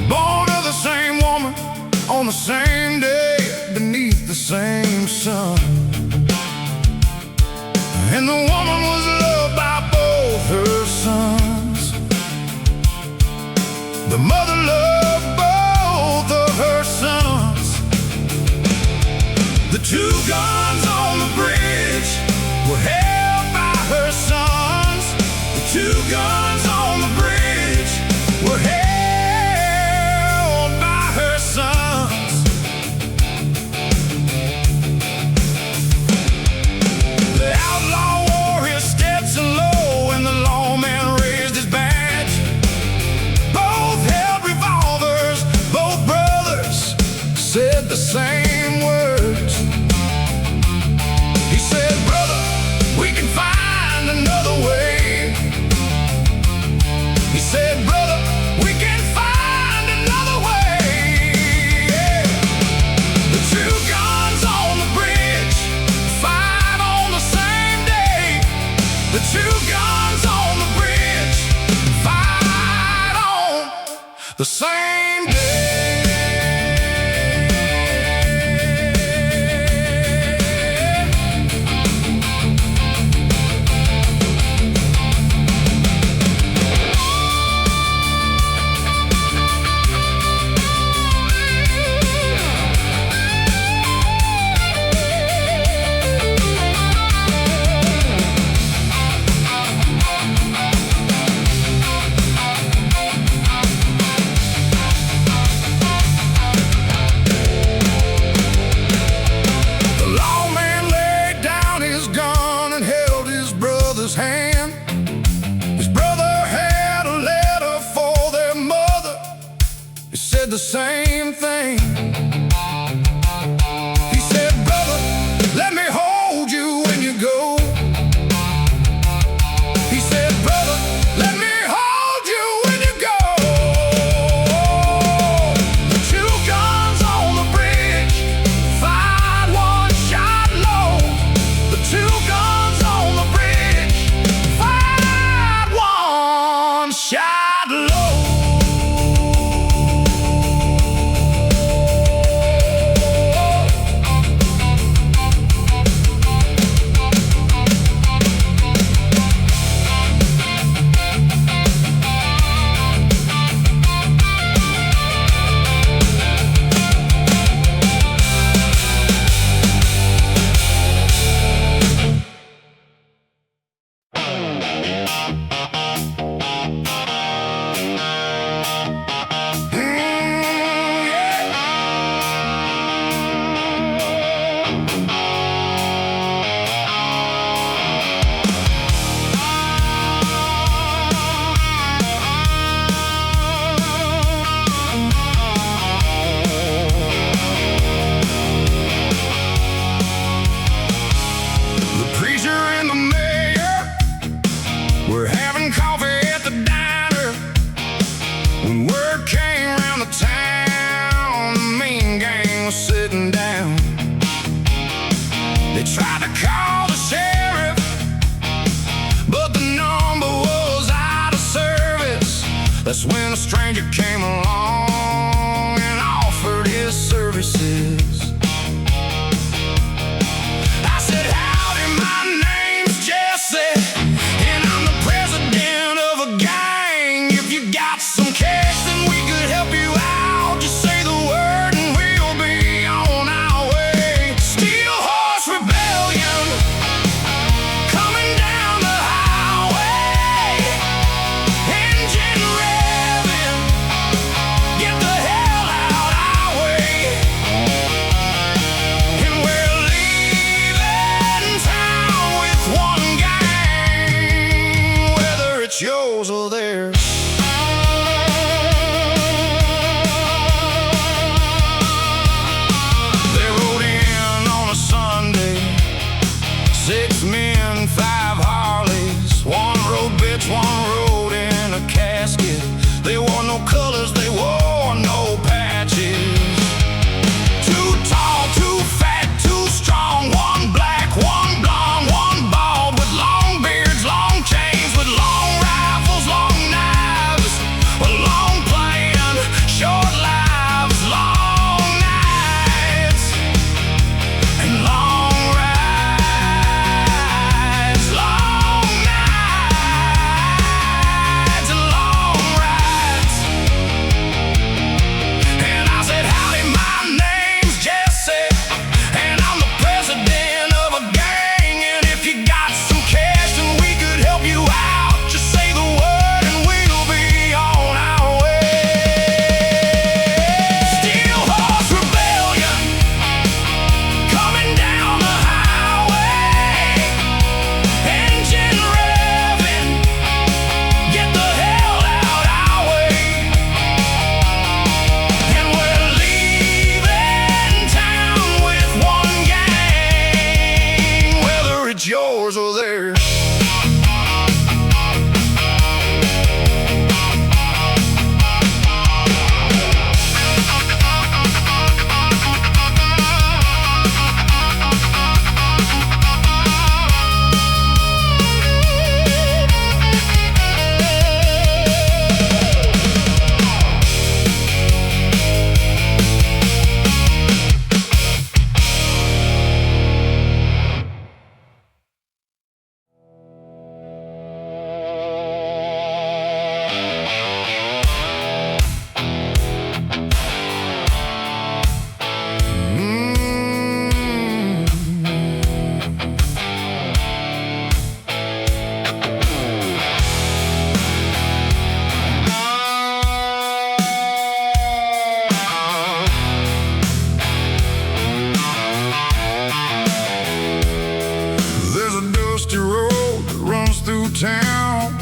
Born of the same woman on the same day beneath the same sun. And the woman was loved by both her sons. The mother loved both of her sons. The two guns on the bridge were held by her sons. The two guns on the bridge were held by her sons. The outlaw wore his Stetson low and the lawman raised his badge. Both held revolvers, both brothers said the same words. He said, brother, we can find another way. He said, brother, we can find another way. Yeah. The two guns on the bridge fight on the same day. The two guns on the bridge fight on the same day. sitting down. They tried to call the sheriff, but the number was out of service. That's when a stranger came along and offered his services. I said, howdy, my name's Jesse, and I'm the president of a gang. If you got some cash, then we could help you out. Just say the word and we'll be on our way. Steel Horse Rebellion coming down the highway, engine revving, get the hell out our way. And we're leaving town with one gang, whether it's yours or theirs. They rode in on a Sunday, 6 men, 5 Harleys. One rode bitch, one rode in a casket. They wore no colors, they wore no patches. Too tall, too fat, too strong. One black, one blonde, one bald, with long beards, long chains, with long rifles, long knives, a long plan, short lives, long nights, and long rides, long nights, and long rides. And I said, howdy, my name's Jesse, and I'm the president of a gang. And if you got some cash, then we could help you out. Just say the word and we'll be on our way. Steel Horse Rebellion coming down the highway, engine revving, get the hell out our way. And we're leaving town with one gang, whether it's yours or theirs. There's a dusty road that runs through town.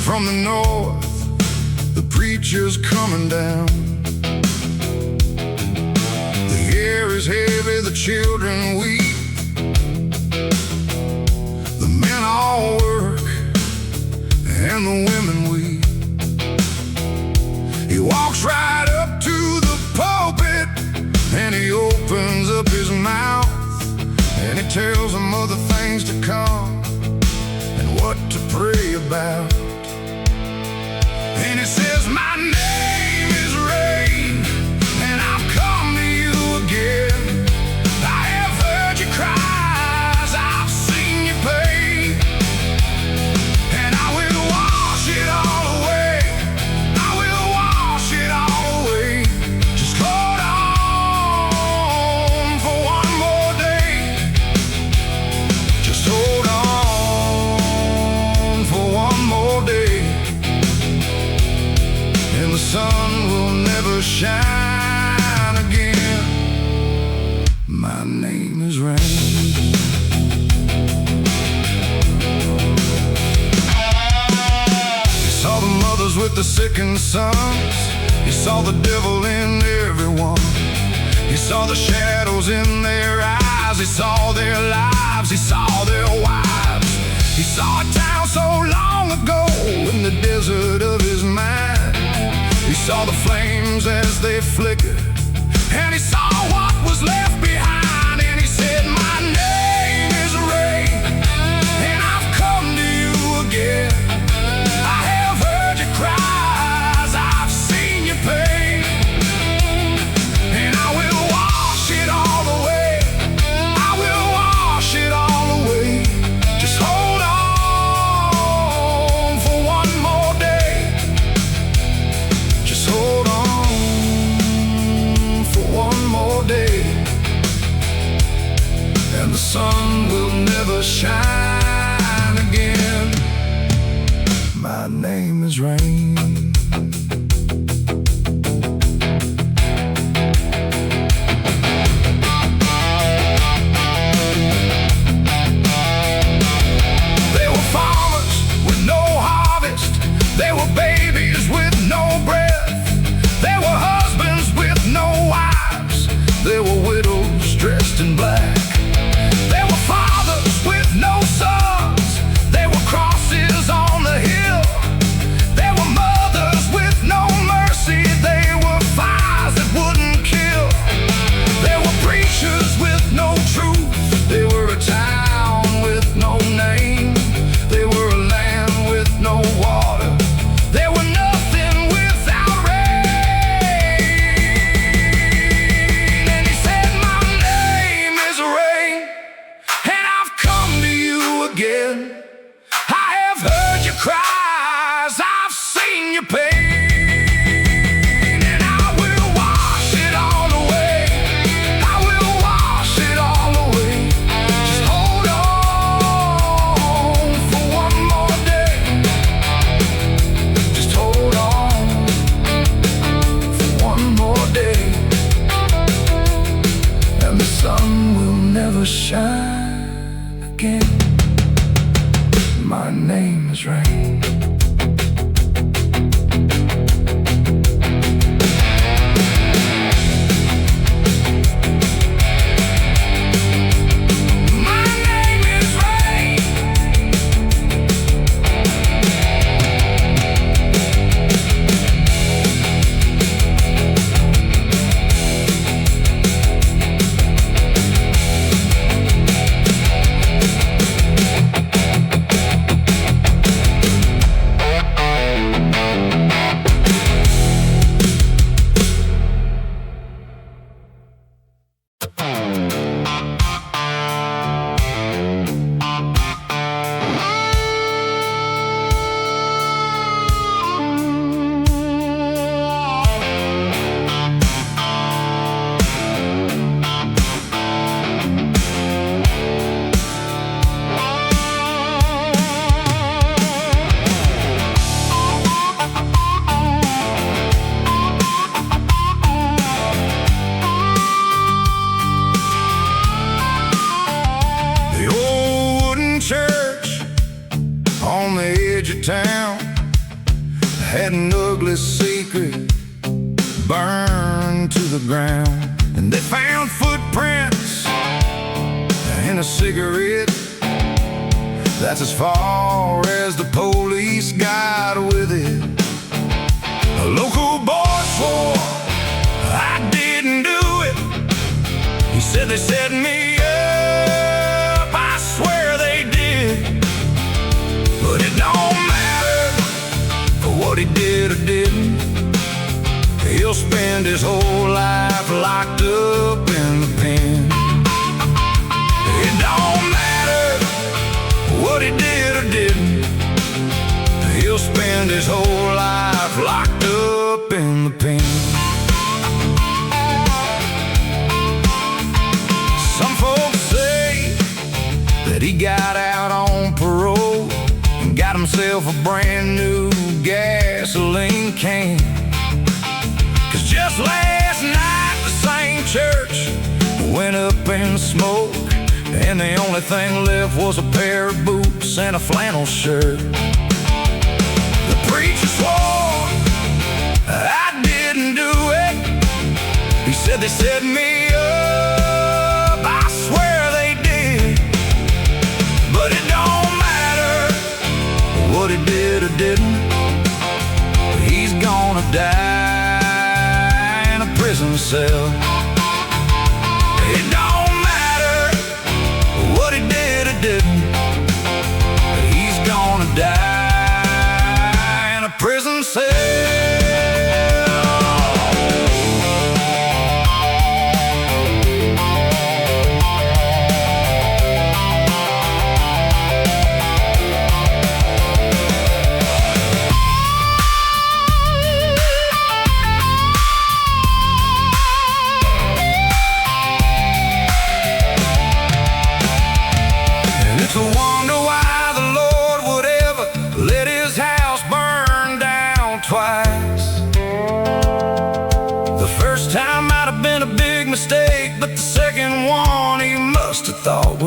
From the north, the preacher's coming down. The air is heavy, the children weep. The men all work and the women weep. He walks right up to the pulpit and he opens up his mouth. And he tells them other things to come and what to pray about. And he says, my name is Ray, and I've come to you again. I have heard your cries, I've seen your pain, and I will wash it all away. I will wash it all away. Just hold on for one more day. Just hold on for one more day, and the sun will never shine again. My name is Rain. He saw the mothers with the sickened sons. He saw the devil in everyone. He saw the shadows in their eyes. He saw their lives. He saw their wives. He saw a town so long ago in the desert of his mind. He saw the flames as they flickered shine again. My name is Rain. They were farmers with no harvest. They were babies with no breath. They were husbands with no wives. They were widows dressed in black. They were fathers with no sons. They were crosses on the hill. They were mothers with no mercy. They were fires that wouldn't kill. They were preachers with no truth. They were a town with no name. They were a land with no water. They were nothing without rain. And he said, my name is Rain, and I've come to you again. I have heard your cries, I've seen your pain, and I will wash it all away. I will wash it all away. Just hold on for one more day. Just hold on for one more day, and the sun will never shine again. My name is Rain. My name is Rain. The old wooden church on the edge of town had an ugly secret burned to the ground. And they found footprints in a cigarette. That's as far as the police got with it. A local boy swore I didn't do it. He said they set me up, I swear they did. But it don't matter for what he did or didn't. He'll spend his whole life locked up in the pen. It don't matter what he did or didn't. He'll spend his whole life locked up in the pen. Some folks say that he got out on parole and got himself a brand new gasoline can. 'Cause just last night the same church went up in smoke, and the only thing left was a pair of boots and a flannel shirt. The preacher swore I didn't do it. He said they set me up, I swear they did. But it don't matter what he did or didn't. He's gonna die in a prison cell. It don't matter what he did or didn't. He's gonna die in a prison cell.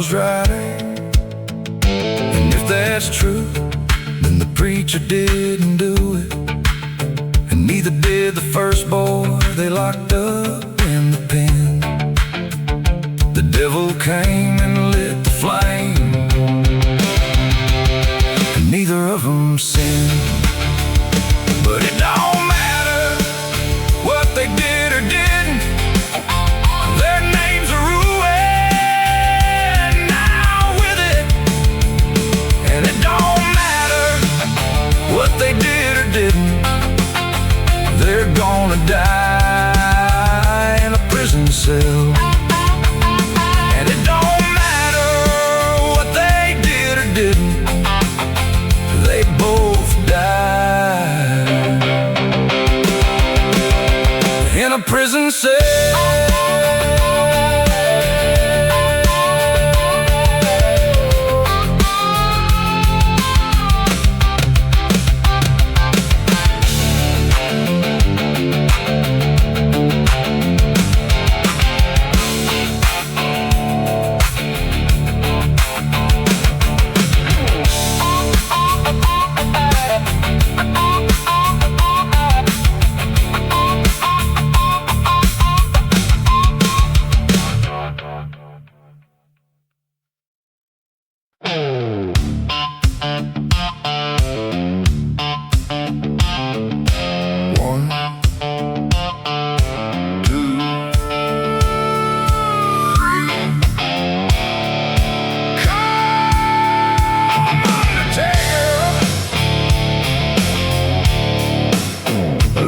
was right. And if that's true, then the preacher didn't do it, and neither did the first boy they locked up in the pen. The devil came and lit the flame, and neither of them sinned. But it don't matter what they did or didn't, their names are ruined now with it. And it don't matter what they did or didn't, they're gonna die in a prison cell. And it don't matter what they did or didn't, they both died in a prison cell.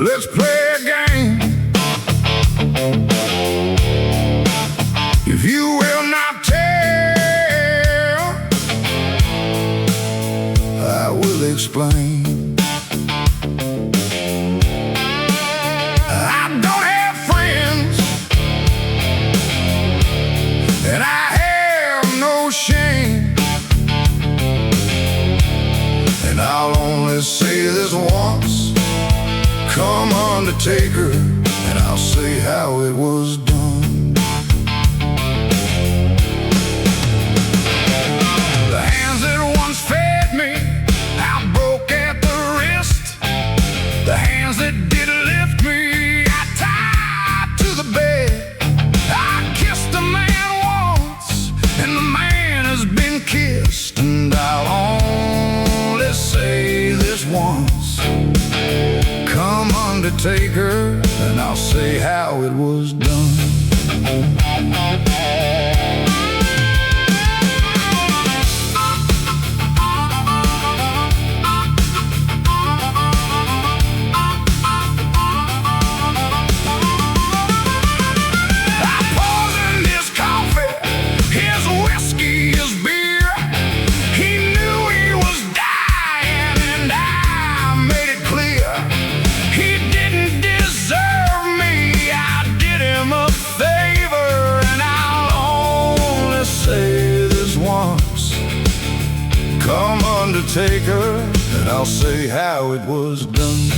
Let's play a game. If you will not tell, I will explain. I don't have friends, and I have no shame, and I'll only say this once. Come Undertaker, and I'll say how it was done. The hands that once fed me, I broke at the wrist. The hands that did lift me, I tied to the bed. I kissed a man once, and the man has been kissed. And I'll only say this once. Come Undertaker, and I'll say how it was done. I poisoned his coffee, his whiskey, his beer. He knew he was dying, and I made it clear. He didn't deserve me, I did him a favor, and I'll only say this once. Come Undertaker, and I'll say how it was done.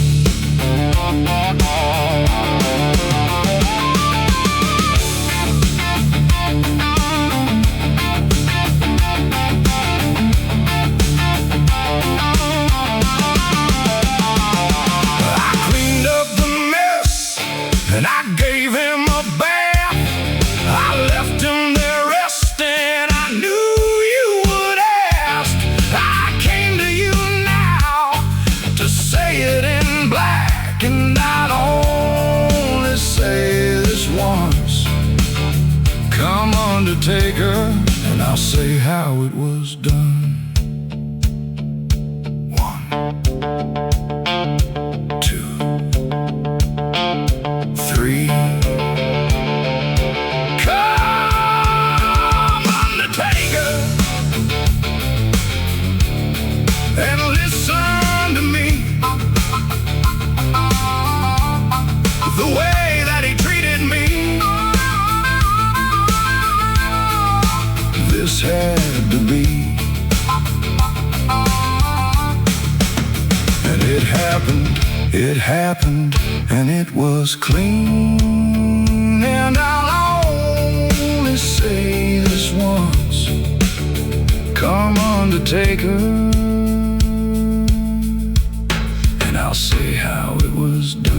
And I gave him a bath. I left him there resting. I knew you would ask. I came to you now to say it in black, and I'd only say this once. Come Undertaker, and I'll say how it was done. 1, 2, 3. Come Undertaker, and listen to me. The way that he treated me, this had to be. And it happened, and it was clean. And I'll only say this once. take her, and I'll say how it was done.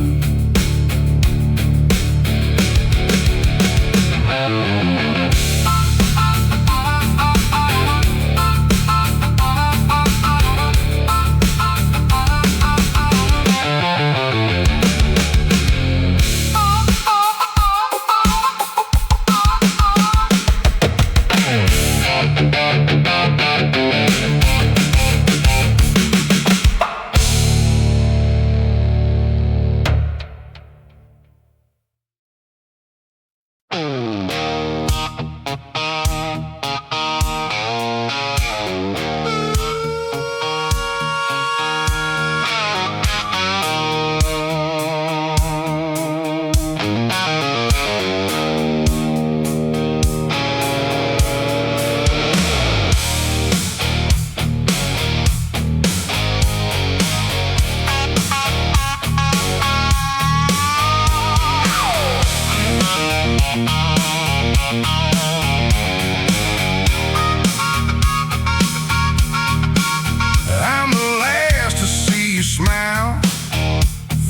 I'm the last to see you smile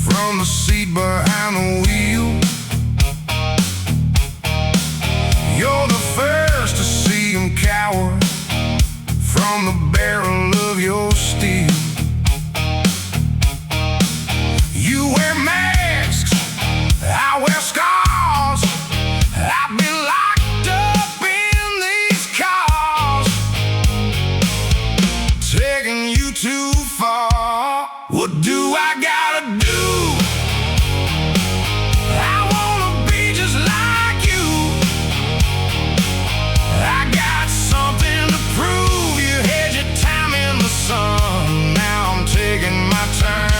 from the seat behind the wheel. You're the first to see him cower from the barrel of your steel. You wear masks, I wear scars. I've been locked up in these cars, taking you too far. What do I gotta do? I wanna be just like you. I got something to prove. You had your time in the sun. Now I'm taking my turn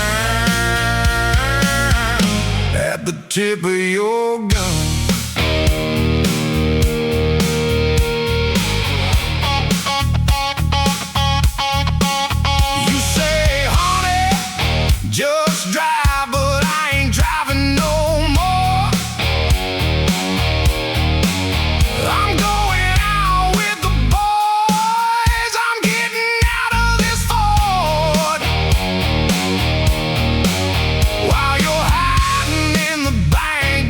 at the tip of your gun. Just drive, but I ain't driving no more. I'm going out with the boys. I'm getting out of this Ford. While you're hiding in the bank,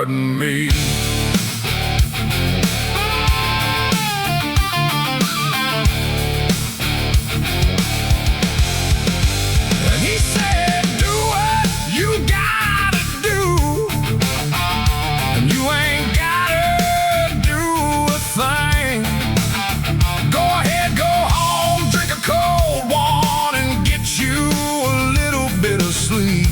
pardon me. And he said, do what you gotta do, and you ain't gotta do a thing. Go ahead, go home, drink a cold one, and get you a little bit of sleep.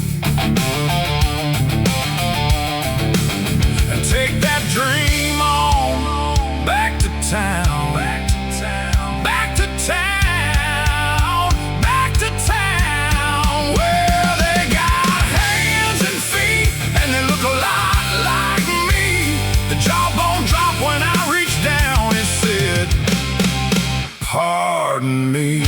And take that dream on back to town, back to town, back to town, back to town, where they got hands and feet, and they look a lot like me. The jawbone dropped when I reached down and said, pardon me.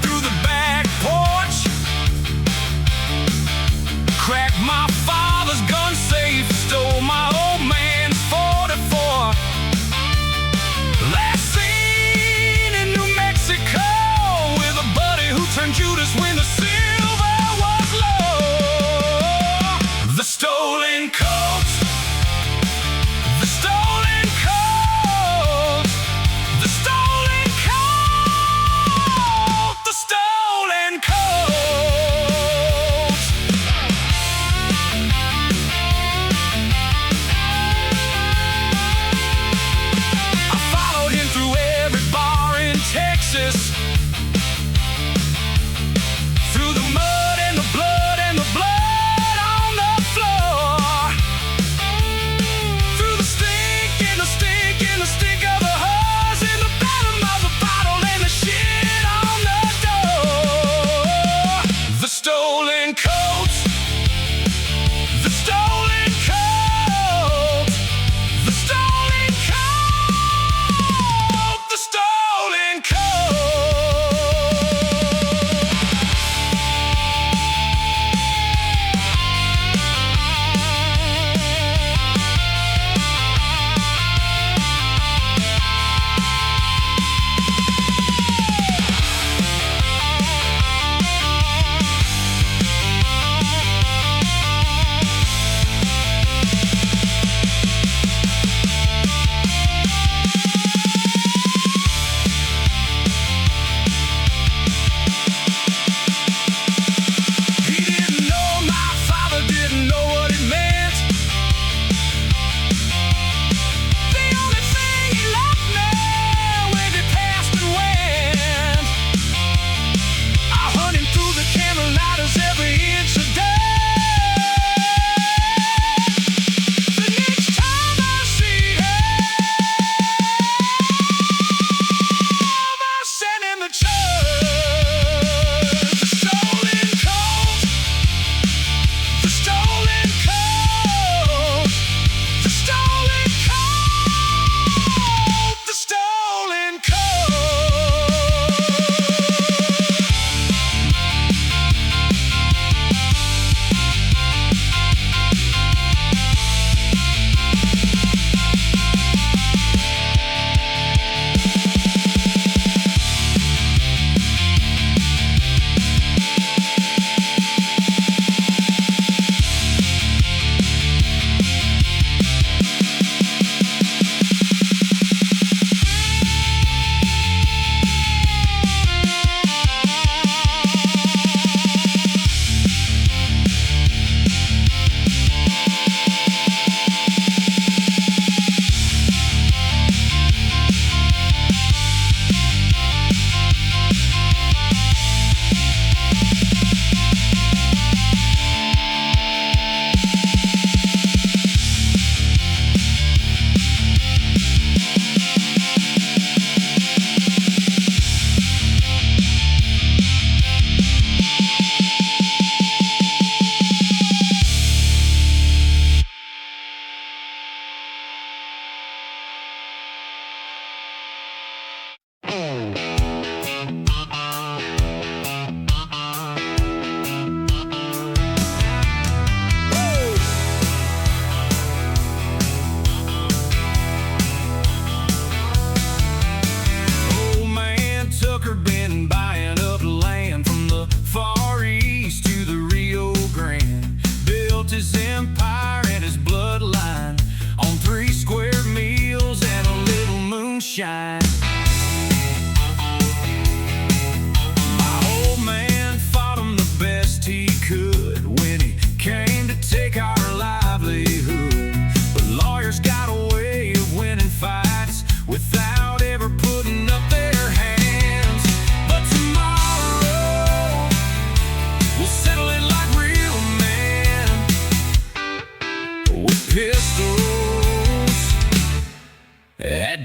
Through the back porch, cracked my father's gun safe, stole my old man's 44. Last seen in New Mexico with a buddy who turned Judas when the silver was low. The stolen coats, the stolen coats, the stolen coat, the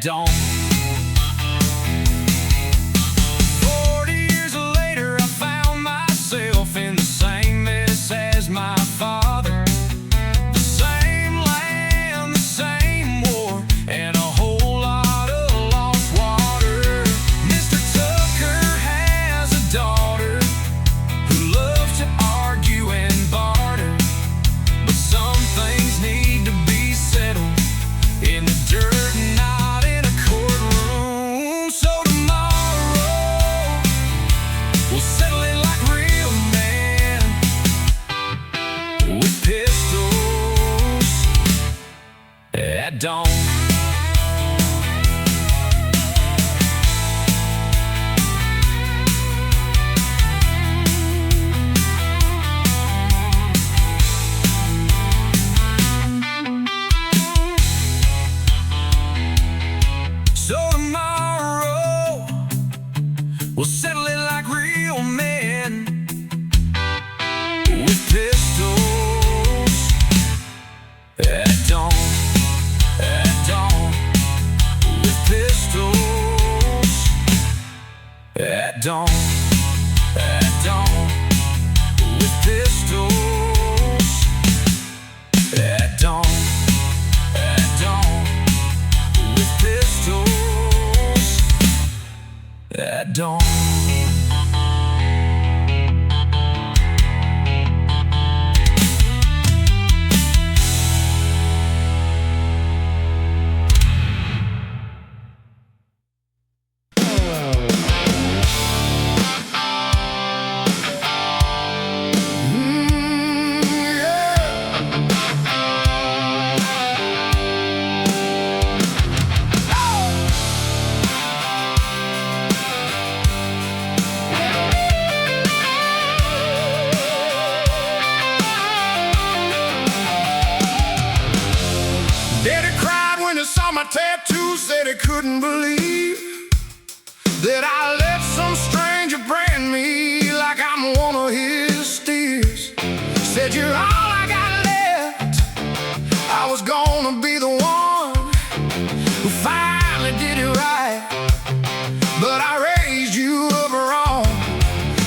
don't. 40 years later, I found myself in the same mess as my father. The same land, the same war, and a whole lot of lost water. Mr. Tucker has a daughter who loves to argue and barter, but some things need to be settled in the dirt, not in a courtroom. So tomorrow we'll settle it like real men, with pistols at dawn. So tomorrow we'll settle it like real men, with pistols at dawn, with pistols at dawn, with pistols at dawn, with pistols at dawn. Daddy cried when he saw my tattoo, said he couldn't believe that I let some stranger brand me like I'm one of his steers. Said, you're all I got left. I was gonna be the one who finally did it right, but I raised you up wrong.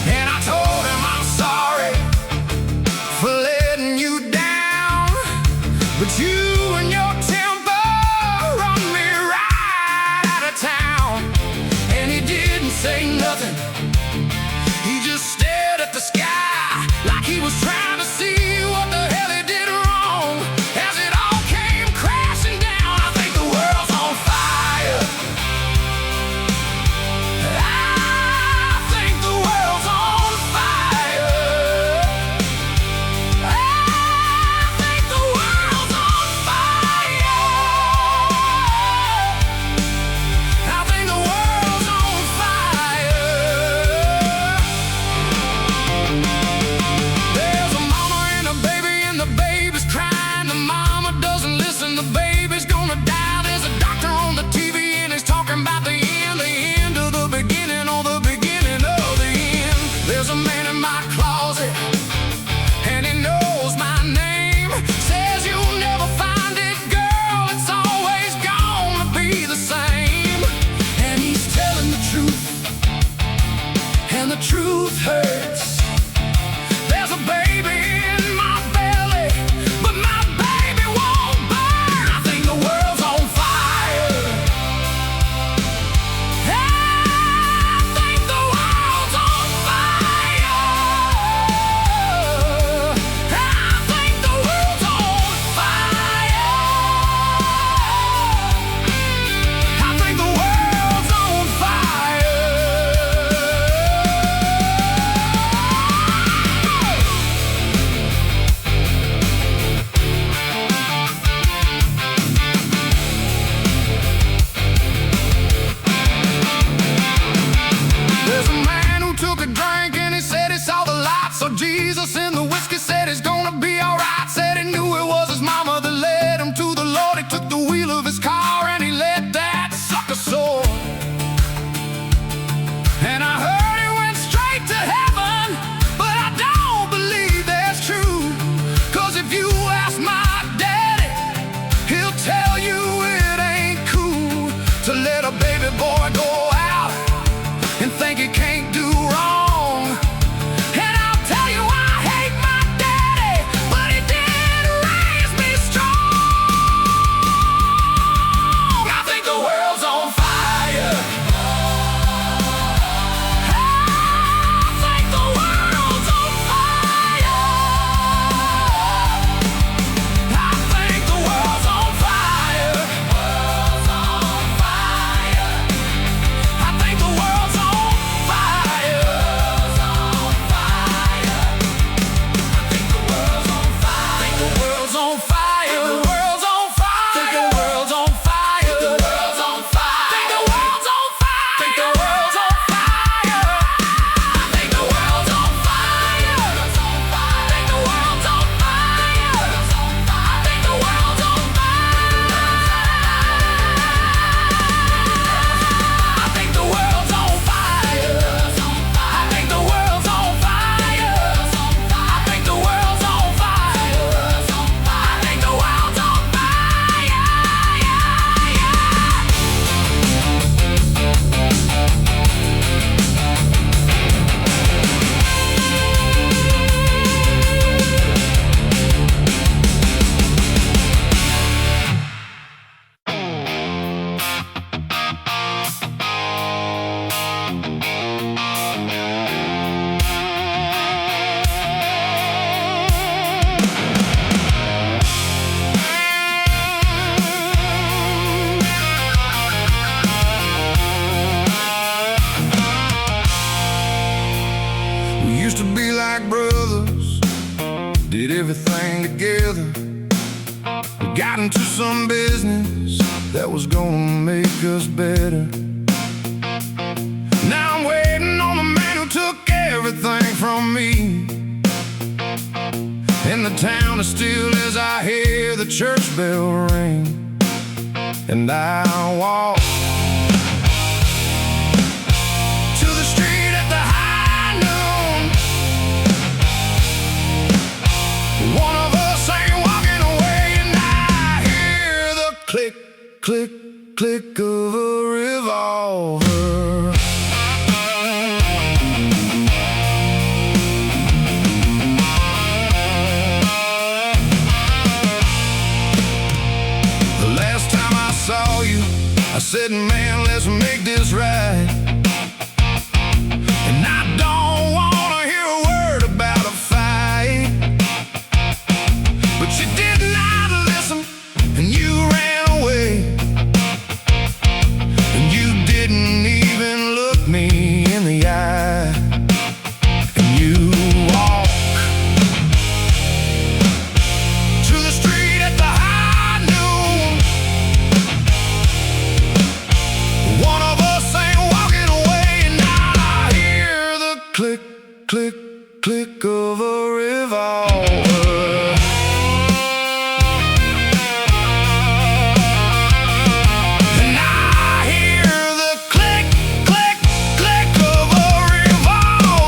And I told him I'm sorry for letting you down, but you and your temper run me right out of town. And he didn't say nothing, he just stared at the sky like he was trying to see what the hell he did wrong. As it all came crashing down, I think the world's on fire. I think the world's on fire. I think the world's on fire. I think the world's on fire. There's a mama and a baby, and the baby's crying. The mama doesn't listen, the baby's gonna die. There's a doctor on the TV and he's talking about the end of the beginning, or the beginning of the end. There's a man in my closet and he knows my name. Says you'll never find it, girl, it's always gonna be the same. And he's telling the truth, and the truth hurts. There's a baby in my belly, but my baby won't burn. I think the world's on fire. I think the world's on fire. I think the world's on fire. I think the world's on fire. We used to be like brothers, did everything together. We got into some business that was gonna make us better. Now I'm waiting on the man who took everything from me. And the town is still as I hear the church bell ring. And I walk to the street at the high noon. One of us ain't walking away, and I hear the click, click, click of a revolver. I said, man, let's make this right. And I don't wanna hear a word about a fight. But you did not listen, and you ran away. And you didn't even look me in the eye. And you walk to the street at the high noon. One of us ain't walking away, and I hear the click, click, click of a revolver. And I hear the click, click, click of a revolver.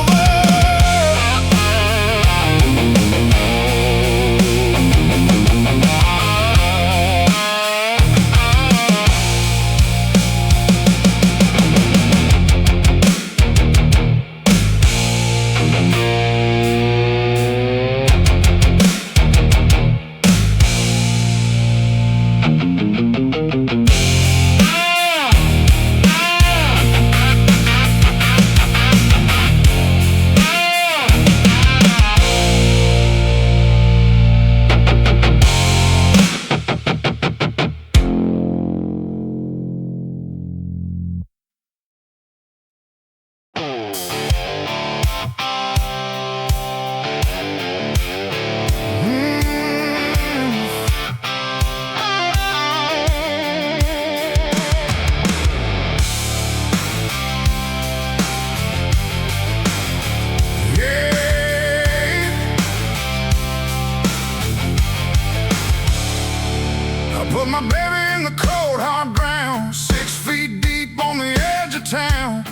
Put my baby in the cold, hard ground, 6 feet deep on the edge of town,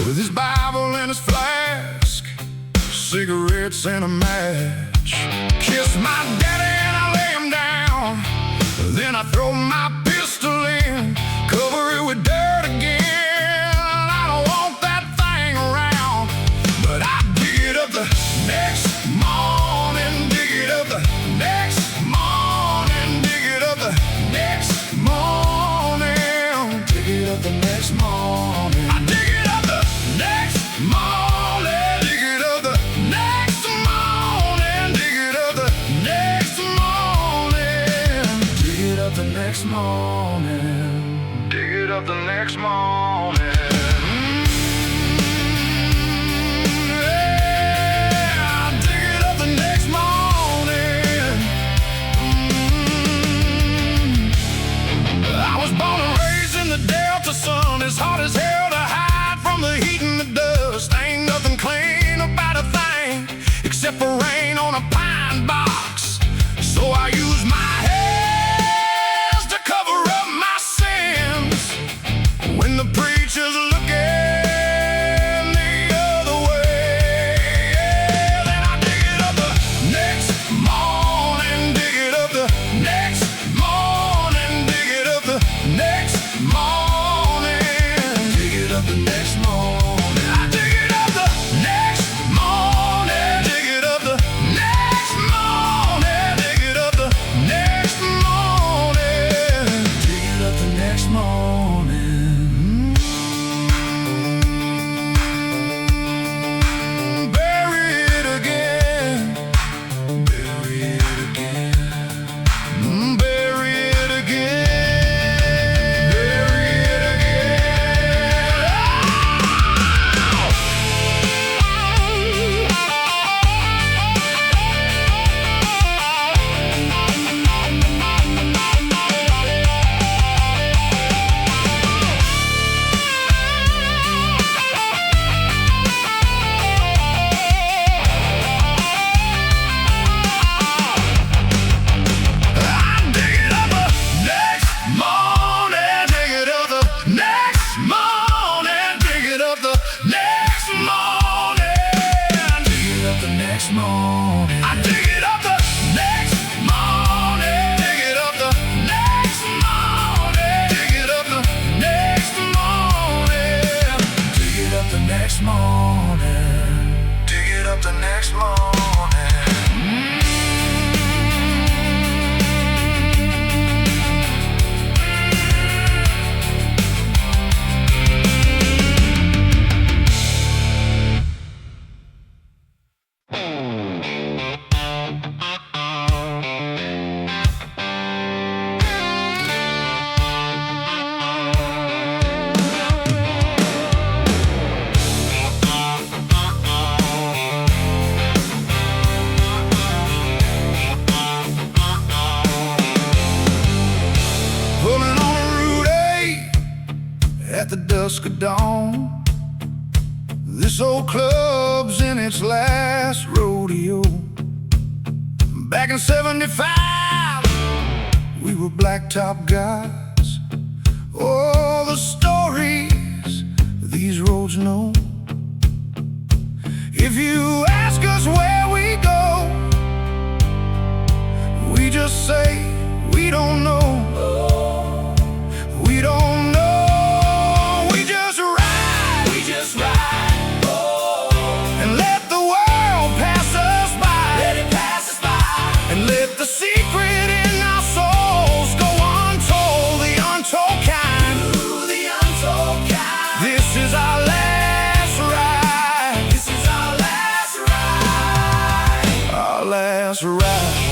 with his Bible and his flask, cigarettes and a match. Kiss my daddy and I lay him down. Then I throw my pistol in, cover it with dirt again. I don't want that thing around, but I dig it up the next morning, dig it up the next morning, dig it up the next morning, dig it up the next morning. I dig it up the next morning, dig it up the next morning, dig it up the next morning, dig it up the next morning. morning. I dig it up the next morning. Dig it up the next morning. Dig it up the next morning. Dig it up the next morning. Dig it up the next morning. At the dusk of dawn, this old club's in its last rodeo. Back in '75, we were blacktop guys. Oh, the stories these roads know. If you ask us where we go, we just say we don't know. We don't know. That's right.